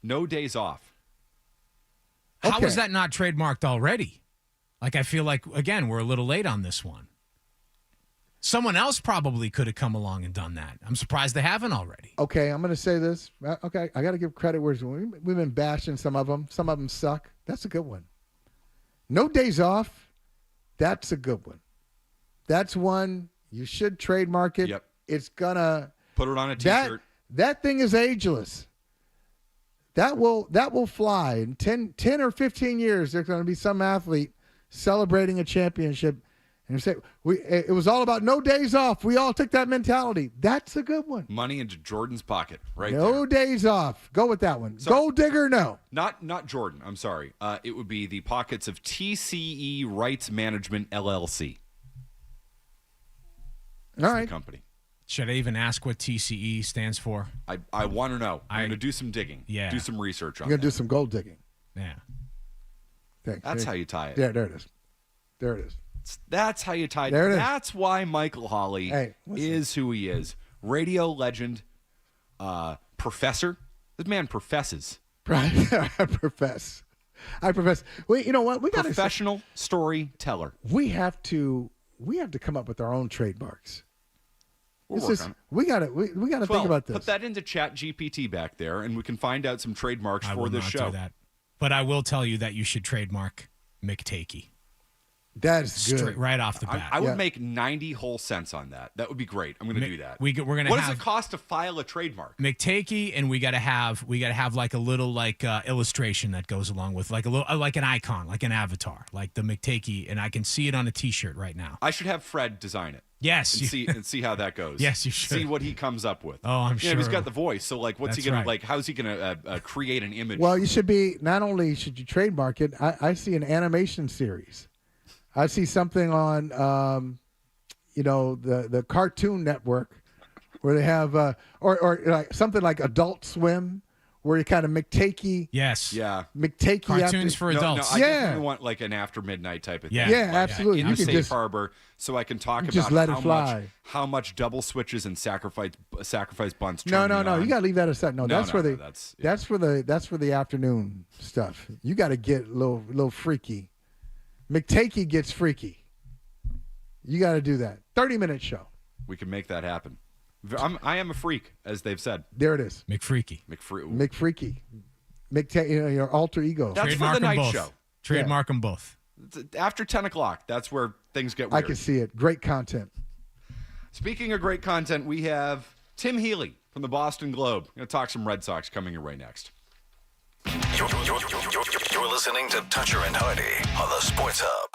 No days off. How is that not trademarked already? Like, I feel like, again, we're a little late on this one. Someone else probably could have come along and done that. I'm surprised they haven't already. Okay, I'm going to say this. Okay, I got to give credit where we've been bashing some of them. Some of them suck. That's a good one. No days off. That's a good one. That's one you should trademark it. Yep. It's going to put it on a T-shirt. That thing is ageless. That will fly. In 10 or 15 years, there's going to be some athlete celebrating a championship and say, it was all about no days off. We all took that mentality. That's a good one. Money into Jordan's pocket, right? No days off. Go with that one. Sorry. Gold digger, no. Not Jordan. I'm sorry. It would be the pockets of TCE Rights Management LLC. That's all right. The company. Should I even ask what TCE stands for? I want to know. I'm going to do some digging. Yeah. Do some research on You're going to do some gold digging. Yeah. Thanks. That's how you tie it. Yeah, there it is. There it is. That's how you tie it. There it is. That's why Michael Hawley is who he is. Radio legend, professor. This man professes. I profess. Well, you know what? We got professional storyteller. We have to come up with our own trademarks. We got to think about this. Put that into Chat GPT back there, and we can find out some trademarks for this show. Do that. But I will tell you that you should trademark McTakey. That's good. Straight right off the bat. I would make 90 whole cents on that. That would be great. I'm going to do that. We're going to. What does it cost to file a trademark? McTakey, and we got to have like a little illustration that goes along with like a little like an icon, like an avatar, like the McTakey, and I can see it on a T-shirt right now. I should have Fred design it. Yes, and see how that goes. Yes, you should see what he comes up with. Oh, I'm sure. He's got the voice, so like, what's he gonna like? How's he gonna create an image? Well, you should be. Not only should you trademark it, I see an animation series. I see something on, the Cartoon Network, where they have, or like something like Adult Swim, where you kind of McTakey. Yes. Yeah. McTakey. Cartoons for adults. I definitely want like an after midnight type of thing. Yeah, absolutely. In You a can safe harbor, so I can talk about just let it fly. How much double switches and sacrifice bunts. No. You got to leave that aside. That's for the afternoon stuff. You got to get a little freaky. McTakey gets freaky. You got to do that. 30-minute show. We can make that happen. I am a freak, as they've said. There it is. McFreaky. McFreaky. Your alter ego. That's for the night show. Trademark them both. After 10 o'clock, that's where things get weird. I can see it. Great content. Speaking of great content, we have Tim Healy from the Boston Globe. We're going to talk some Red Sox coming your way next. You're listening to Toucher and Hardy on the Sports Hub.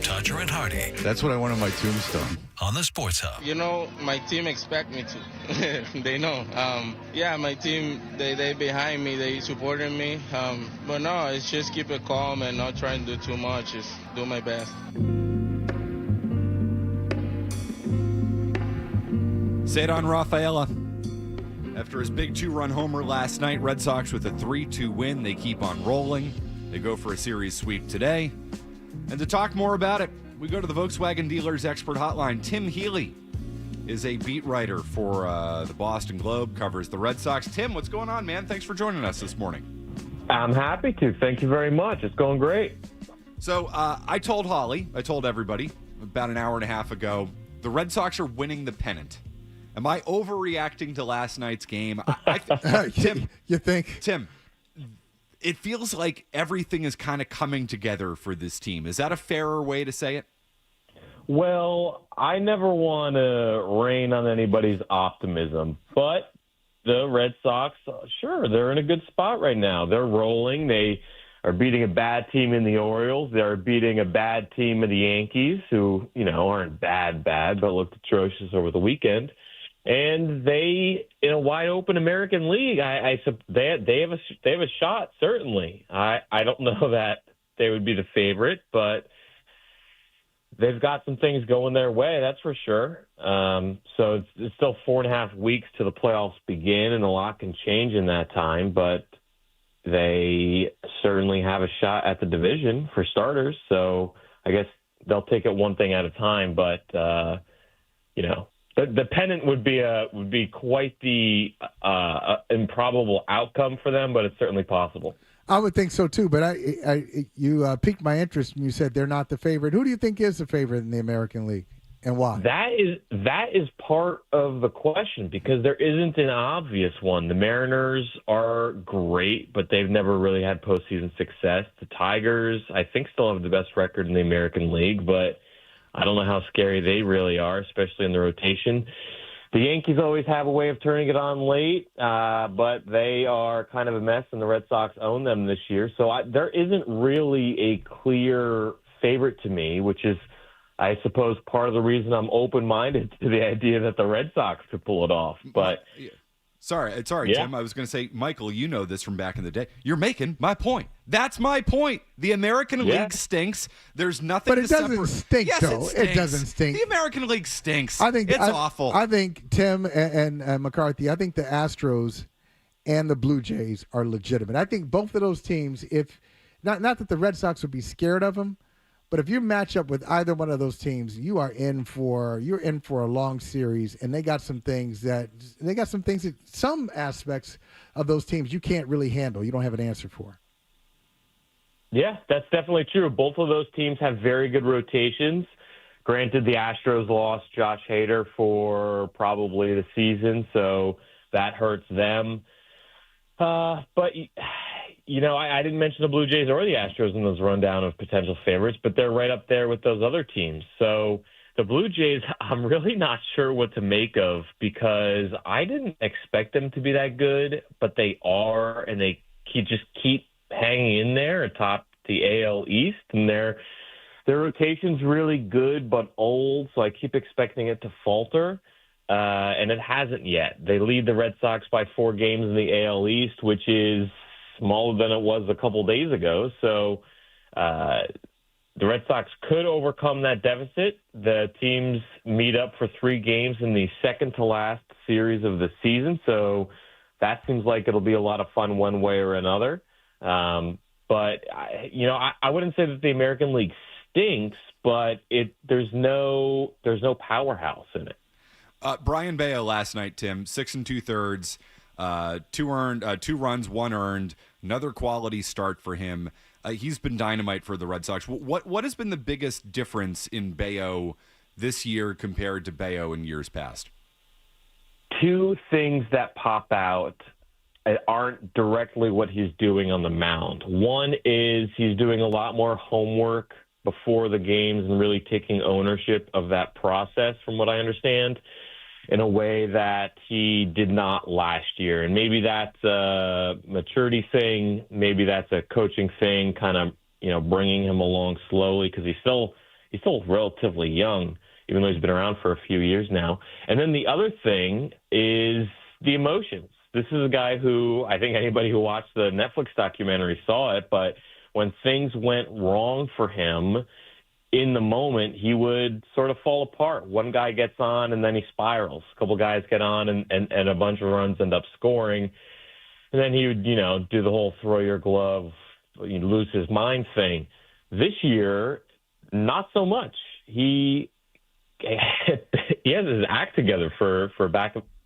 Todger and Hardy That's what I want on my tombstone. on the Sports Hub. You know, my team expect me to. They know. My team, they behind me. They supporting me. But no, it's just keep it calm and not try and do too much. Just do my best. Cedar Rafaela. After his big 2-run homer last night, Red Sox with a 3-2 win. They keep on rolling. They go for a series sweep today. And to talk more about it, we go to the Volkswagen Dealers Expert Hotline. Tim Healy is a beat writer for the Boston Globe, covers the Red Sox. Tim, what's going on, man? Thanks for joining us this morning. I'm happy to. Thank you very much. It's going great. So I told everybody about an hour and a half ago, the Red Sox are winning the pennant. Am I overreacting to last night's game? Tim, you think? Tim, it feels like everything is kind of coming together for this team. Is that a fairer way to say it? Well, I never want to rain on anybody's optimism, but the Red Sox, sure, they're in a good spot right now. They're rolling. They are beating a bad team in the Orioles. They're beating a bad team in the Yankees, who, aren't bad, but looked atrocious over the weekend. And they, in a wide open American League, they have a shot, certainly. I don't know that they would be the favorite, but they've got some things going their way, that's for sure. So it's still 4.5 weeks till the playoffs begin, and a lot can change in that time. But they certainly have a shot at the division for starters. So I guess they'll take it one thing at a time. But the pennant would be quite the improbable outcome for them, but it's certainly possible. I would think so too, but you piqued my interest when you said they're not the favorite. Who do you think is the favorite in the American League, and why? That is part of the question, because there isn't an obvious one. The Mariners are great, but they've never really had postseason success. The Tigers, I think, still have the best record in the American League, but I don't know how scary they really are, especially in the rotation. The Yankees always have a way of turning it on late, but they are kind of a mess, and the Red Sox own them this year. So there isn't really a clear favorite to me, which is, I suppose, part of the reason I'm open-minded to the idea that the Red Sox could pull it off. But Sorry, Yeah. Tim. I was going to say, Michael, you know this from back in the day. You're making my point. That's my point. The American League stinks. There's nothing But it doesn't stink, yes, though. It doesn't stink. The American League stinks. It's awful. I think Tim and McCarthy, I think the Astros and the Blue Jays are legitimate. I think both of those teams, if not that the Red Sox would be scared of them, but if you match up with either one of those teams, you're in for a long series, and they got some things that some aspects of those teams you can't really handle. You don't have an answer for. Yeah, that's definitely true. Both of those teams have very good rotations. Granted, the Astros lost Josh Hader for probably the season, so that hurts them. But I didn't mention the Blue Jays or the Astros in those rundown of potential favorites, but they're right up there with those other teams. So the Blue Jays, I'm really not sure what to make of, because I didn't expect them to be that good, but they are, and they just keep hanging in there atop the AL East, and their rotation's really good but old, so I keep expecting it to falter. And it hasn't yet. They lead the Red Sox by 4 games in the AL East, which is smaller than it was a couple days ago. So the Red Sox could overcome that deficit. The teams meet up for 3 games in the second-to-last series of the season, so that seems like it'll be a lot of fun one way or another. But I wouldn't say that the American League stinks, but there's no powerhouse in it. Brian Bayo last night, Tim, 6 2/3, 2 earned, 2 runs, 1 earned, another quality start for him. He's been dynamite for the Red Sox. What has been the biggest difference in Bayo this year compared to Bayo in years past? 2 things that pop out aren't directly what he's doing on the mound. One is he's doing a lot more homework before the games and really taking ownership of that process, from what I understand, in a way that he did not last year. And maybe that's a maturity thing. Maybe that's a coaching thing, kind of, bringing him along slowly, because he's still he's still relatively young, even though he's been around for a few years now. And then the other thing is the emotions. This is a guy who, I think anybody who watched the Netflix documentary saw it, but when things went wrong for him, in the moment, he would sort of fall apart. One guy gets on, and then he spirals. A couple guys get on, and a bunch of runs end up scoring. And then he would, do the whole throw your glove, you lose his mind thing. This year, not so much. He has his act together, for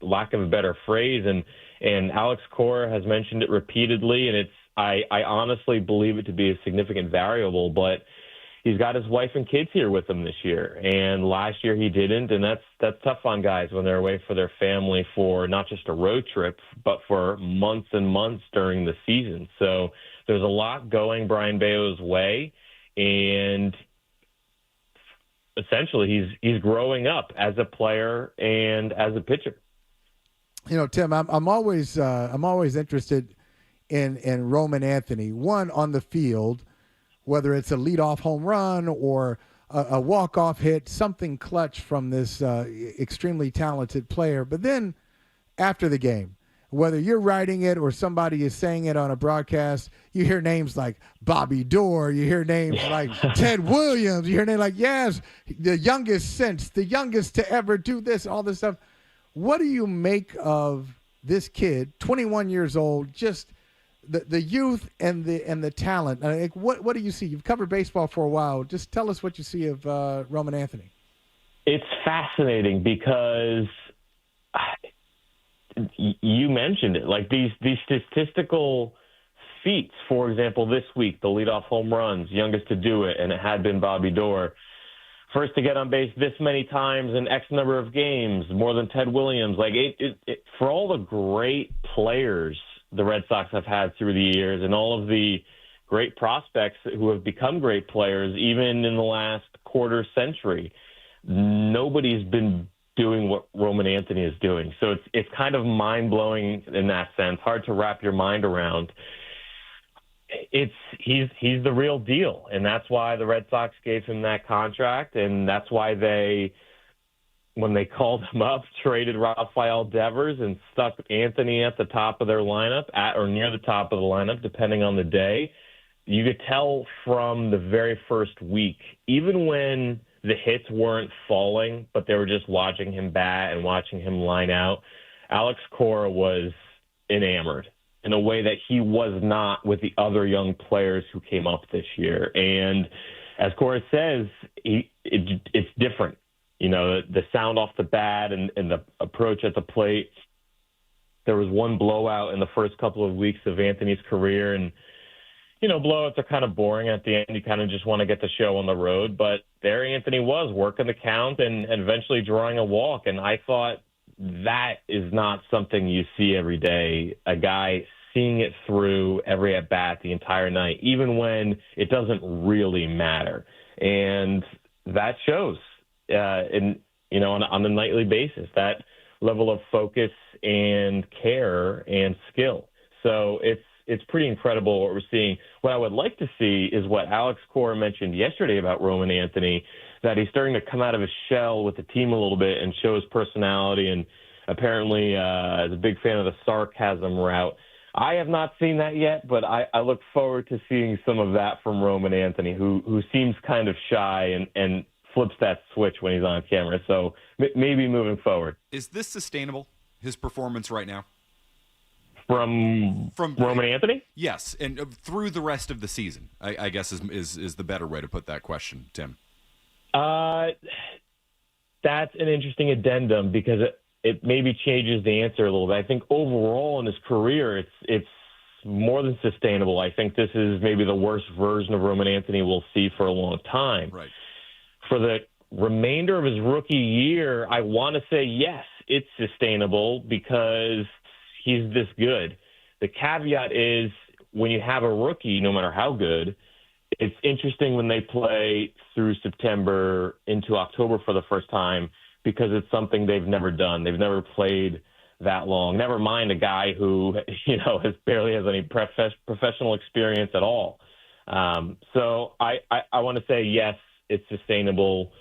lack of a better phrase, and Alex Cora has mentioned it repeatedly, and I honestly believe it to be a significant variable, but he's got his wife and kids here with him this year, and last year he didn't, and that's tough on guys when they're away for their family for not just a road trip, but for months and months during the season. So there's a lot going Brian Bayo's way, and essentially he's growing up as a player and as a pitcher. Tim, I'm always interested in Roman Anthony. One, on the field, whether it's a leadoff home run or a walk-off hit, something clutch from this extremely talented player. But then after the game, whether you're writing it or somebody is saying it on a broadcast, you hear names like Bobby Doerr, you hear names like Ted Williams, you hear names like, yes, the youngest to ever do this, all this stuff. What do you make of this kid, 21 years old, just the youth and the talent? Like, what do you see? You've covered baseball for a while. Just tell us what you see of Roman Anthony. It's fascinating because you mentioned it. Like these statistical feats, for example, this week, the leadoff home runs, youngest to do it, and it had been Bobby Doerr. First to get on base this many times in X number of games, more than Ted Williams. Like for all the great players the Red Sox have had through the years and all of the great prospects who have become great players, even in the last quarter century, nobody's been doing what Roman Anthony is doing. So it's kind of mind-blowing in that sense, hard to wrap your mind around. He's the real deal, and that's why the Red Sox gave him that contract, and that's why when they called him up, traded Rafael Devers and stuck Anthony at the top of their lineup, at or near the top of the lineup, depending on the day. You could tell from the very first week, even when the hits weren't falling, but they were just watching him bat and watching him line out, Alex Cora was enamored in a way that he was not with the other young players who came up this year. And as Cora says, it's different. The sound off the bat and the approach at the plate. There was one blowout in the first couple of weeks of Anthony's career, and blowouts are kind of boring at the end. You kind of just want to get the show on the road. But there Anthony was, working the count and eventually drawing a walk. And I thought that is not something you see every day, a guy seeing it through every at-bat the entire night, even when it doesn't really matter. And that shows on a nightly basis, that level of focus and care and skill. So it's pretty incredible what we're seeing. What I would like to see is what Alex Cora mentioned yesterday about Roman Anthony, that he's starting to come out of his shell with the team a little bit and show his personality, and apparently is a big fan of the sarcasm route. I have not seen that yet, but I look forward to seeing some of that from Roman Anthony, who seems kind of shy and flips that switch when he's on camera. So maybe moving forward. Is this sustainable, his performance right now? From Roman Anthony? Yes, and through the rest of the season, I guess is the better way to put that question, Tim. That's an interesting addendum because it maybe changes the answer a little bit. I think overall in his career, it's more than sustainable. I think this is maybe the worst version of Roman Anthony we'll see for a long time. Right. For the remainder of his rookie year, I want to say yes, it's sustainable because he's this good. The caveat is when you have a rookie, no matter how good, it's interesting when they play through September into October for the first time because it's something they've never done. They've never played that long. Never mind a guy who, barely has any professional experience at all. So I want to say yes, it's sustainable.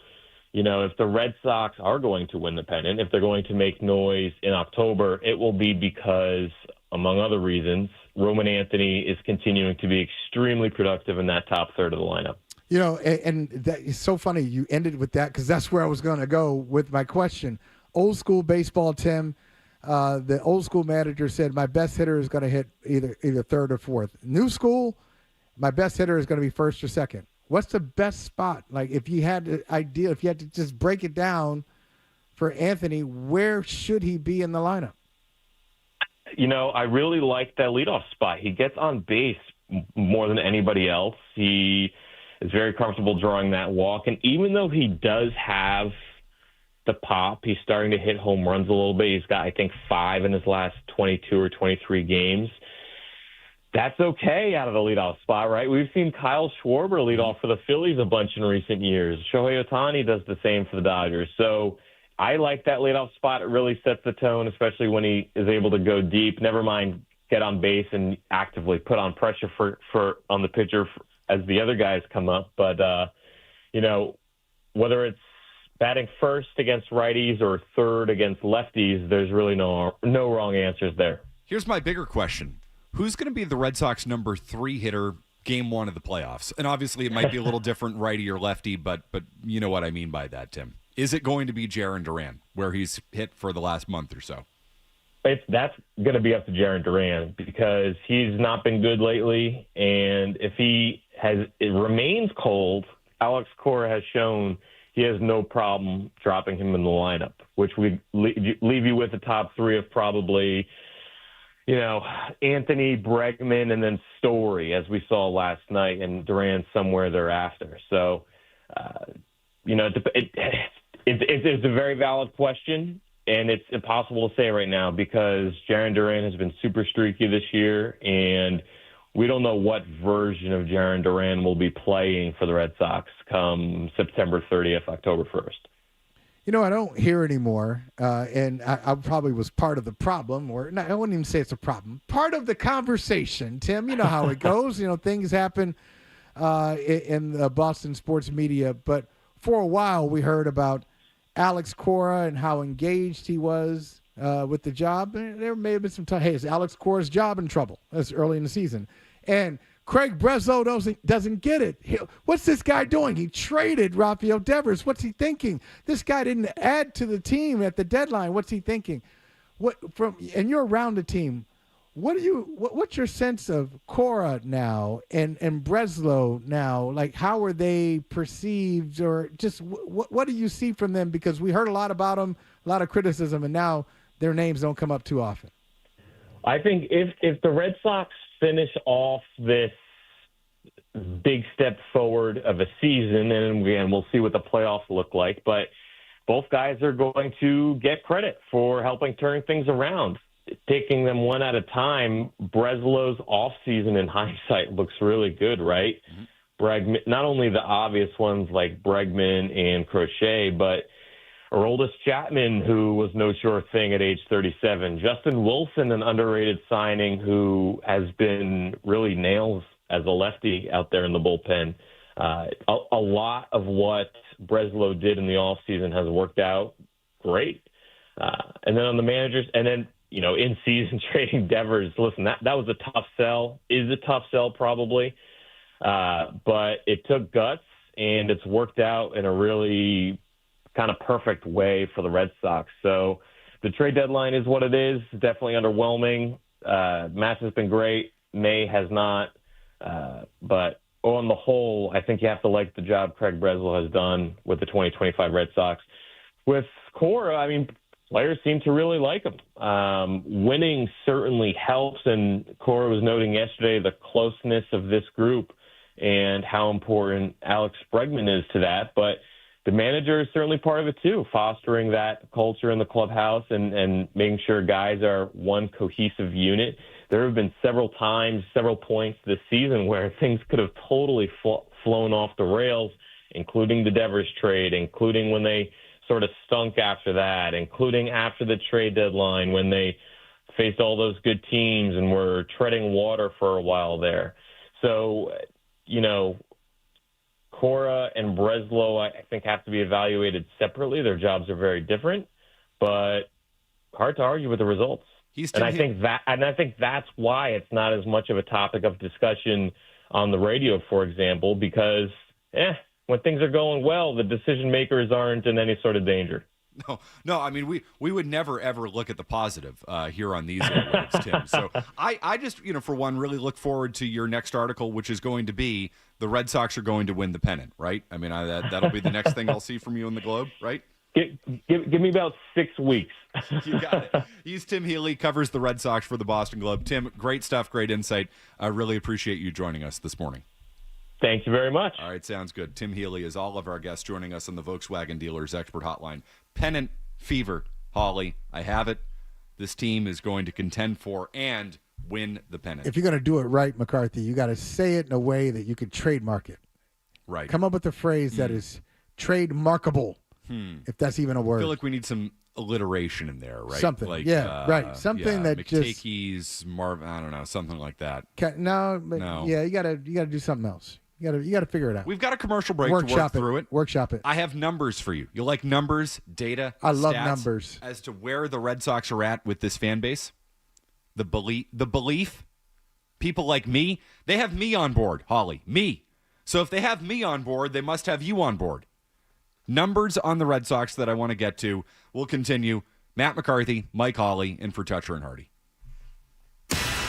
You know, if the Red Sox are going to win the pennant, if they're going to make noise in October, it will be because, among other reasons, Roman Anthony is continuing to be extremely productive in that top third of the lineup. You know, and that is so funny you ended with that because that's where I was going to go with my question. Old school baseball, Tim, the old school manager said my best hitter is going to hit either third or fourth. New school, my best hitter is going to be first or second. What's the best spot? Like if you had an idea, if you had to just break it down for Anthony, where should he be in the lineup? You know, I really like that leadoff spot. He gets on base more than anybody else. He is very comfortable drawing that walk. And even though he does have the pop, he's starting to hit home runs a little bit. He's got, I think, 5 in his last 22 or 23 games. That's okay out of the leadoff spot, right? We've seen Kyle Schwarber lead off for the Phillies a bunch in recent years. Shohei Ohtani does the same for the Dodgers. So I like that leadoff spot. It really sets the tone, especially when he is able to go deep. Never mind get on base and actively put on pressure for on the pitcher as the other guys come up. But, you know, whether it's batting first against righties or third against lefties, there's really no wrong answers there. Here's my bigger question. Who's going to be the Red Sox number 3 hitter game 1 of the playoffs? And obviously it might be a little different righty or lefty, but you know what I mean by that, Tim. Is it going to be Jarren Duran, where he's hit for the last month or so? That's going to be up to Jarren Duran because he's not been good lately. And if it remains cold, Alex Cora has shown he has no problem dropping him in the lineup, which we leave you with the top 3 of probably, you know, Anthony, Bregman, and then Story, as we saw last night, and Duran somewhere thereafter. So, you know, it's a very valid question, and it's impossible to say right now because Jarren Duran has been super streaky this year, and we don't know what version of Jarren Duran will be playing for the Red Sox come September 30th, October 1st. You know, I don't hear anymore, and I probably was part of the problem, or I wouldn't even say it's a problem. Part of the conversation, Tim. You know how it goes. You know, things happen in the Boston sports media. But for a while, we heard about Alex Cora and how engaged he was with the job. There may have been some time. Hey, is Alex Cora's job in trouble? That's early in the season. And Craig Breslow doesn't get it. What's this guy doing? He traded Rafael Devers. What's he thinking? This guy didn't add to the team at the deadline. What's he thinking? And you're around the team. What's your sense of Cora now and Breslow now? Like, how are they perceived, or just what do you see from them? Because we heard a lot about them, a lot of criticism, and now their names don't come up too often. I think if the Red Sox finish off this big step forward of a season, and again, we'll see what the playoffs look like, but both guys are going to get credit for helping turn things around. Taking them one at a time, Breslow's offseason in hindsight looks really good, right? Mm-hmm. Bregman, not only the obvious ones like Bregman and Crochet, but Aroldis Chapman, who was no sure thing at age 37. Justin Wilson, an underrated signing who has been really nails as a lefty out there in the bullpen. A lot of what Breslow did in the offseason has worked out great. And then on the managers, and then, you know, in season trading Devers, listen, that was a tough sell, is a tough sell probably. But it took guts, and it's worked out in a really kind of perfect way for the Red Sox. So the trade deadline is what it is. Definitely underwhelming. Match has been great. May has not. But on the whole, I think you have to like the job Craig Breslow has done with the 2025 Red Sox. With Cora, I mean, players seem to really like him. Winning certainly helps, and Cora was noting yesterday the closeness of this group and how important Alex Bregman is to that. But the manager is certainly part of it too, fostering that culture in the clubhouse and making sure guys are one cohesive unit. There have been several times, several points this season where things could have totally flown off the rails, including the Devers trade, including when they sort of stunk after that, including after the trade deadline when they faced all those good teams and were treading water for a while there. So, you know, Cora and Breslow, I think, have to be evaluated separately. Their jobs are very different, but hard to argue with the results. I think that's why it's not as much of a topic of discussion on the radio, for example, because when things are going well, the decision makers aren't in any sort of danger. No. I mean, we would never ever look at the positive here on these airwaves, Tim. So I just, for one, really look forward to your next article, which is going to be the Red Sox are going to win the pennant, right? I mean, that'll be the next thing I'll see from you in the Globe, right? Give me about 6 weeks. You got it. He's Tim Healy, covers the Red Sox for the Boston Globe. Tim, great stuff, great insight. I really appreciate you joining us this morning. Thank you very much. All right, sounds good. Tim Healy is all of our guests joining us on the Volkswagen Dealers Expert Hotline. Pennant fever, Holly. I have it. This team is going to contend for and win the pennant. If you're going to do it right, McCarthy, you got to say it in a way that you could trademark it. Right. Come up with a phrase that is trademarkable, if that's even a word. I feel like we need some alliteration in there, right? Something, like, right. Something that McTakey's, I don't know, something like that. No. Yeah, you got to do something else. You got to figure it out. We've got a commercial break to work through it. Workshop it. I have numbers for you. You like numbers, data, I love stats numbers. as to where the Red Sox are at with this fan base. The belief. People like me, they have me on board, Holly. Me. So if they have me on board, they must have you on board. Numbers on the Red Sox that I want to get to. We'll continue. Matt McCarthy, Mike Hawley, in for Toucher and Hardy.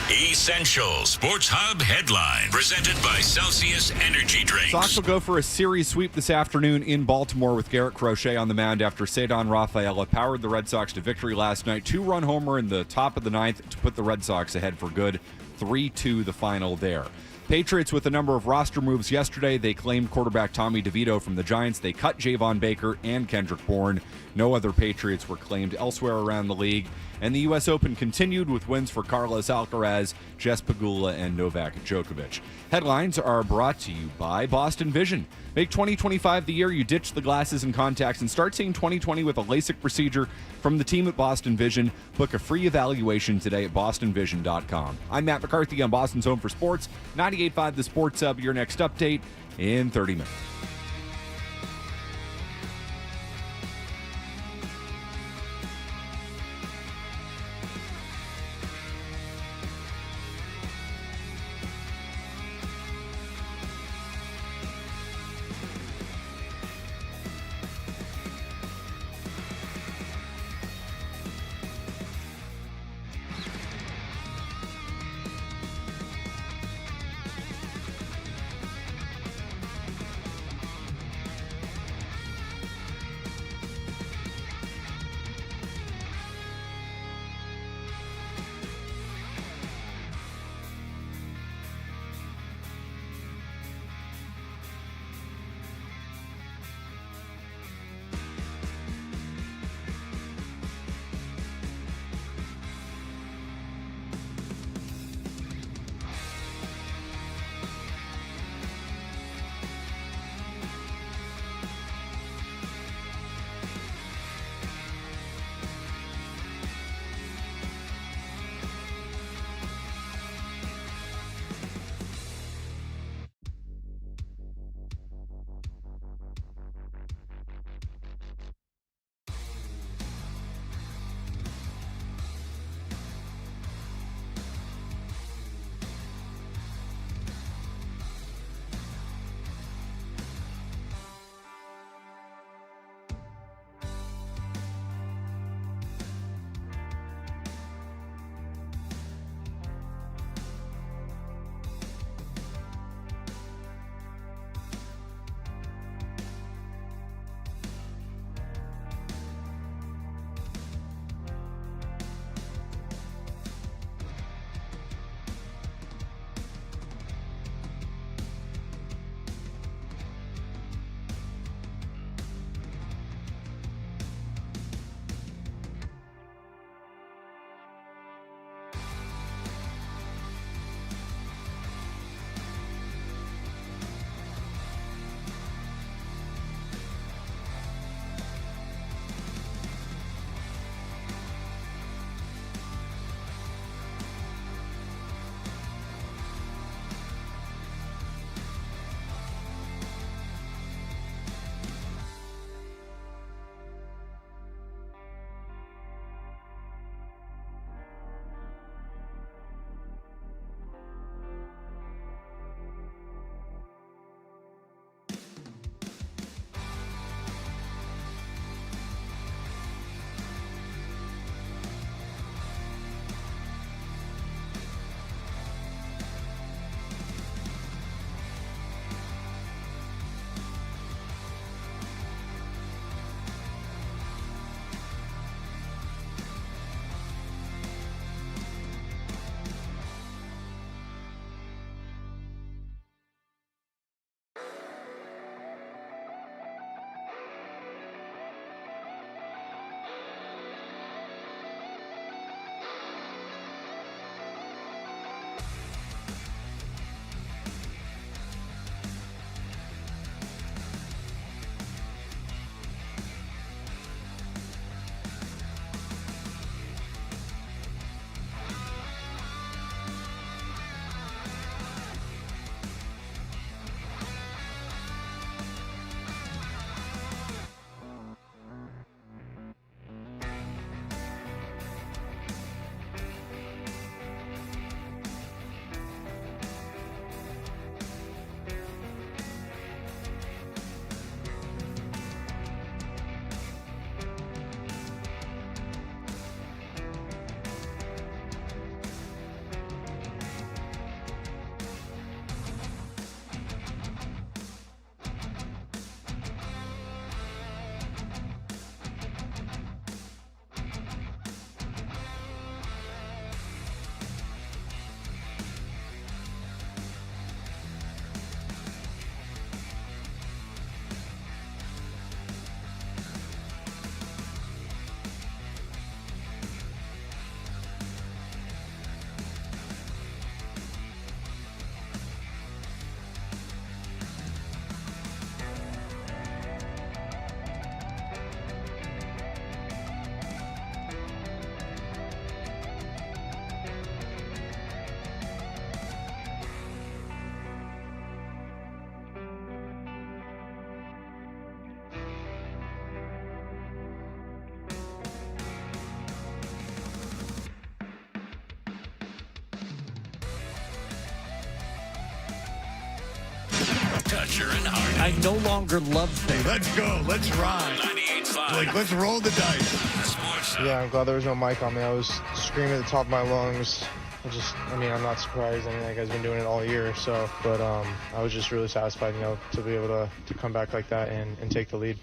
Essential Sports Hub headline presented by Celsius Energy Drinks. Sox will go for a series sweep this afternoon in Baltimore with Garrett Crochet on the mound after Cedar Rafaela powered the Red Sox to victory last night. 2-run homer in the top of the ninth to put the Red Sox ahead for good. 3-2 the final there. Patriots with a number of roster moves yesterday. They claimed quarterback Tommy DeVito from the Giants. They cut Javon Baker and Kendrick Bourne. No other Patriots were claimed elsewhere around the league. And the U.S. Open continued with wins for Carlos Alcaraz, Jess Pegula, and Novak Djokovic. Headlines are brought to you by Boston Vision. Make 2025 the year you ditch the glasses and contacts and start seeing 2020 with a LASIK procedure from the team at Boston Vision. Book a free evaluation today at bostonvision.com. I'm Matt McCarthy on Boston's Home for Sports, 98.5 The Sports Hub. Your next update in 30 minutes. Asher and Hardy. I no longer love things. Let's go. Let's ride. 98.5. Like, let's roll the dice. Sports. Yeah, I'm glad there was no mic on me. I was screaming at the top of my lungs. I'm not surprised. I mean, like, I've been doing it all year. But I was just really satisfied, to be able to come back like that and take the lead.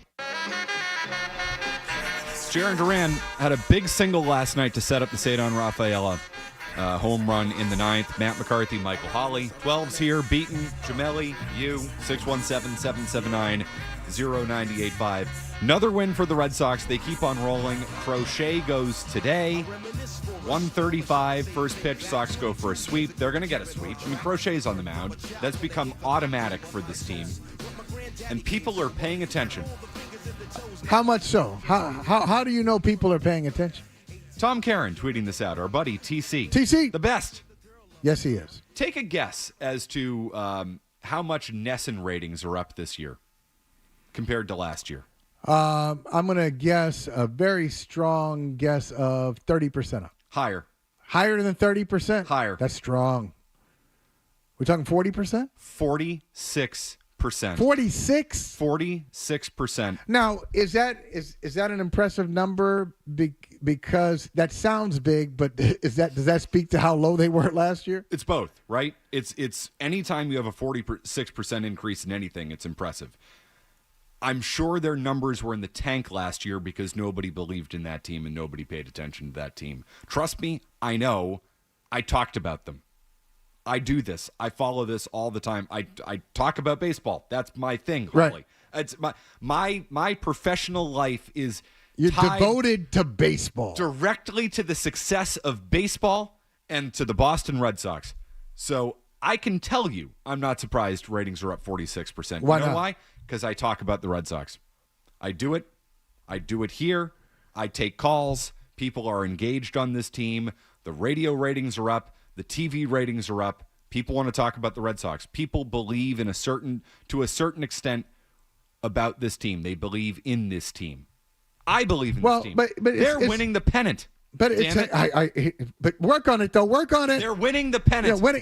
Jarren Duran had a big single last night to set up the Cedon Rafaela home run in the ninth. Matt McCarthy, Michael Holley. 12's here. Beaton, Jamelli, you, 617-779-0985. Another win for the Red Sox. They keep on rolling. Crochet goes today. 135, first pitch. Sox go for a sweep. They're going to get a sweep. I mean, Crochet's on the mound. That's become automatic for this team. And people are paying attention. How much so? How do you know people are paying attention? Tom Karen tweeting this out. Our buddy, TC. TC. The best. Yes, he is. Take a guess as to how much Nesson ratings are up this year compared to last year. I'm going to guess a very strong guess of 30% up. Higher. Higher than 30%? Higher. That's strong. We're talking 40%? 46%. 46? 46%. Now, is that an impressive number? Because that sounds big, but does that speak to how low they were last year? It's both, right? It's anytime you have a 46% increase in anything, it's impressive. I'm sure their numbers were in the tank last year because nobody believed in that team and nobody paid attention to that team. Trust me, I know. I talked about them. I do this. I follow this all the time. I talk about baseball. That's my thing, Holly. Right. It's my professional life is You're devoted to baseball. Directly to the success of baseball and to the Boston Red Sox. So I can tell you, I'm not surprised ratings are up 46%. Why you know not? Why? Because I talk about the Red Sox. I do it. I do it here. I take calls. People are engaged on this team. The radio ratings are up. The TV ratings are up. People want to talk about the Red Sox. People believe to a certain extent about this team. They believe in this team. I believe in this team. But they're winning the pennant. But but work on it though. Work on it. They're winning the pennant. Yeah,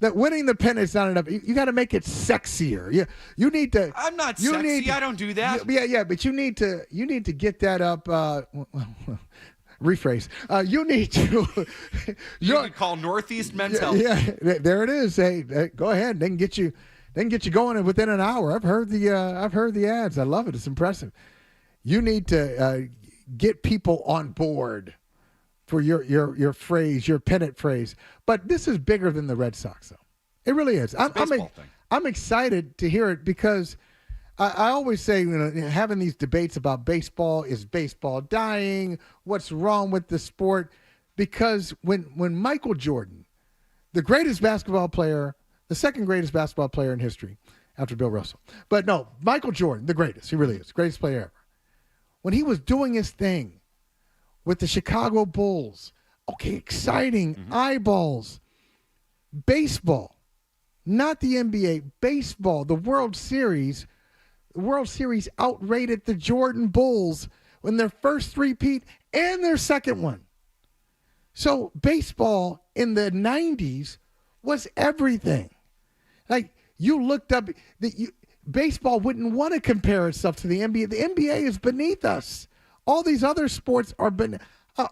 winning the pennant is not enough. You got to make it sexier. You need to. I'm not sexy. I don't do that. Yeah. But you need to get that up. Rephrase. You need to. You can call Northeast Men's Health. Yeah, there it is. Hey, go ahead. They can get you going within an hour. I've heard the ads. I love it. It's impressive. You need to get people on board for your phrase, your pennant phrase. But this is bigger than the Red Sox, though. It really is. I'm excited to hear it because I always say, having these debates about baseball, is baseball dying? What's wrong with the sport? Because when Michael Jordan, the greatest basketball player, the second greatest basketball player in history after Bill Russell, but no, Michael Jordan, the greatest, he really is, greatest player ever. When he was doing his thing with the Chicago Bulls, okay, exciting, eyeballs, baseball, not the NBA, baseball, the World Series outrated the Jordan Bulls in their first three-peat and their second one. So baseball in the 90s was everything. Like, you looked up, baseball wouldn't want to compare itself to the NBA. The NBA is beneath us. All these other sports are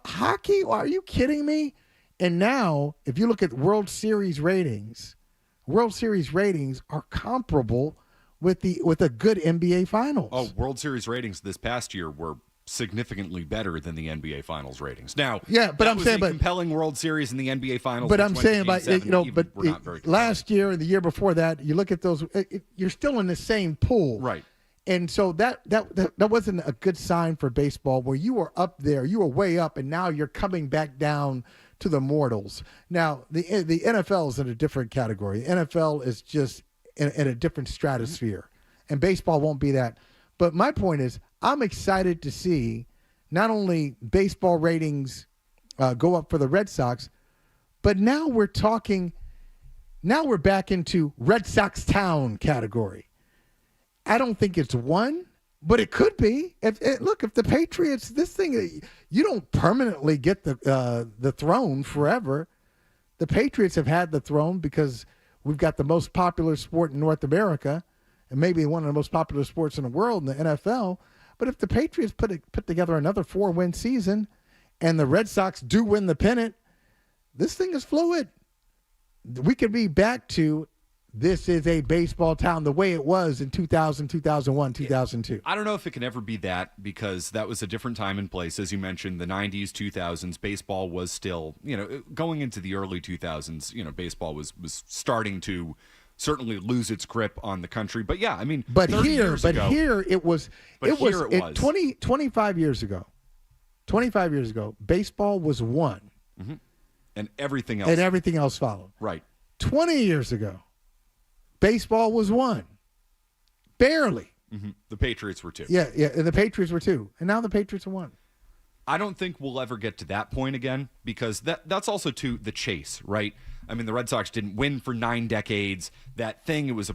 hockey? Are you kidding me? And now, if you look at World Series ratings are comparable with a good NBA Finals. Oh, World Series ratings this past year were significantly better than the NBA Finals ratings. Now, yeah, but I'm saying, compelling World Series in the NBA Finals. But I'm saying, but last year and the year before that, you look at those, you're still in the same pool, right? And so that wasn't a good sign for baseball, where you were up there, you were way up, and now you're coming back down to the mortals. Now the NFL is in a different category. The NFL is just in a different stratosphere, and baseball won't be that. But my point is, I'm excited to see not only baseball ratings go up for the Red Sox, but now we're back into Red Sox Town category. I don't think it's one, but it could be. If the Patriots, this thing, you don't permanently get the throne forever. The Patriots have had the throne because we've got the most popular sport in North America, and maybe one of the most popular sports in the world in the NFL. But if the Patriots put together another 4-win season and the Red Sox do win the pennant, this thing is fluid. We could be back to this is a baseball town the way it was in 2000, 2001, 2002. I don't know if it can ever be that, because that was a different time and place. As you mentioned, the 90s, 2000s, baseball was still, going into the early 2000s, baseball was starting to certainly lose its grip on the country. But yeah, I mean, here it was 25 years ago. 25 years ago, baseball was one. Mm-hmm. And everything else followed. Right. 20 years ago, baseball was one. Barely. Mm-hmm. The Patriots were two. Yeah, and the Patriots were two. And now the Patriots are one. I don't think we'll ever get to that point again, because that's also to the chase, right? I mean, the Red Sox didn't win for 9 decades. That thing, it was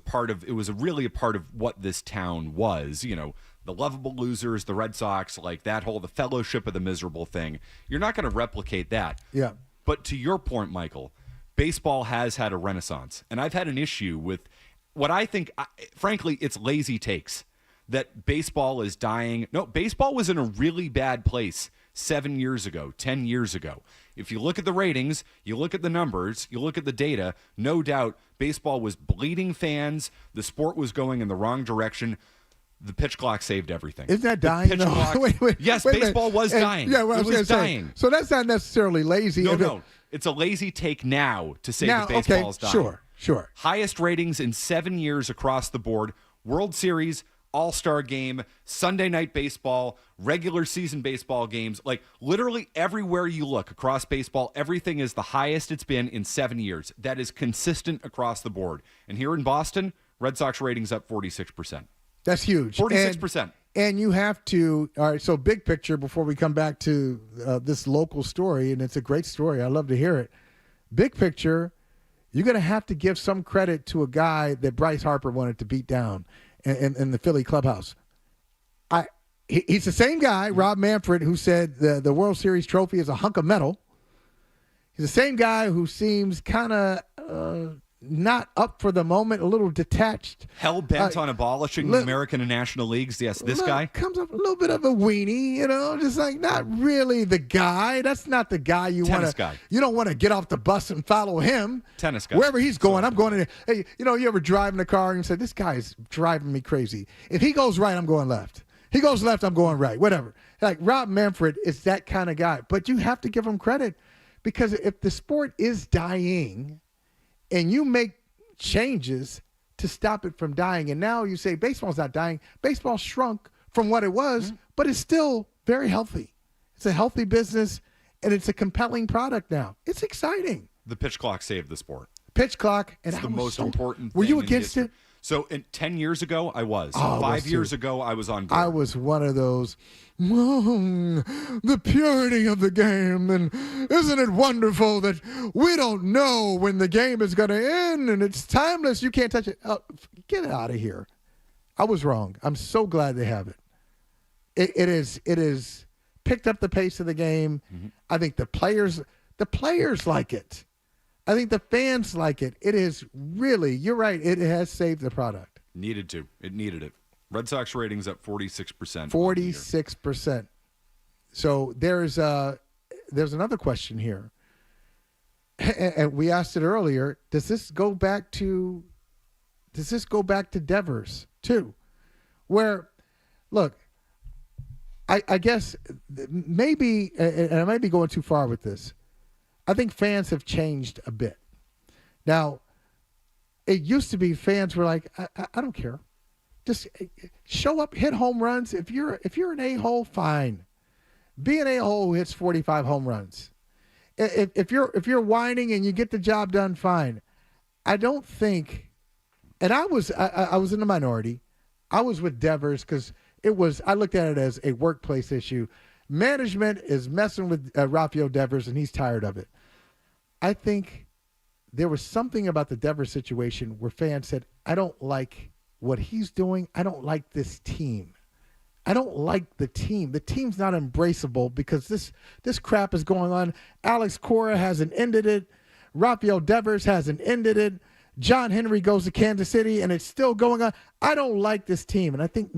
really a part of what this town was, the lovable losers, the Red Sox, like that whole, the fellowship of the miserable thing. You're not going to replicate that. Yeah. But to your point, Michael, baseball has had a renaissance. And I've had an issue with what I think, frankly, it's lazy takes, that baseball is dying. No, baseball was in a really bad place 7 years ago, 10 years ago. If you look at the ratings, you look at the numbers, you look at the data, no doubt baseball was bleeding fans. The sport was going in the wrong direction. The pitch clock saved everything. Isn't that dying? Yes, baseball was dying. Yeah, well, it was dying. So that's not necessarily lazy. No. It's a lazy take now to say that baseball's dying. Sure. Highest ratings in 7 years across the board. World Series, All-Star Game, Sunday Night Baseball, regular season baseball games. Like, literally everywhere you look across baseball, everything is the highest it's been in 7 years. That is consistent across the board. And here in Boston, Red Sox ratings up 46%. That's huge. 46%. And you have to, all right, so big picture before we come back to this local story, and it's a great story. I love to hear it. Big picture, you're going to have to give some credit to a guy that Bryce Harper wanted to beat down in the Philly clubhouse. He's the same guy, Rob Manfred, who said the World Series trophy is a hunk of metal. He's the same guy who seems kind of not up for the moment, a little detached. Hell-bent on abolishing the American and National Leagues. Yes, this guy. Comes up a little bit of a weenie, just like not really the guy. That's not the guy you want to. You don't want to get off the bus and follow him. Tennis guy. Wherever he's going, I'm going in. Hey, you ever drive in a car and say, this guy's driving me crazy. If he goes right, I'm going left. He goes left, I'm going right. Whatever. Like Rob Manfred is that kind of guy. But you have to give him credit, because if the sport is dying and you make changes to stop it from dying, and now you say baseball's not dying, baseball shrunk from what it was, but it's still very healthy. It's a healthy business, and it's a compelling product now. It's exciting. The pitch clock saved the sport. Pitch clock, and it's the most important thing. Were you against it? So 10 years ago, I was. 5 years ago, I was on board. I was one of those, the purity of the game, and isn't it wonderful that we don't know when the game is going to end, and it's timeless, you can't touch it. Oh, get it out of here. I was wrong. I'm so glad they have it. It is picked up the pace of the game. Mm-hmm. I think the players like it. I think the fans like it. It is really, you're right, it has saved the product. Needed to. It needed it. Red Sox ratings up 46%. 46%. So there's another question here. And we asked it earlier. Does this go back to Devers too? Where, look, I guess maybe, and I might be going too far with this, I think fans have changed a bit. Now, it used to be fans were like, I don't care. Just show up, hit home runs. If you're an a-hole, fine. Be an a-hole who hits 45 home runs. If you're whining and you get the job done, fine. I don't think, and I was in the minority. I was with Devers because I looked at it as a workplace issue. Management is messing with Rafael Devers, and he's tired of it. I think there was something about the Devers situation where fans said, I don't like what he's doing. I don't like this team. I don't like the team. The team's not embraceable because this crap is going on. Alex Cora hasn't ended it. Rafael Devers hasn't ended it. John Henry goes to Kansas City, and it's still going on. I don't like this team. And I think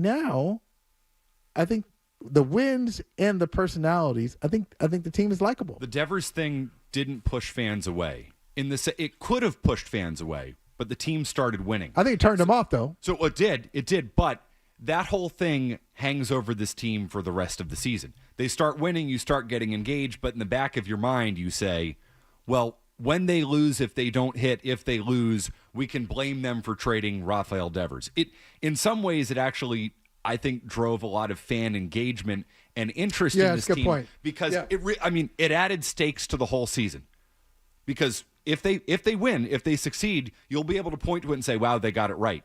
the wins and the personalities, I think the team is likable. The Devers thing didn't push fans away. It could have pushed fans away, but the team started winning. I think it turned them off, though. So it did, but that whole thing hangs over this team for the rest of the season. They start winning, you start getting engaged, but in the back of your mind you say, well, when they lose, if they don't hit, if they lose, we can blame them for trading Rafael Devers. In some ways, it actually, I think, drove a lot of fan engagement and interest in this team. Point. Because it added stakes to the whole season. Because if they win, if they succeed, you'll be able to point to it and say, wow, they got it right.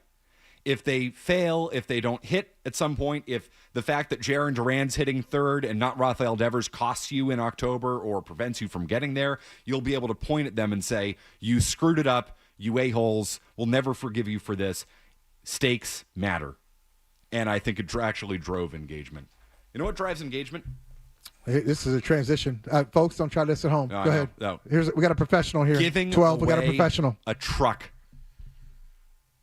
If they fail, if they don't hit at some point, if the fact that Jarren Duran's hitting third and not Rafael Devers costs you in October or prevents you from getting there, you'll be able to point at them and say, you screwed it up, you a-holes, we'll never forgive you for this. Stakes matter. And I think it actually drove engagement. You know what drives engagement? Hey, this is a transition. Folks, don't try this at home. Go ahead. No. We got a professional here. Giving 12, we got a away professional. A truck.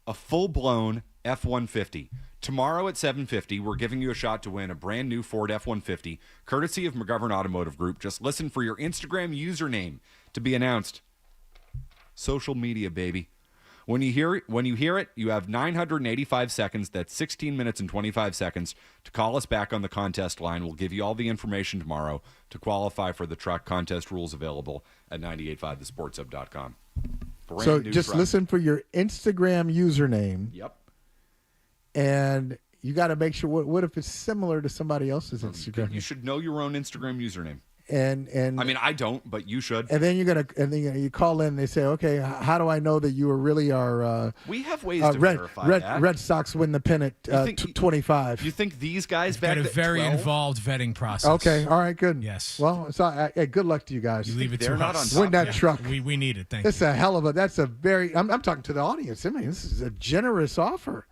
A full-blown F-150. Tomorrow at 7:50, we're giving you a shot to win a brand new Ford F-150, courtesy of McGovern Automotive Group. Just listen for your Instagram username to be announced. Social media, baby. When you hear it, you have 985 seconds. That's 16 minutes and 25 seconds to call us back on the contest line. We'll give you all the information tomorrow to qualify for the truck. Contest rules available at 985thesportshub.com. So just listen for your Instagram username. Yep. And you got to make sure. What if it's similar to somebody else's Instagram? You should know your own Instagram username. And I mean, I don't, but you should. And then you call in. And they say, okay, how do I know that you really are? We have ways to verify that. Red Sox win the pennant 25. You think these guys got a very involved vetting process? Okay, all right, good. Yes. Well, hey, good luck to you guys. You leave it to us. Win that truck. We need it. Thank you. That's a very. I'm talking to the audience. I mean, this is a generous offer.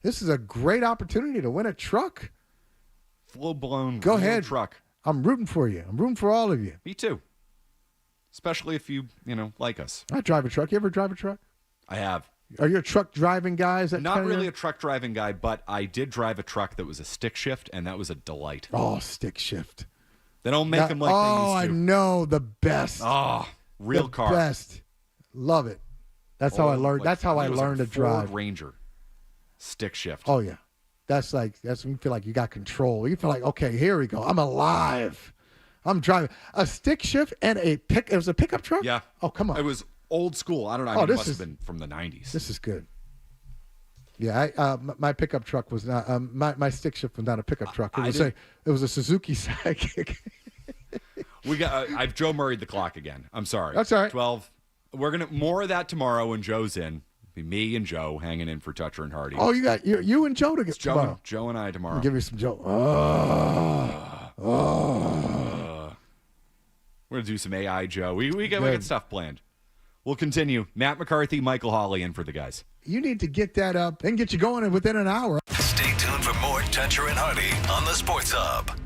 This is a great opportunity to win a truck. Full-blown Go ahead. truck. I'm rooting for you. I'm rooting for all of you. Me too. Especially if you like us. I drive a truck. You ever drive a truck? I have. Are you a truck driving guy? Not really a truck driving guy, but I did drive a truck that was a stick shift, and that was a delight. Oh, stick shift. They don't make them like they used to. Oh, I know. The best. Oh, real car. The best. Love it. That's how I learned. That's how I learned to drive. Ford Ranger. Stick shift. Oh yeah, that's when you feel like you got control. You feel like, okay, here we go. I'm alive. I'm driving a stick shift and it was a pickup truck. Yeah. Oh come on. It was old school. I don't know. It must have been from the 90s. This is good. Yeah, my pickup truck was not. My stick shift was not a pickup truck. It was a Suzuki Sidekick. I've Joe Murray'd the clock again. I'm sorry. That's all right. 12. We're gonna more of that tomorrow when Joe's in. Be me and Joe hanging in for Toucher and Hardy. Oh, you got you and Joe to get tomorrow. Joe and I tomorrow. I'll give you some Joe. We're gonna do some AI Joe. We got stuff planned. We'll continue. Matt McCarthy, Michael Hawley in for the guys. You need to get that up and get you going within an hour. Stay tuned for more Toucher and Hardy on the Sports Hub.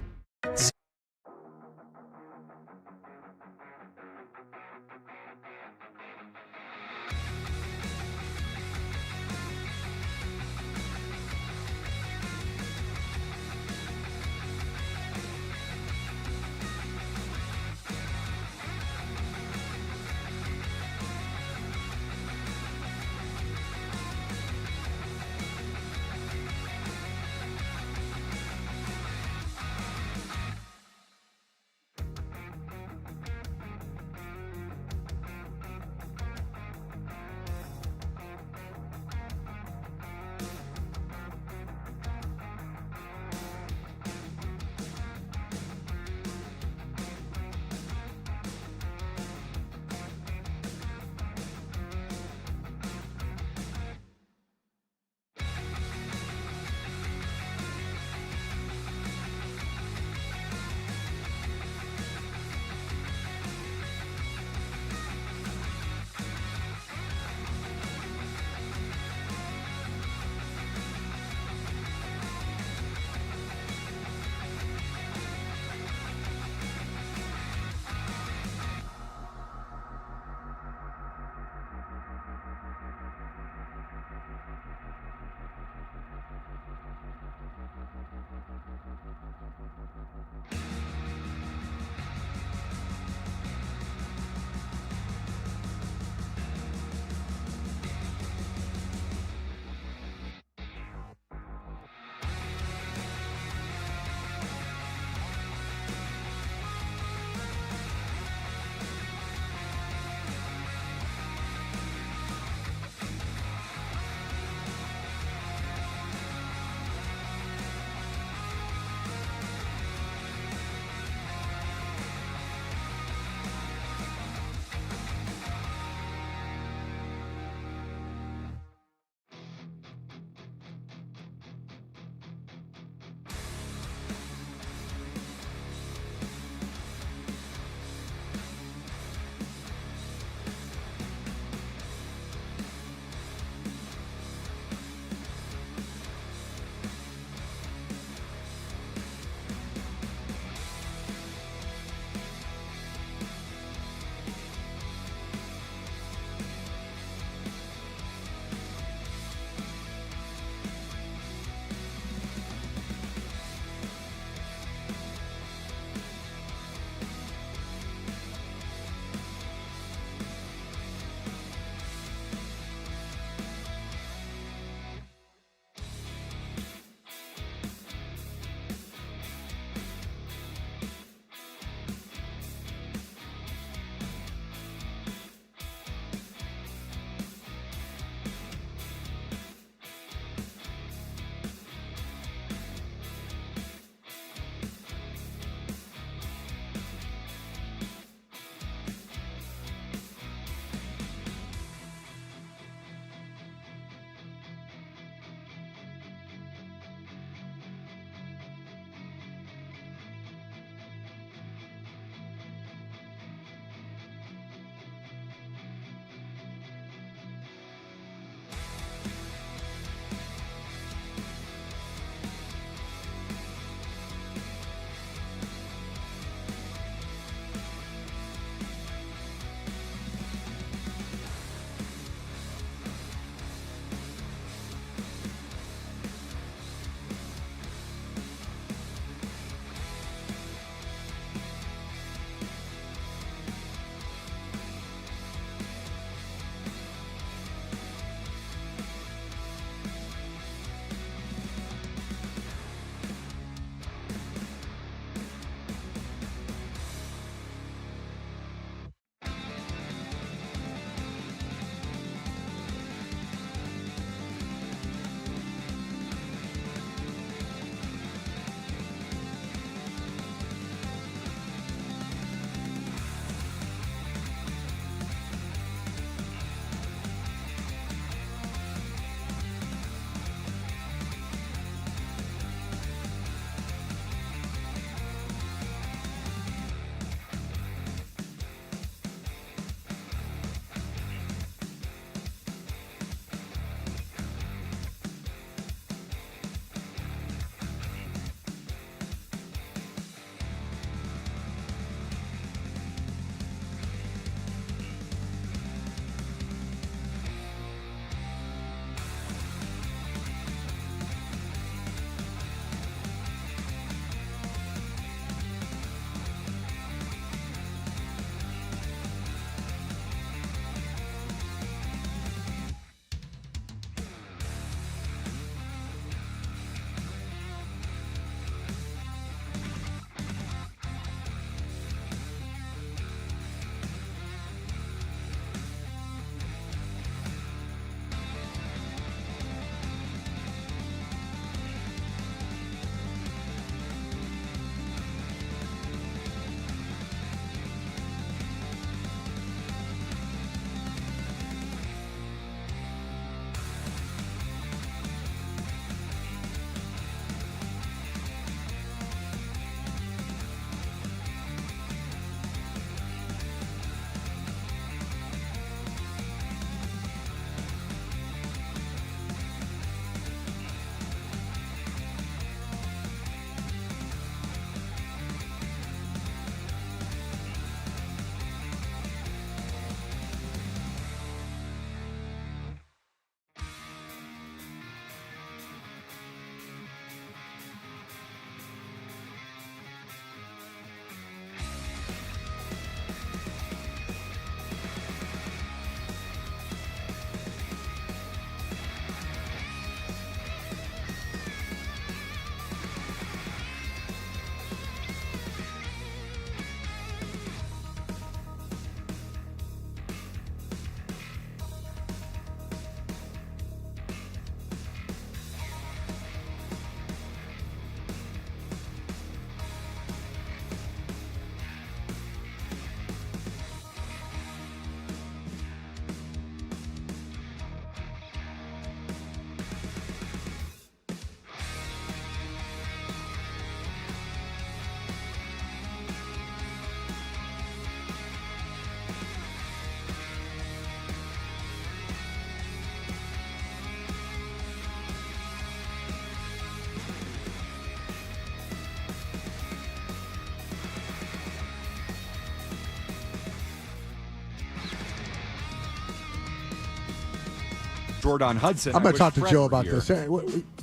Jordan Hudson. I'm going to talk to Fred Joe were about here. this. Hey,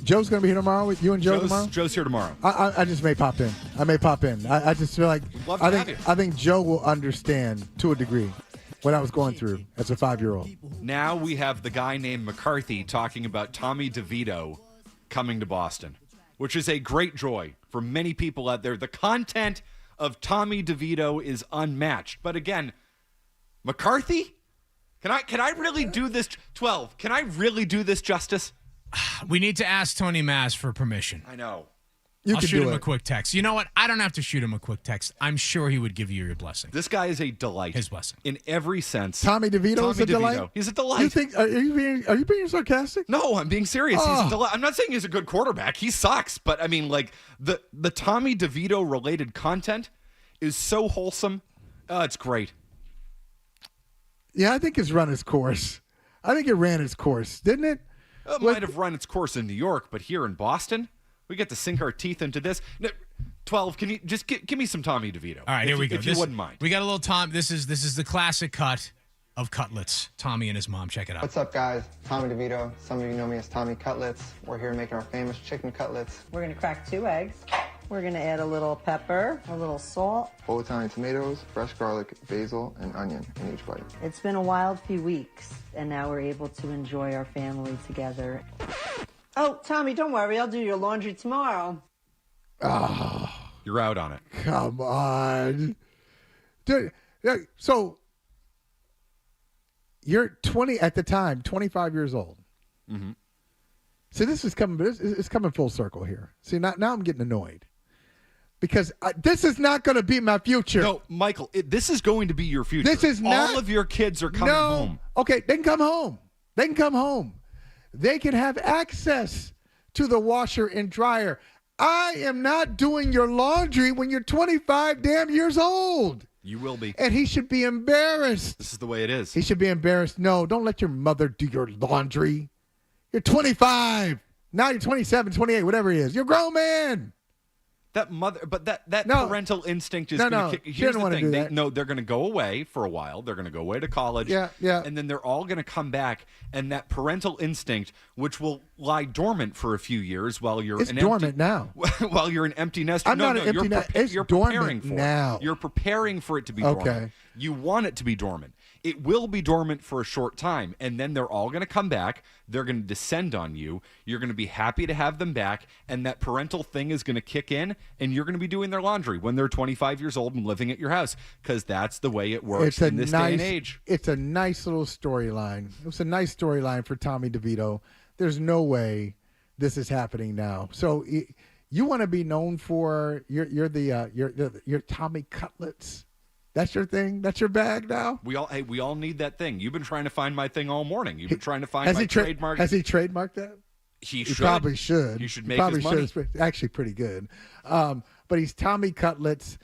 Joe's going to be here tomorrow with you and Joe tomorrow? Joe's here tomorrow. I just may pop in. I just feel like Love to have you. I think Joe will understand to a degree what I was going through as a 5-year-old. Now we have the guy named McCarthy talking about Tommy DeVito coming to Boston, which is a great joy for many people out there. The content of Tommy DeVito is unmatched. But again, McCarthy? Can I really do this? 12. Can I really do this justice? We need to ask Tony Maz for permission. I know. I'll shoot him a quick text. You know what? I don't have to shoot him a quick text. I'm sure he would give you your blessing. This guy is a delight. His blessing. In every sense. Tommy DeVito is a delight? He's a delight. You think, are you being sarcastic? No, I'm being serious. He's a delight. I'm not saying he's a good quarterback. He sucks. But, I mean, like, the Tommy DeVito-related content is so wholesome. It's great. Yeah, I think it's run its course. I think it ran its course, didn't it? It might have run its course in New York, but here in Boston, we get to sink our teeth into this. 12, can you just give me some Tommy DeVito? All right, here we go. If you wouldn't mind. We got a little Tom. This is the classic cut of Cutlets. Tommy and his mom. Check it out. What's up, guys? Tommy DeVito. Some of you know me as Tommy Cutlets. We're here making our famous chicken cutlets. We're going to crack 2 eggs. We're going to add a little pepper, a little salt. Whole Italian tomatoes, fresh garlic, basil, and onion in each bite. It's been a wild few weeks, and now we're able to enjoy our family together. Oh, Tommy, don't worry. I'll do your laundry tomorrow. Oh, you're out on it. Come on. Dude, so you're 20 at the time, 25 years old. Mm-hmm. So this is coming, but it's coming full circle here. See, now I'm getting annoyed because this is not going to be my future. No, Michael, this is going to be your future. This is not. All of your kids are coming home. Okay, they can come home. They can come home. They can have access to the washer and dryer. I am not doing your laundry when you're 25 damn years old. You will be. And he should be embarrassed. This is the way it is. He should be embarrassed. No, don't let your mother do your laundry. You're 25. Now you're 27, 28, whatever it is. You're a grown man. That mother, but that parental instinct is going to kick. Here's the thing. They're going to go away for a while. They're going to go away to college. Yeah. And then they're all going to come back, and that parental instinct, which will lie dormant for a few years while you're dormant now. While you're an empty nester. I'm not an empty nester. It's you're dormant preparing for now. it. You're preparing for it to be dormant. Okay. You want it to be dormant. It will be dormant for a short time, and then they're all going to come back. They're going to descend on you. You're going to be happy to have them back, and that parental thing is going to kick in, and you're going to be doing their laundry when they're 25 years old and living at your house, because that's the way it works in this day and age. It's a nice little storyline. It was a nice storyline for Tommy DeVito. There's no way this is happening now. So you want to be known for your Tommy Cutlets. That's your thing? That's your bag now? We all need that thing. You've been trying to find my thing all morning. You've been trying to find my trademark. Has he trademarked that? He probably should. He should make his money. It's actually pretty good. But he's Tommy Cutlets,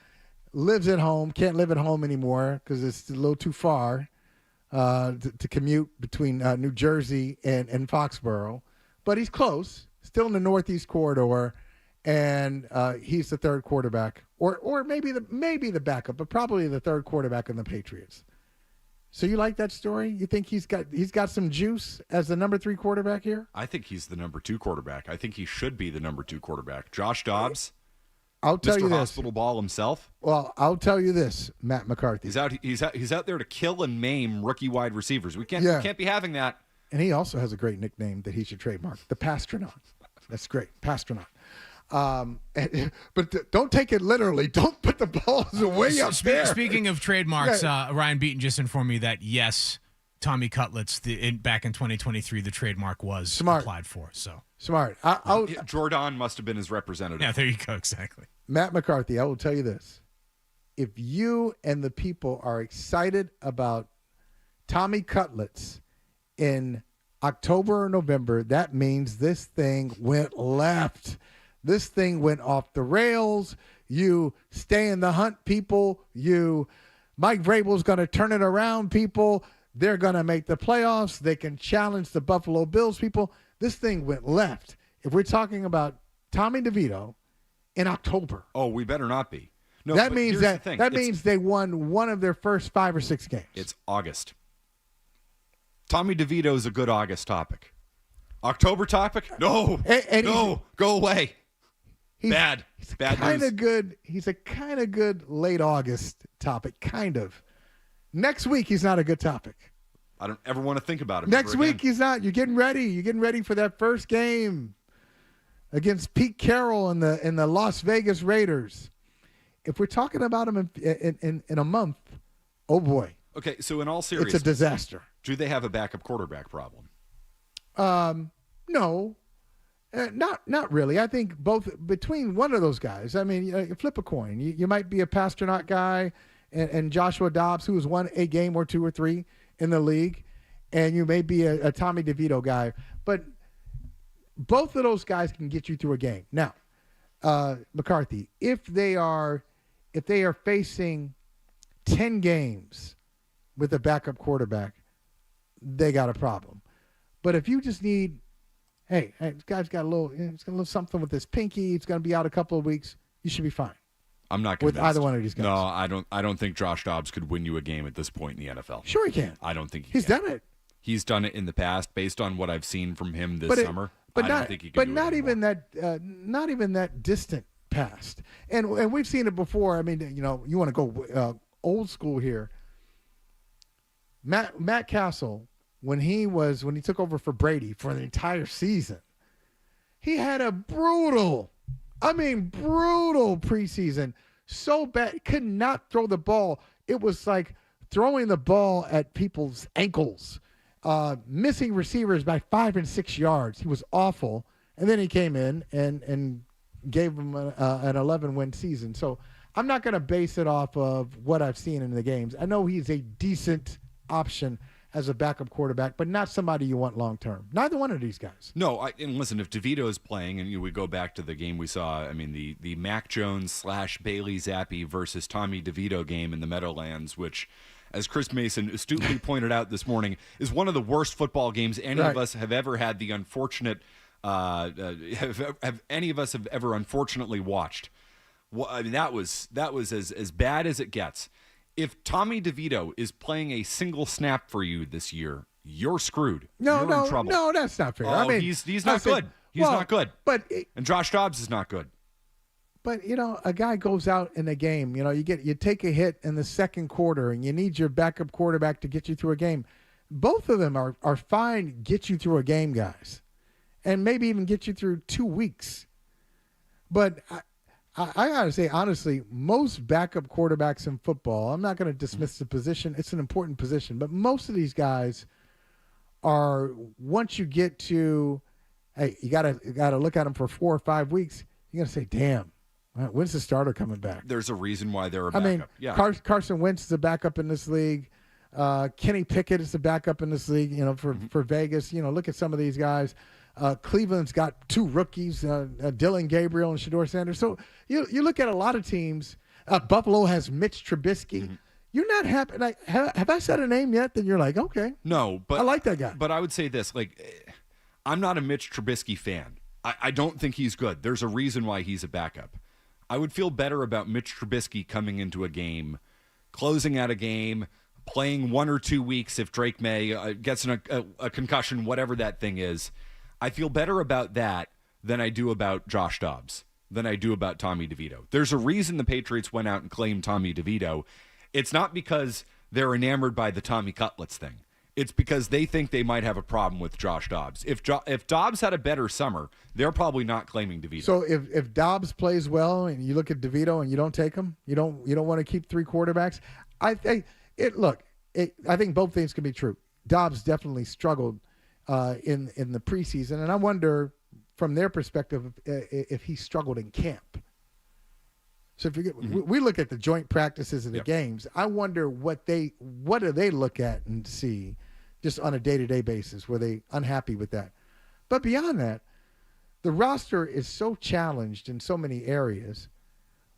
lives at home, can't live at home anymore because it's a little too far to commute between New Jersey and Foxborough. But he's close, still in the Northeast corridor, and he's the third quarterback. Or maybe the backup, but probably the third quarterback in the Patriots. So you like that story? You think he's got some juice as the number 3 quarterback here? I think he's the number 2 quarterback. I think he should be the number 2 quarterback. Josh Dobbs, I'll tell you Mr. this. Hospital Ball himself. Well, I'll tell you this, Matt McCarthy. He's out there to kill and maim rookie wide receivers. We can't be having that. And he also has a great nickname that he should trademark, the Pastronaut. That's great, Pastronaut. But don't take it literally. Don't put the balls away up there. Speaking of trademarks, Ryan Beaton just informed me that yes, Tommy Cutlets back in 2023, the trademark was applied for. So smart. Jordan must have been his representative. Yeah, there you go. Exactly. Matt McCarthy, I will tell you this: if you and the people are excited about Tommy Cutlets in October or November, that means this thing went left. This thing went off the rails. You stay in the hunt, people. Mike Vrabel's going to turn it around, people. They're going to make the playoffs. They can challenge the Buffalo Bills, people. This thing went left. If we're talking about Tommy DeVito in October. Oh, we better not be. No, that means means they won one of their first 5 or 6 games. It's August. Tommy DeVito is a good August topic. October topic? No. No. Go away. Bad Kind news. of good. He's a kind of good late August topic. Kind of. Next week, he's not a good topic. I don't ever want to think about him. Next week, he's not. You're getting ready. You're getting ready for that first game against Pete Carroll and the Las Vegas Raiders. If we're talking about him in a month, oh boy. Okay, so in all seriousness, it's a disaster. Do they have a backup quarterback problem? No. Not really. I think both between one of those guys. I mean, you flip a coin. You might be a Pasternak guy and Joshua Dobbs, who has won a game or two or three in the league, and you may be a Tommy DeVito guy. But both of those guys can get you through a game. Now, McCarthy, if they are facing 10 games with a backup quarterback, they got a problem. But if you just need, hey, this guy's got a little something with his pinky. It's going to be out a couple of weeks. You should be fine. I'm not convinced. With either one of these guys. No, I don't think Josh Dobbs could win you a game at this point in the NFL. Sure he can. I don't think he's can. done it. He's done it in the past, based on what I've seen from him this summer. But I not, don't think he can. But do not it even not even that distant past. And we've seen it before. I mean, you want to go old school here. Matt Castle, when he took over for Brady for the entire season, he had a brutal preseason. So bad, could not throw the ball. It was like throwing the ball at people's ankles, missing receivers by 5 and 6 yards. He was awful. And then he came in and gave them an 11-win season. So I'm not going to base it off of what I've seen in the games. I know he's a decent option as a backup quarterback, but not somebody you want long-term. Neither one of these guys. No, and listen, if DeVito is playing, and we go back to the game we saw, I mean, the Mac Jones / Bailey Zappi versus Tommy DeVito game in the Meadowlands, which, as Chris Mason astutely pointed out this morning, is one of the worst football games any of us have ever had the unfortunate, have any of us have ever unfortunately watched. Well, I mean, that was as bad as it gets. If Tommy DeVito is playing a single snap for you this year, you're screwed. You're in trouble. No, that's not fair. Oh, I mean, he's not good. He's not good. And Josh Dobbs is not good. But a guy goes out in a game. You take a hit in the second quarter, and you need your backup quarterback to get you through a game. Both of them are fine. Get you through a game, guys, and maybe even get you through 2 weeks. But I got to say, honestly, most backup quarterbacks in football, I'm not going to dismiss the position. It's an important position. But most of these guys are, once you get to, hey, you got to look at them for 4 or 5 weeks, you got to say, damn, when's the starter coming back? There's a reason why they're a backup. I mean, Carson Wentz is a backup in this league. Kenny Pickett is a backup in this league, for Vegas. Look at some of these guys. Cleveland's got 2 rookies, Dylan Gabriel and Shedeur Sanders. So you look at a lot of teams. Buffalo has Mitch Trubisky. Mm-hmm. You're not happy. Like, have I said a name yet? Then you're like, okay. No, but I like that guy. But I would say this: I'm not a Mitch Trubisky fan. I don't think he's good. There's a reason why he's a backup. I would feel better about Mitch Trubisky coming into a game, closing out a game, playing 1 or 2 weeks if Drake May gets a concussion, whatever that thing is. I feel better about that than I do about Josh Dobbs, than I do about Tommy DeVito. There's a reason the Patriots went out and claimed Tommy DeVito. It's not because they're enamored by the Tommy Cutlets thing. It's because they think they might have a problem with Josh Dobbs. If Dobbs had a better summer, they're probably not claiming DeVito. So if Dobbs plays well and you look at DeVito and you don't take him, you don't want to keep 3 quarterbacks. I think both things can be true. Dobbs definitely struggled in the preseason, and I wonder from their perspective if he struggled in camp. So if we look at the joint practices of the games, I wonder what do they look at and see just on a day-to-day basis. Were they unhappy with that? But beyond that, the roster is so challenged in so many areas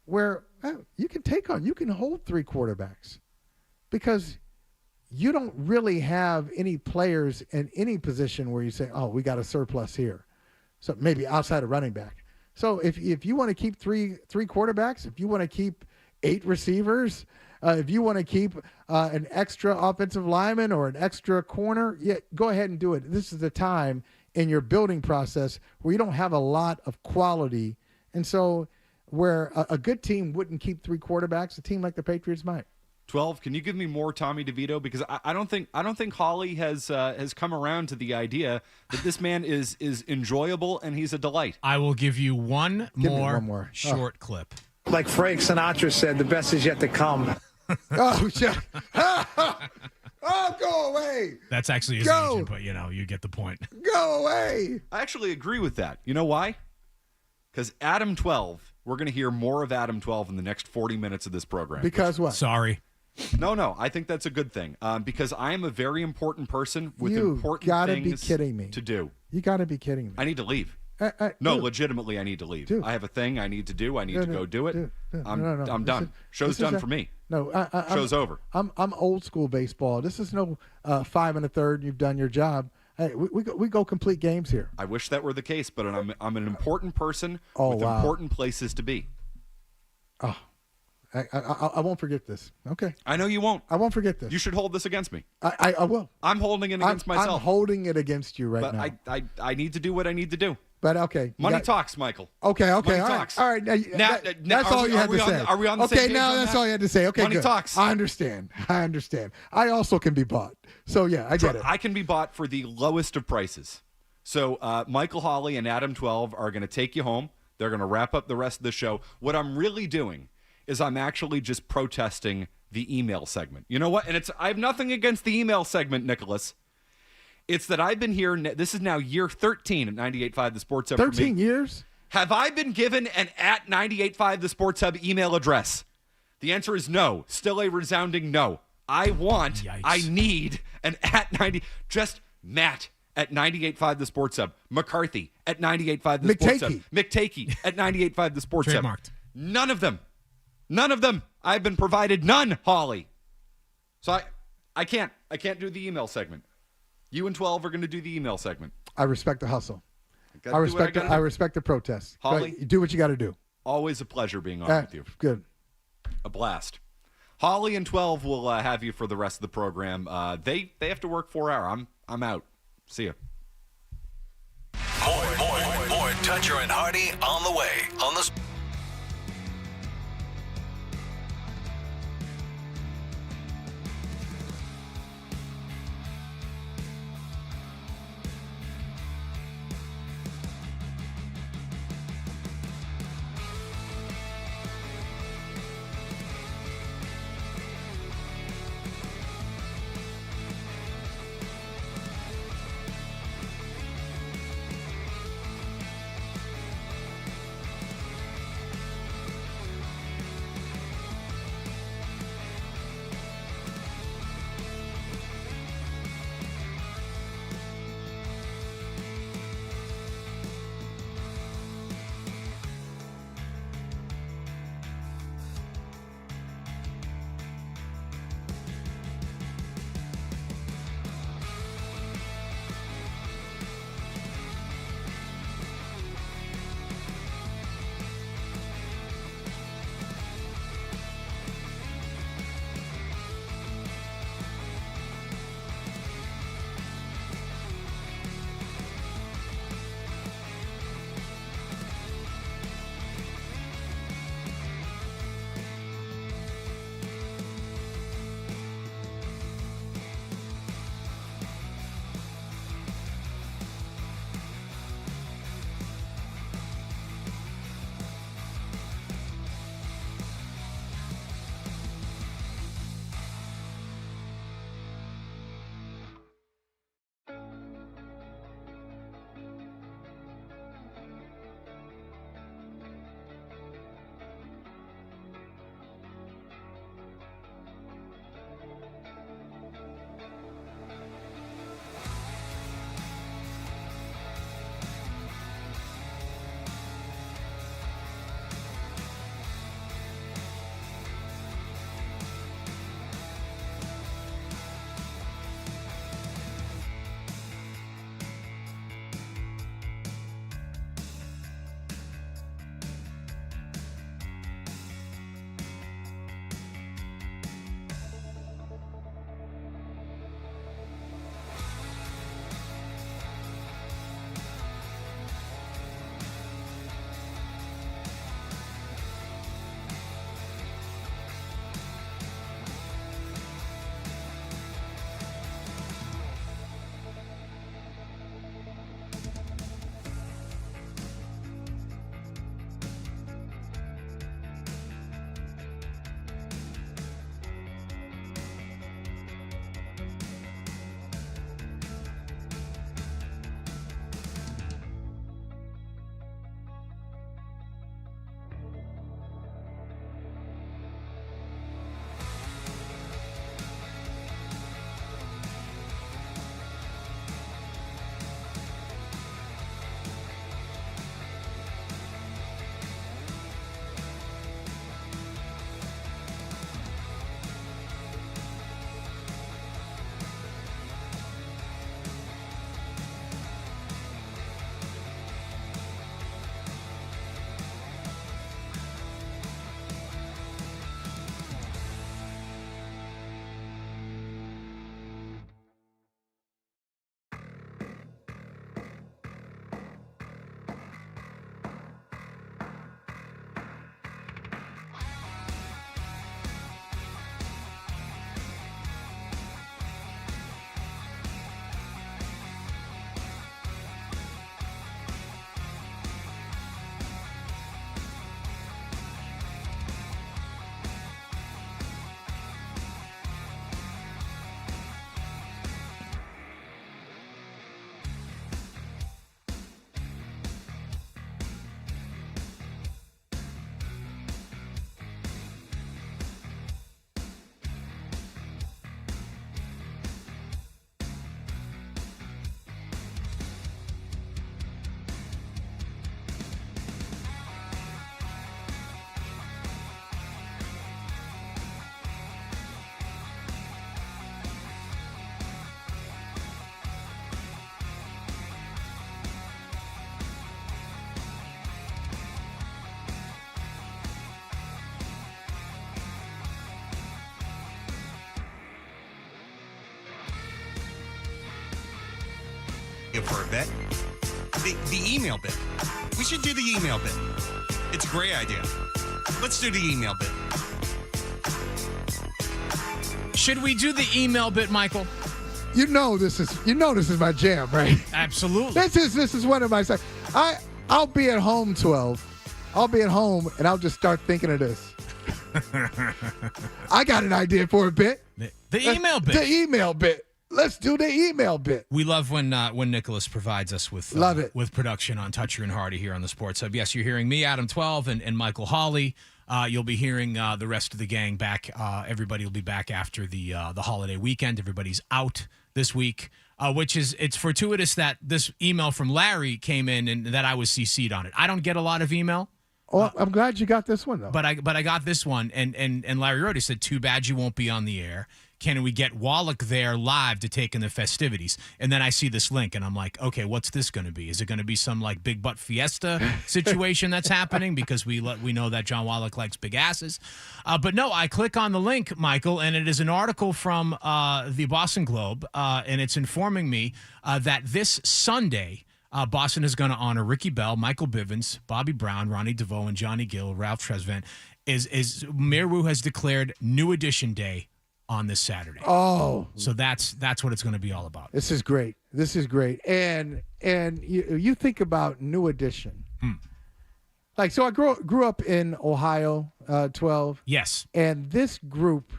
where you can hold 3 quarterbacks because you don't really have any players in any position where you say, oh, we got a surplus here. So maybe outside of running back. So if you want to keep three quarterbacks, if you want to keep 8 receivers, If you want to keep an extra offensive lineman or an extra corner, yeah, go ahead and do it. This is the time in your building process where you don't have a lot of quality. And so where a good team wouldn't keep 3 quarterbacks, a team like the Patriots might. 12. Can you give me more Tommy DeVito? Because I don't think Holly has come around to the idea that this man is enjoyable and he's a delight. I will give you one more short clip. Like Frank Sinatra said, the best is yet to come. Oh, Jack. Oh, go away. That's actually his agent, but you get the point. Go away. I actually agree with that. You know why? Because Adam 12, we're going to hear more of Adam 12 in the next 40 minutes of this program. Because what? Sorry. No, I think that's a good thing. Because I am a very important person with You important gotta things be kidding me. to do. You got to be kidding me. I need to leave. No, legitimately, I need to leave. Dude. I have a thing I need to do. I need to go do it. Dude, I'm done. Show's done for me. No, show's over. I'm old school baseball. This is no 5 1/3. You've done your job. Hey, we go complete games here. I wish that were the case, but I'm an important person with wow. important places to be. Oh, I won't forget this. Okay. I know you won't. I won't forget this. You should hold this against me. I will. I'm holding it against myself. I'm holding it against you right now. But I need to do what I need to do. But okay. Money talks, Michael. Okay. Money All talks. All right. Now, that's all you had to say. Are we on the same page now on that's that? all you had to say. Okay, Money good. talks. I understand. I also can be bought. So, yeah, I get it. I can be bought for the lowest of prices. So Michael Hawley and Adam 12 are going to take you home. They're going to wrap up the rest of the show. What I'm really doing is I'm actually just protesting the email segment. You know what? And I have nothing against the email segment, Nicholas. It's that I've been here. This is now year 13 at 98.5 The Sports Hub. 13 years? Have I been given an at 98.5 The Sports Hub email address? The answer is no. Still a resounding no. I need an at 90. Just Matt at 98.5 The Sports Hub. McCarthy at 98.5 The Sports Hub. McTakey at 98.5 The Sports Hub. Trademarked. None of them. I've been provided none, Holly. So I can't do the email segment. You and 12 are going to do the email segment. I respect the hustle. I respect the protest. Holly, do what you got to do. Always a pleasure being on with you. Good. A blast. Holly and 12 will have you for the rest of the program. They have to work 4 hours. I'm out. See ya. More Toucher and Hardy on the way on the for a bit. The email bit. We should do the email bit. It's a great idea. Let's do the email bit. Should we do the email bit, Michael? You know this is my jam, right? Absolutely. This is one of my. I'll be at home 12. I'll be at home and I'll just start thinking of this. I got an idea for a bit. The email bit. The email bit. Let's do the email bit. We love when Nicholas provides us with love it with production on Toucher and Hardy here on the Sports Hub. Yes, you're hearing me, Adam 12, and Michael Hawley. You'll be hearing the rest of the gang back. Everybody will be back after the holiday weekend. Everybody's out this week, which is it's fortuitous that this email from Larry came in and that I was CC'd on it. I don't get a lot of email. Oh, I'm glad you got this one though. But I got this one, and Larry wrote. He said, "Too bad you won't be on the air. Can we get Wallach there live to take in the festivities?" And then I see this link, and I'm like, okay, what's this going to be? Is it going to be some like big butt fiesta situation that's happening? Because we know that John Wallach likes big asses. But no, I click on the link, Michael, and it is an article from the Boston Globe, and it's informing me that this Sunday, Boston is going to honor Ricky Bell, Michael Bivens, Bobby Brown, Ronnie DeVoe, and Johnny Gill. Ralph Tresvant is Mayor Wu has declared New Edition Day on this Saturday. Oh, so that's what it's going to be all about. This is great. And you think about New Edition. Like, so I grew up in Ohio, 12. Yes. And this group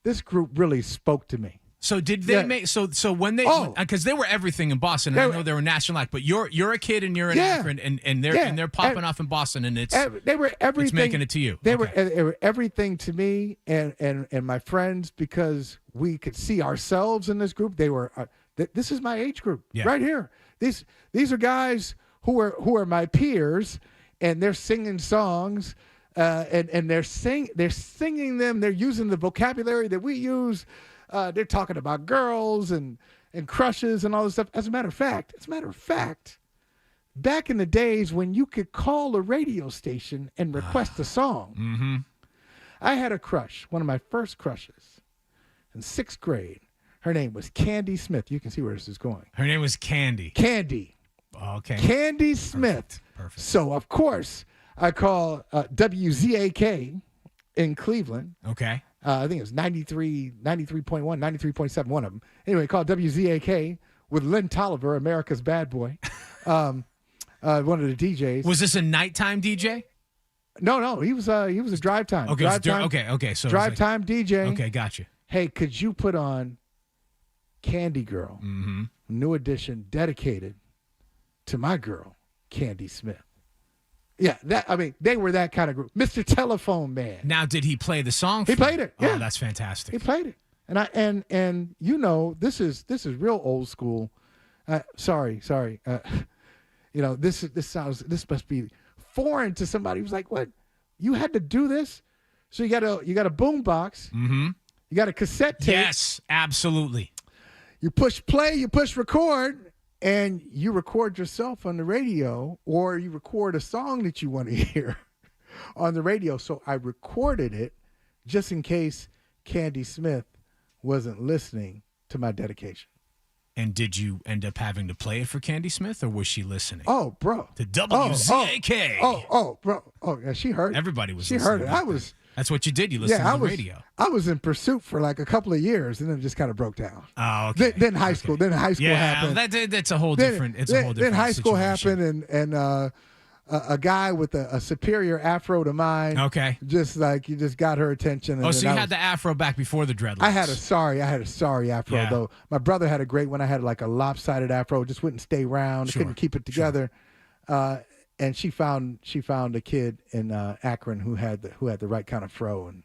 really spoke to me. So did they make so when they because they were everything in Boston, and I know they were national act, but you're a kid and you're an Akron and they're popping off in Boston, and they were everything. It's making it to you. They were everything to me and my friends, because we could see ourselves in this group. They were this is my age group right here. These are guys who are my peers, and they're singing songs, and they're singing them. They're using the vocabulary that we use. They're talking about girls and crushes and all this stuff. As a matter of fact, back in the days when you could call a radio station and request a song, I had a crush, one of my first crushes, in 6th grade. Her name was Candy Smith. You can see where this is going. Her name was Candy. Candy. Okay. Candy Smith. Perfect. So, of course, I call WZAK in Cleveland. Okay. I think it was 93.1, 93.7, one of them. Anyway, called WZAK with Lynn Tolliver, America's Bad Boy, one of the DJs. Was this a nighttime DJ? No, he was a drive time. Okay, okay. So drive time DJ. Okay, gotcha. Hey, could you put on Candy Girl, New Edition, dedicated to my girl, Candy Smith? Yeah, they were that kind of group. Mr. Telephone Man. Now, did he play the song? He played it. Yeah, that's fantastic. He played it, and this is real old school. Sorry. This must be foreign to somebody who's like, what? You had to do this? So you got a boom box. You got a cassette tape. Yes, absolutely. You push play. You push record. And you record yourself on the radio, or you record a song that you want to hear on the radio. So I recorded it just in case Candy Smith wasn't listening to my dedication. And did you end up having to play it for Candy Smith, or was she listening? Oh, bro. The WZAK. Bro. Oh, yeah, she heard it. Everybody was listening. She heard it. That's what you did. You listened to the radio. I was in pursuit for like a couple of years, and then it just kind of broke down. Oh, okay. Then high school. Then high school happened. That's a whole different. It's a whole different. Then high school situation. happened, and a guy with a superior afro to mine. Okay. Just like you just got her attention. And so you had the afro back before the dreadlocks. I had a sorry afro though. My brother had a great one. I had like a lopsided afro. It just wouldn't stay round. Couldn't keep it together. And she found a kid in Akron who had the right kind of fro and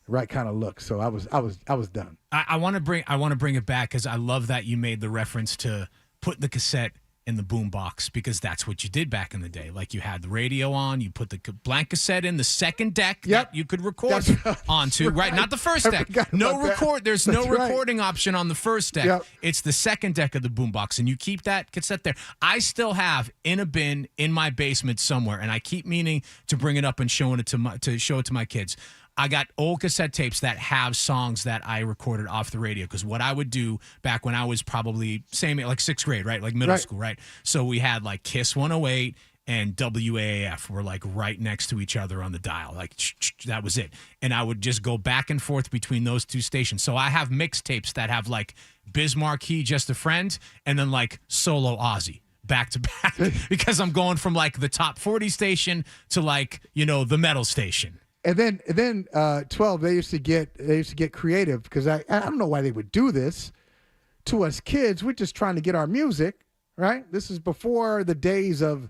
right kind of look. So I was done. I want to bring it back because I love that you made the reference to put the cassette in the boom box, because that's what you did back in the day. Like, you had the radio on, you put the blank cassette in the second deck that you could record onto, right? Not the first deck. There's no recording option on the first deck. Yep. It's the second deck of the boom box, and you keep that cassette there. I still have in a bin in my basement somewhere, and I keep meaning to bring it up and show it to my kids. I got old cassette tapes that have songs that I recorded off the radio. Because what I would do back when I was probably like 6th grade, right? Like middle school, right? So we had like Kiss 108 and WAAF were like right next to each other on the dial. Like that was it. And I would just go back and forth between those two stations. So I have mixtapes that have like Biz Markie, Just a Friend, and then like Solo Ozzy back to back because I'm going from like the top 40 station to like, the metal station. And then 12, they used to get creative because I don't know why they would do this to us kids. We're just trying to get our music, right? This is before the days of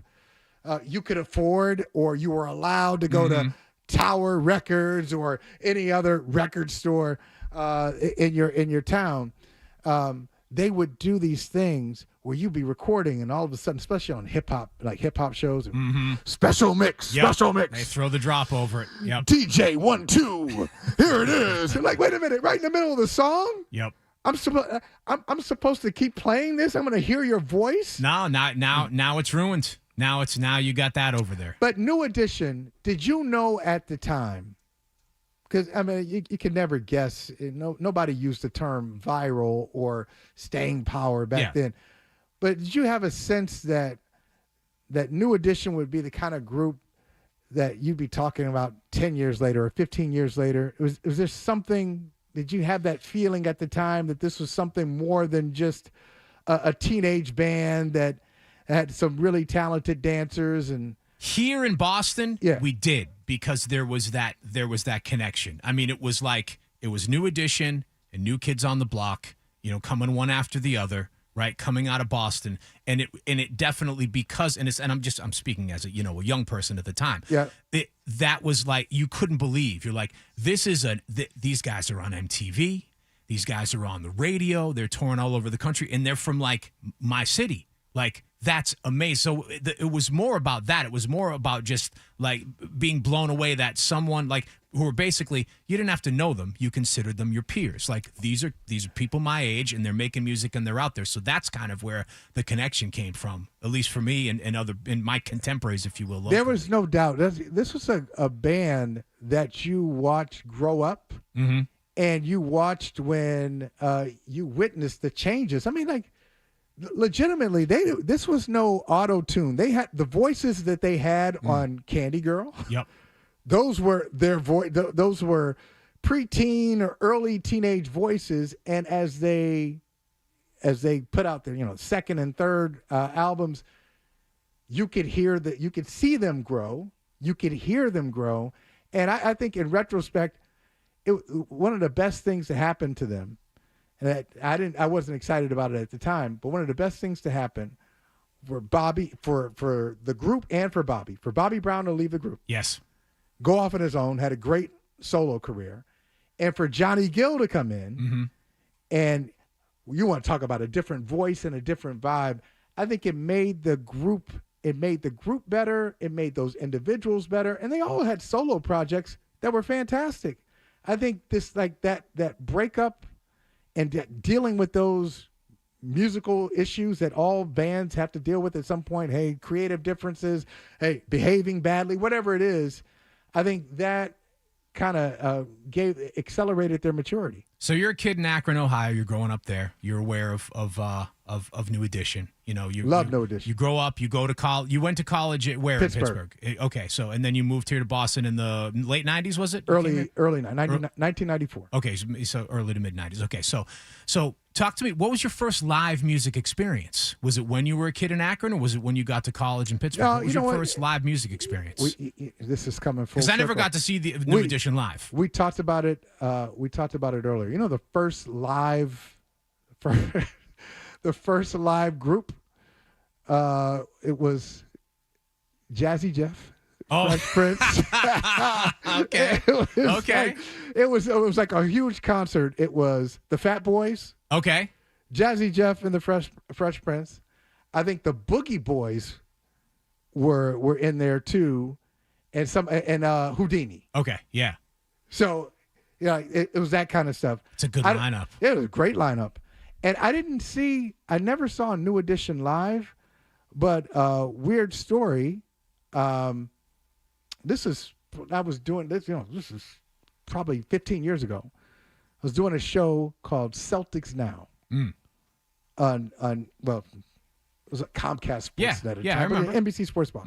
you could afford or you were allowed to go to Tower Records or any other record store in your town. They would do these things where you'd be recording and all of a sudden, especially on hip hop shows, and special mix. They throw the drop over it. Yep. DJ 1 2, here it is. And like, wait a minute, right in the middle of the song. Yep. I'm supposed to keep playing this. I'm going to hear your voice. No, now it's ruined. Now you got that over there. But New Edition, did you know at the time? Because, I mean, you can never guess. Nobody used the term viral or staying power back then. But did you have a sense that New Edition would be the kind of group that you'd be talking about 10 years later or 15 years later? Was there something, did you have that feeling at the time that this was something more than just a teenage band that had some really talented dancers? And here in Boston, we did, because there was that connection. I mean, it was New Edition and New Kids on the Block, coming one after the other, right? Coming out of Boston, and it definitely, because I'm speaking as a young person at the time. Yeah, that was like, you couldn't believe. You're like, these guys are on MTV, these guys are on the radio, they're touring all over the country, and they're from like my city, like. That's amazing. So it was more about that. It was more about just like being blown away that someone like who were basically, you didn't have to know them. You considered them your peers. Like these are people my age and they're making music and they're out there. So that's kind of where the connection came from, at least for me and my contemporaries, if you will. Locally. There was no doubt. This was a band that you watched grow up, and you watched when you witnessed the changes. I mean, like, legitimately, this was no auto-tune. They had the voices that they had on Candy Girl. Yep. Those were their voice. Those were preteen or early teenage voices. And as they put out their second and third albums, you could see them grow. You could hear them grow. And I think in retrospect, one of the best things to happen to them. And I wasn't excited about it at the time, but one of the best things to happen for Bobby, for the group and for Bobby Brown to leave the group. Yes. Go off on his own, had a great solo career. And for Johnny Gill to come in, and you want to talk about a different voice and a different vibe. I think it made the group better. It made those individuals better. And they all had solo projects that were fantastic. I think this, like that breakup, and dealing with those musical issues that all bands have to deal with at some point, hey, creative differences, hey, behaving badly, whatever it is, I think that kind of accelerated their maturity. So you're a kid in Akron, Ohio. You're growing up there. You're aware of New Edition. You love New Edition. You grow up. You go to college. You went to college at where? Pittsburgh. In Pittsburgh. Okay. So and then you moved here to Boston in the late 90s. Was it early 1994? Okay, so early to mid 90s. Okay. So talk to me. What was your first live music experience? Was it when you were a kid in Akron, or was it when you got to college in Pittsburgh? What was your first live music experience? This is coming full. Because I never got to see the New Edition live. We talked about it. Earlier. The first live, the first live group. It was Jazzy Jeff. Fresh Prince. Okay. It was like a huge concert. It was the Fat Boys. Okay. Jazzy Jeff and the Fresh Prince. I think the Boogie Boys were in there too, and Houdini. Okay. Yeah. So, it was that kind of stuff. It's a good lineup. It was a great lineup. And I never saw New Edition live, but weird story. I was doing this, this is probably 15 years ago. I was doing a show called Celtics Now on well, it was a Comcast Sports Net at the I time, remember. NBC Sports Bar.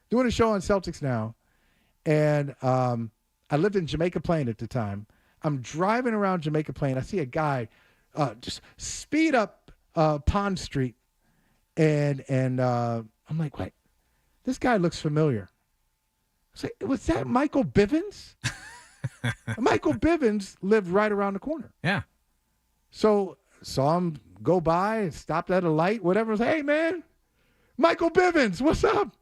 Doing a show on Celtics Now, and I lived in Jamaica Plain at the time. I'm driving around Jamaica Plain. I see a guy just speed up Pond Street, and I'm like, wait, this guy looks familiar. I was like, was that Michael Bivens? Michael Bivens lived right around the corner. Yeah. So saw him go by, stopped at a light, whatever. I was like, hey, man, Michael Bivens, what's up?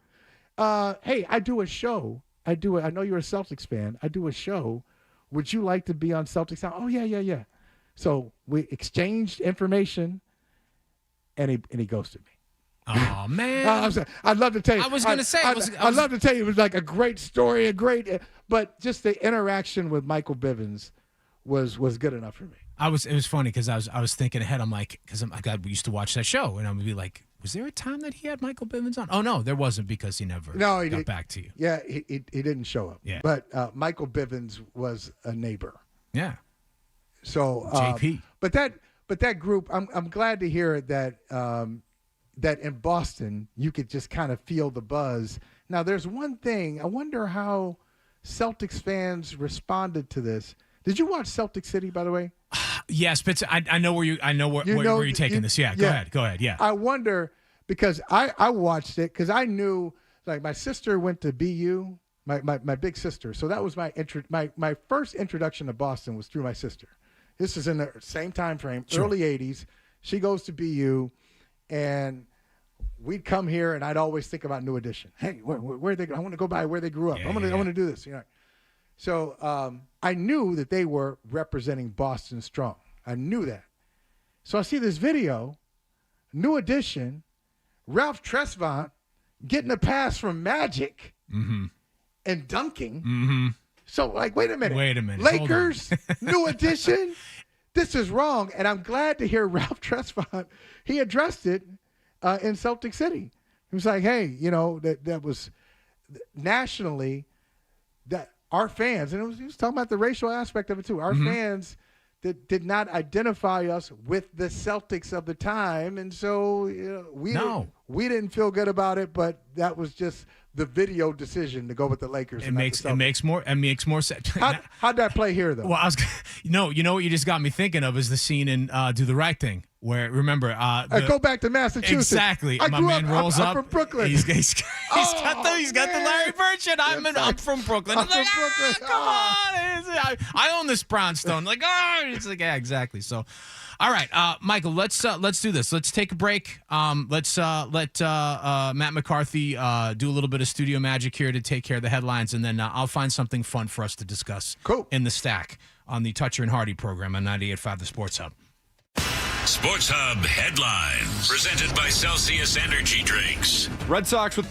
Hey, I do a show. I know you're a Celtics fan. I do a show. Would you like to be on Celtics Now? Oh, yeah. So we exchanged information, and he ghosted me. Oh, man. I'd love to tell you. I was going to say. I'd love to tell you. It was like a great story, but just the interaction with Michael Bivens was good enough for me. It was funny because I was thinking ahead. I'm like, because we used to watch that show, and I'm gonna be like, was there a time that he had Michael Bivens on? Oh no, there wasn't, because he never got back to you. Yeah, he didn't show up. Yeah, but Michael Bivens was a neighbor. Yeah. So JP. But that group, I'm glad to hear that that in Boston you could just kind of feel the buzz. Now there's one thing. I wonder how Celtics fans responded to this. Did you watch Celtic City, by the way? Yes, but I know where you're taking this. Yeah, go ahead. Yeah. I wonder, because I watched it because I knew, like, my sister went to BU, my big sister. So that was my first introduction to Boston was through my sister. This is in the same time frame, Sure. early 80s. She goes to BU, and we'd come here, and I'd always think about New Edition. Hey, where they? I want to go by where they grew up. I want to do this. So I knew that they were representing Boston strong. I knew that. So I see this video, New Edition, Ralph Tresvant getting a pass from Magic and dunking. So, like, wait a minute. Lakers, New Edition, this is wrong. And I'm glad to hear Ralph Tresvant, he addressed it in Celtic City. He was like, hey, that was nationally that our fans, and he was talking about the racial aspect of it too. Our fans that did not identify us with the Celtics of the time, and so we didn't feel good about it. But that was just the video decision to go with the Lakers. It makes more sense. How'd that play here, though? Well, you know what you just got me thinking of is the scene in Do the Right Thing, where, remember, go back to Massachusetts. Exactly. My man rolls up. I'm from Brooklyn. He's got the Larry Bird shit. I'm from Brooklyn. I'm from Brooklyn. Come on. I own this brownstone. Like, it's like, yeah, exactly. So, all right, Michael, let's do this. Let's take a break. Let's let Matt McCarthy do a little bit of studio magic here to take care of the headlines, and then I'll find something fun for us to discuss in the stack on the Toucher and Hardy program on 98.5 The Sports Hub. Sports Hub headlines, presented by Celsius Energy Drinks. Red Sox with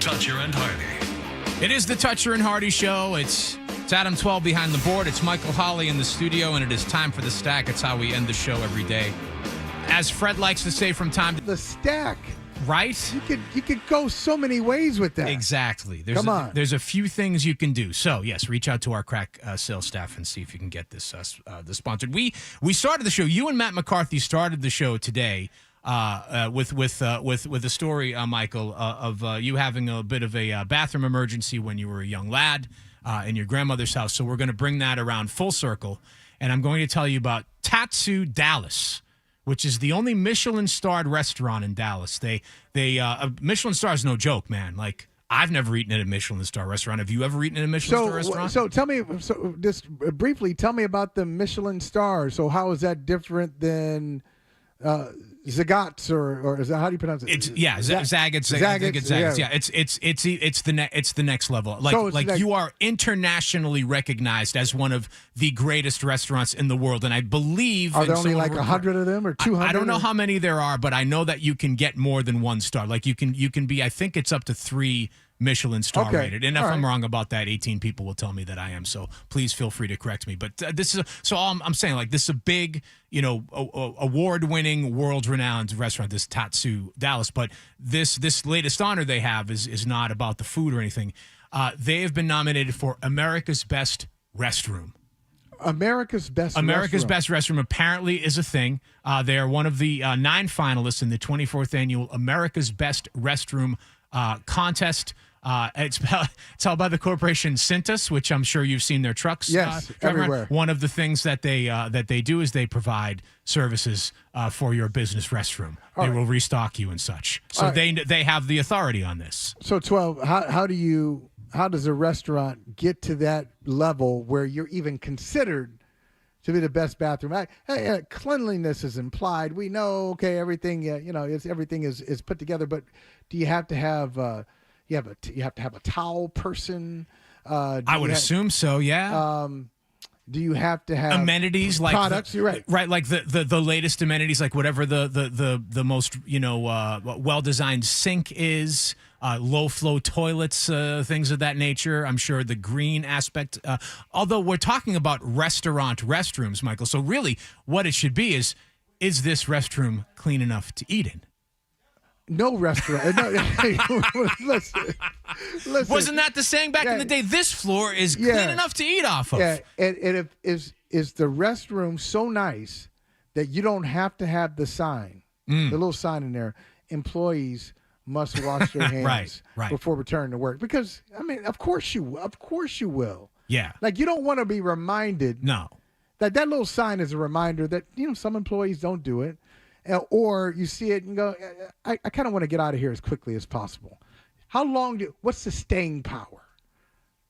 Toucher and Hardy. It is the Toucher and Hardy Show. It's Adam 12 behind the board. It's Michael Holly in the studio, and it is time for the stack. It's how we end the show every day. As Fred likes to say from time to the stack. Right? You could go so many ways with that. Exactly. Come on. There's a few things you can do. So, yes, reach out to our crack sales staff and see if you can get this sponsored. We started the show. You and Matt McCarthy started the show today with a story, Michael, of you having a bit of a bathroom emergency when you were a young lad in your grandmother's house. So we're going to bring that around full circle, and I'm going to tell you about Tatsu Dallas, which is the only Michelin-starred restaurant in Dallas. They Michelin star is no joke, man. Like, I've never eaten at a Michelin-star restaurant. Have you ever eaten at a Michelin-star restaurant? So tell me, just briefly, tell me about the Michelin star. So how is that different than Zagat's or is that, how do you pronounce it? Zagat's. Yeah, it's the next level. Like you are internationally recognized as one of the greatest restaurants in the world, and I believe are there only like 100 of them or 200? I don't know how many there are, but I know that you can get more than one star. Like you can be. I think it's up to 3 Michelin star rated. And if I'm wrong about that, 18 people will tell me that I am. So please feel free to correct me. But this is I'm saying, like, this is a big, award-winning, world-renowned restaurant, this Tatsu Dallas. But this latest honor they have is not about the food or anything. They have been nominated for America's Best Restroom. America's Best Restroom apparently is a thing. They are one of the 9 finalists in the 24th annual America's Best Restroom contest. It's held by the corporation Cintas, which I'm sure you've seen their trucks. Yes, everywhere. One of the things that they do is they provide services for your business restroom. They will restock you and such. So they have the authority on this. So 12. How does a restaurant get to that level where you're even considered to be the best bathroom? Cleanliness is implied. We know, everything, everything is put together. But do you have to have you have to have a towel person? I would assume so. Yeah. Do you have to have amenities like products? You're right. Right, like the latest amenities, like whatever the most well designed sink is. Low flow toilets, things of that nature. I'm sure the green aspect. Although we're talking about restaurant restrooms, Michael. So really, what it should be is this restroom clean enough to eat in? No restaurant. Listen. Wasn't that the saying back in the day? This floor is clean enough to eat off of. Yeah, and is the restroom so nice that you don't have to have the sign, the little sign in there, employees must wash their hands before returning to work. Because, of course you will. Yeah. Like, you don't want to be reminded. No. That little sign is a reminder that, some employees don't do it. Or you see it and go, I kind of want to get out of here as quickly as possible. What's the staying power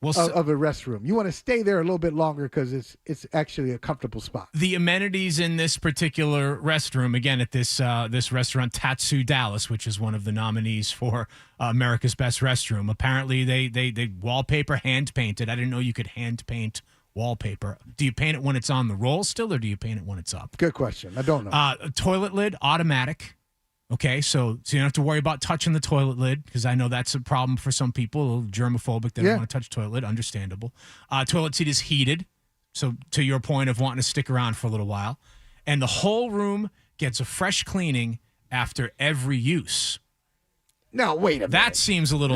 of a restroom? You want to stay there a little bit longer because it's actually a comfortable spot. The amenities in this particular restroom, again, at this restaurant, Tatsu Dallas, which is one of the nominees for America's Best Restroom. Apparently, they wallpaper hand painted. I didn't know you could hand paint wallpaper. Do you paint it when it's on the roll still, or do you paint it when it's up? Good question. I don't know. Toilet lid, automatic. Okay, so you don't have to worry about touching the toilet lid, because I know that's a problem for some people, a little germophobic. They don't want to touch toilet lid. Understandable. Toilet seat is heated, so to your point of wanting to stick around for a little while. And the whole room gets a fresh cleaning after every use. Now, wait a minute. That seems a little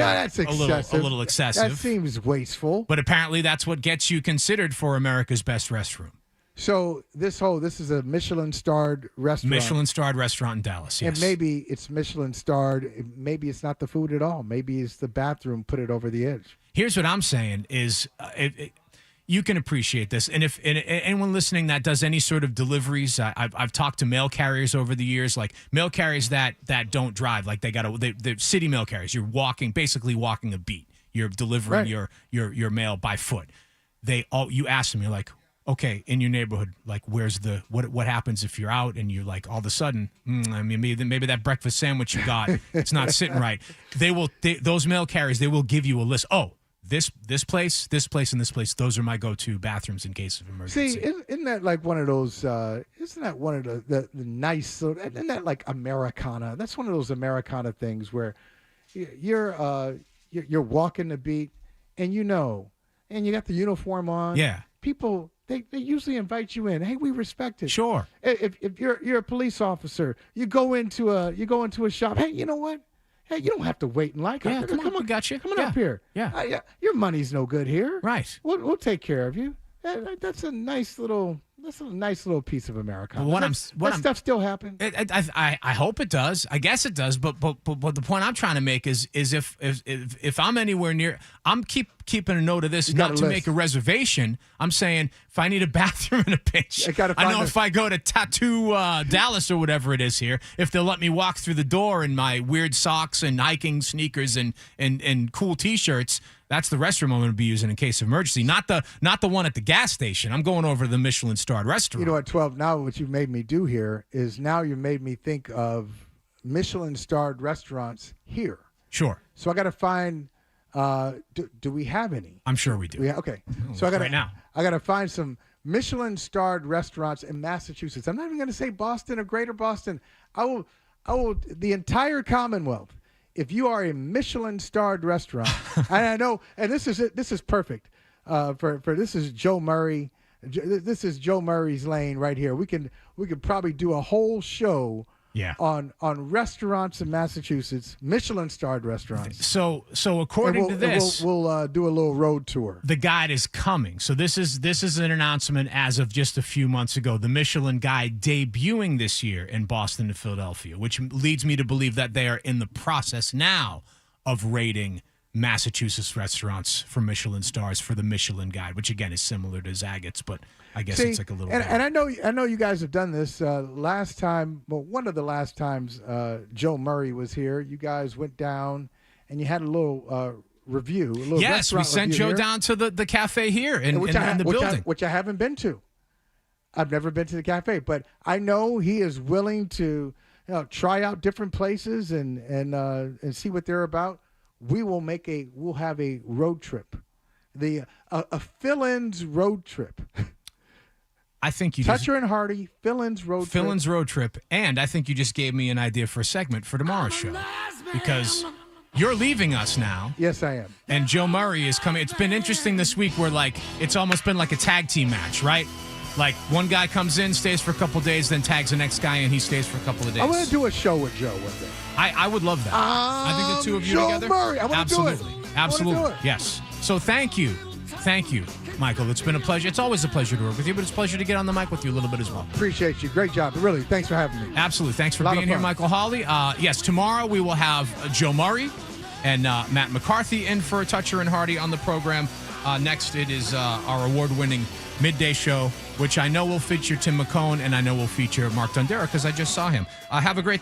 excessive. That seems wasteful. But apparently that's what gets you considered for America's Best Restroom. So this is a Michelin-starred restaurant. Michelin-starred restaurant in Dallas, yes. And maybe it's Michelin-starred. Maybe it's not the food at all. Maybe it's the bathroom put it over the edge. Here's what I'm saying is you can appreciate this. And if anyone listening that does any sort of deliveries, I've talked to mail carriers over the years, like mail carriers that don't drive, like they're city mail carriers. You're basically walking a beat. You're delivering your mail by foot. You ask them, you're like, okay, in your neighborhood, like, where's what happens if you're out and you're like, all of a sudden, maybe that breakfast sandwich you got, it's not sitting right. Those mail carriers, they will give you a list. Oh, this place, and this place, those are my go-to bathrooms in case of emergency. See, isn't that like one of those, isn't that one of the nice, isn't that like Americana? That's one of those Americana things where you're you're walking the beat, and you got the uniform on. Yeah. People, they usually invite you in. Hey, we respect it. Sure. If you're a police officer, you go into a shop. Hey, you know what? Hey, you don't have to wait in line. Yeah, come on, we got you. Come on up here. Yeah. Your money's no good here. Right. We'll take care of you. That's a nice little piece of America. That stuff still happen? I hope it does. I guess it does. But the point I'm trying to make is if I'm anywhere near, I'm keeping a note of this, not to make a reservation. I'm saying if I need a bathroom in a pinch, I know if I go to Tattoo Dallas or whatever it is here, if they'll let me walk through the door in my weird socks and hiking sneakers and cool T-shirts. That's the restroom I'm going to be using in case of emergency, not the one at the gas station. I'm going over to the Michelin-starred restaurant. You know what, 12, now what you made me do here is now you made me think of Michelin-starred restaurants here. Sure. So I got to find, do we have any? I'm sure we do. Okay. So I got to find some Michelin-starred restaurants in Massachusetts. I'm not even going to say Boston or Greater Boston. I will, the entire Commonwealth. If you are a Michelin-starred restaurant, and I know, and this is perfect. This is Joe Murray. This is Joe Murray's lane right here. We could probably do a whole show on restaurants in Massachusetts, Michelin-starred restaurants. So according to this, we'll do a little road tour. The guide is coming. So this is an announcement as of just a few months ago. The Michelin Guide debuting this year in Boston and Philadelphia, which leads me to believe that they are in the process now of rating Massachusetts restaurants for Michelin stars for the Michelin Guide, which again is similar to Zaggett's, but I guess it's like a little. And I know you guys have done this last time. Well, one of the last times Joe Murray was here, you guys went down and you had a little review. Yes, we sent Joe down to the cafe here in the building, which I haven't been to. I've never been to the cafe, but I know he is willing to try out different places and see what they're about. We'll have a road trip, a fill-ins road trip. I think you Toucher and Hardy fill-ins road trip, and I think you just gave me an idea for a segment for tomorrow's show because you're leaving us now. Yes, I am. And Joe Murray is coming. It's been interesting this week where it's almost been like a tag team match, right? Like one guy comes in, stays for a couple of days, then tags the next guy, and he stays for a couple of days. I want to do a show with Joe one day. I would love that. I think the two of you Joe together. Murray. I want to do it. Absolutely. Yes. So thank you, Michael. It's been a pleasure. It's always a pleasure to work with you, but it's a pleasure to get on the mic with you a little bit as well. Appreciate you. Great job. Really. Thanks for having me. Absolutely. Thanks for being here, Michael Hawley. Yes, tomorrow we will have Joe Murray and Matt McCarthy in for Toucher and Hardy on the program. Next, it is our award-winning midday show, which I know will feature Tim McCone and I know will feature Mark Dondera because I just saw him. Have a great day.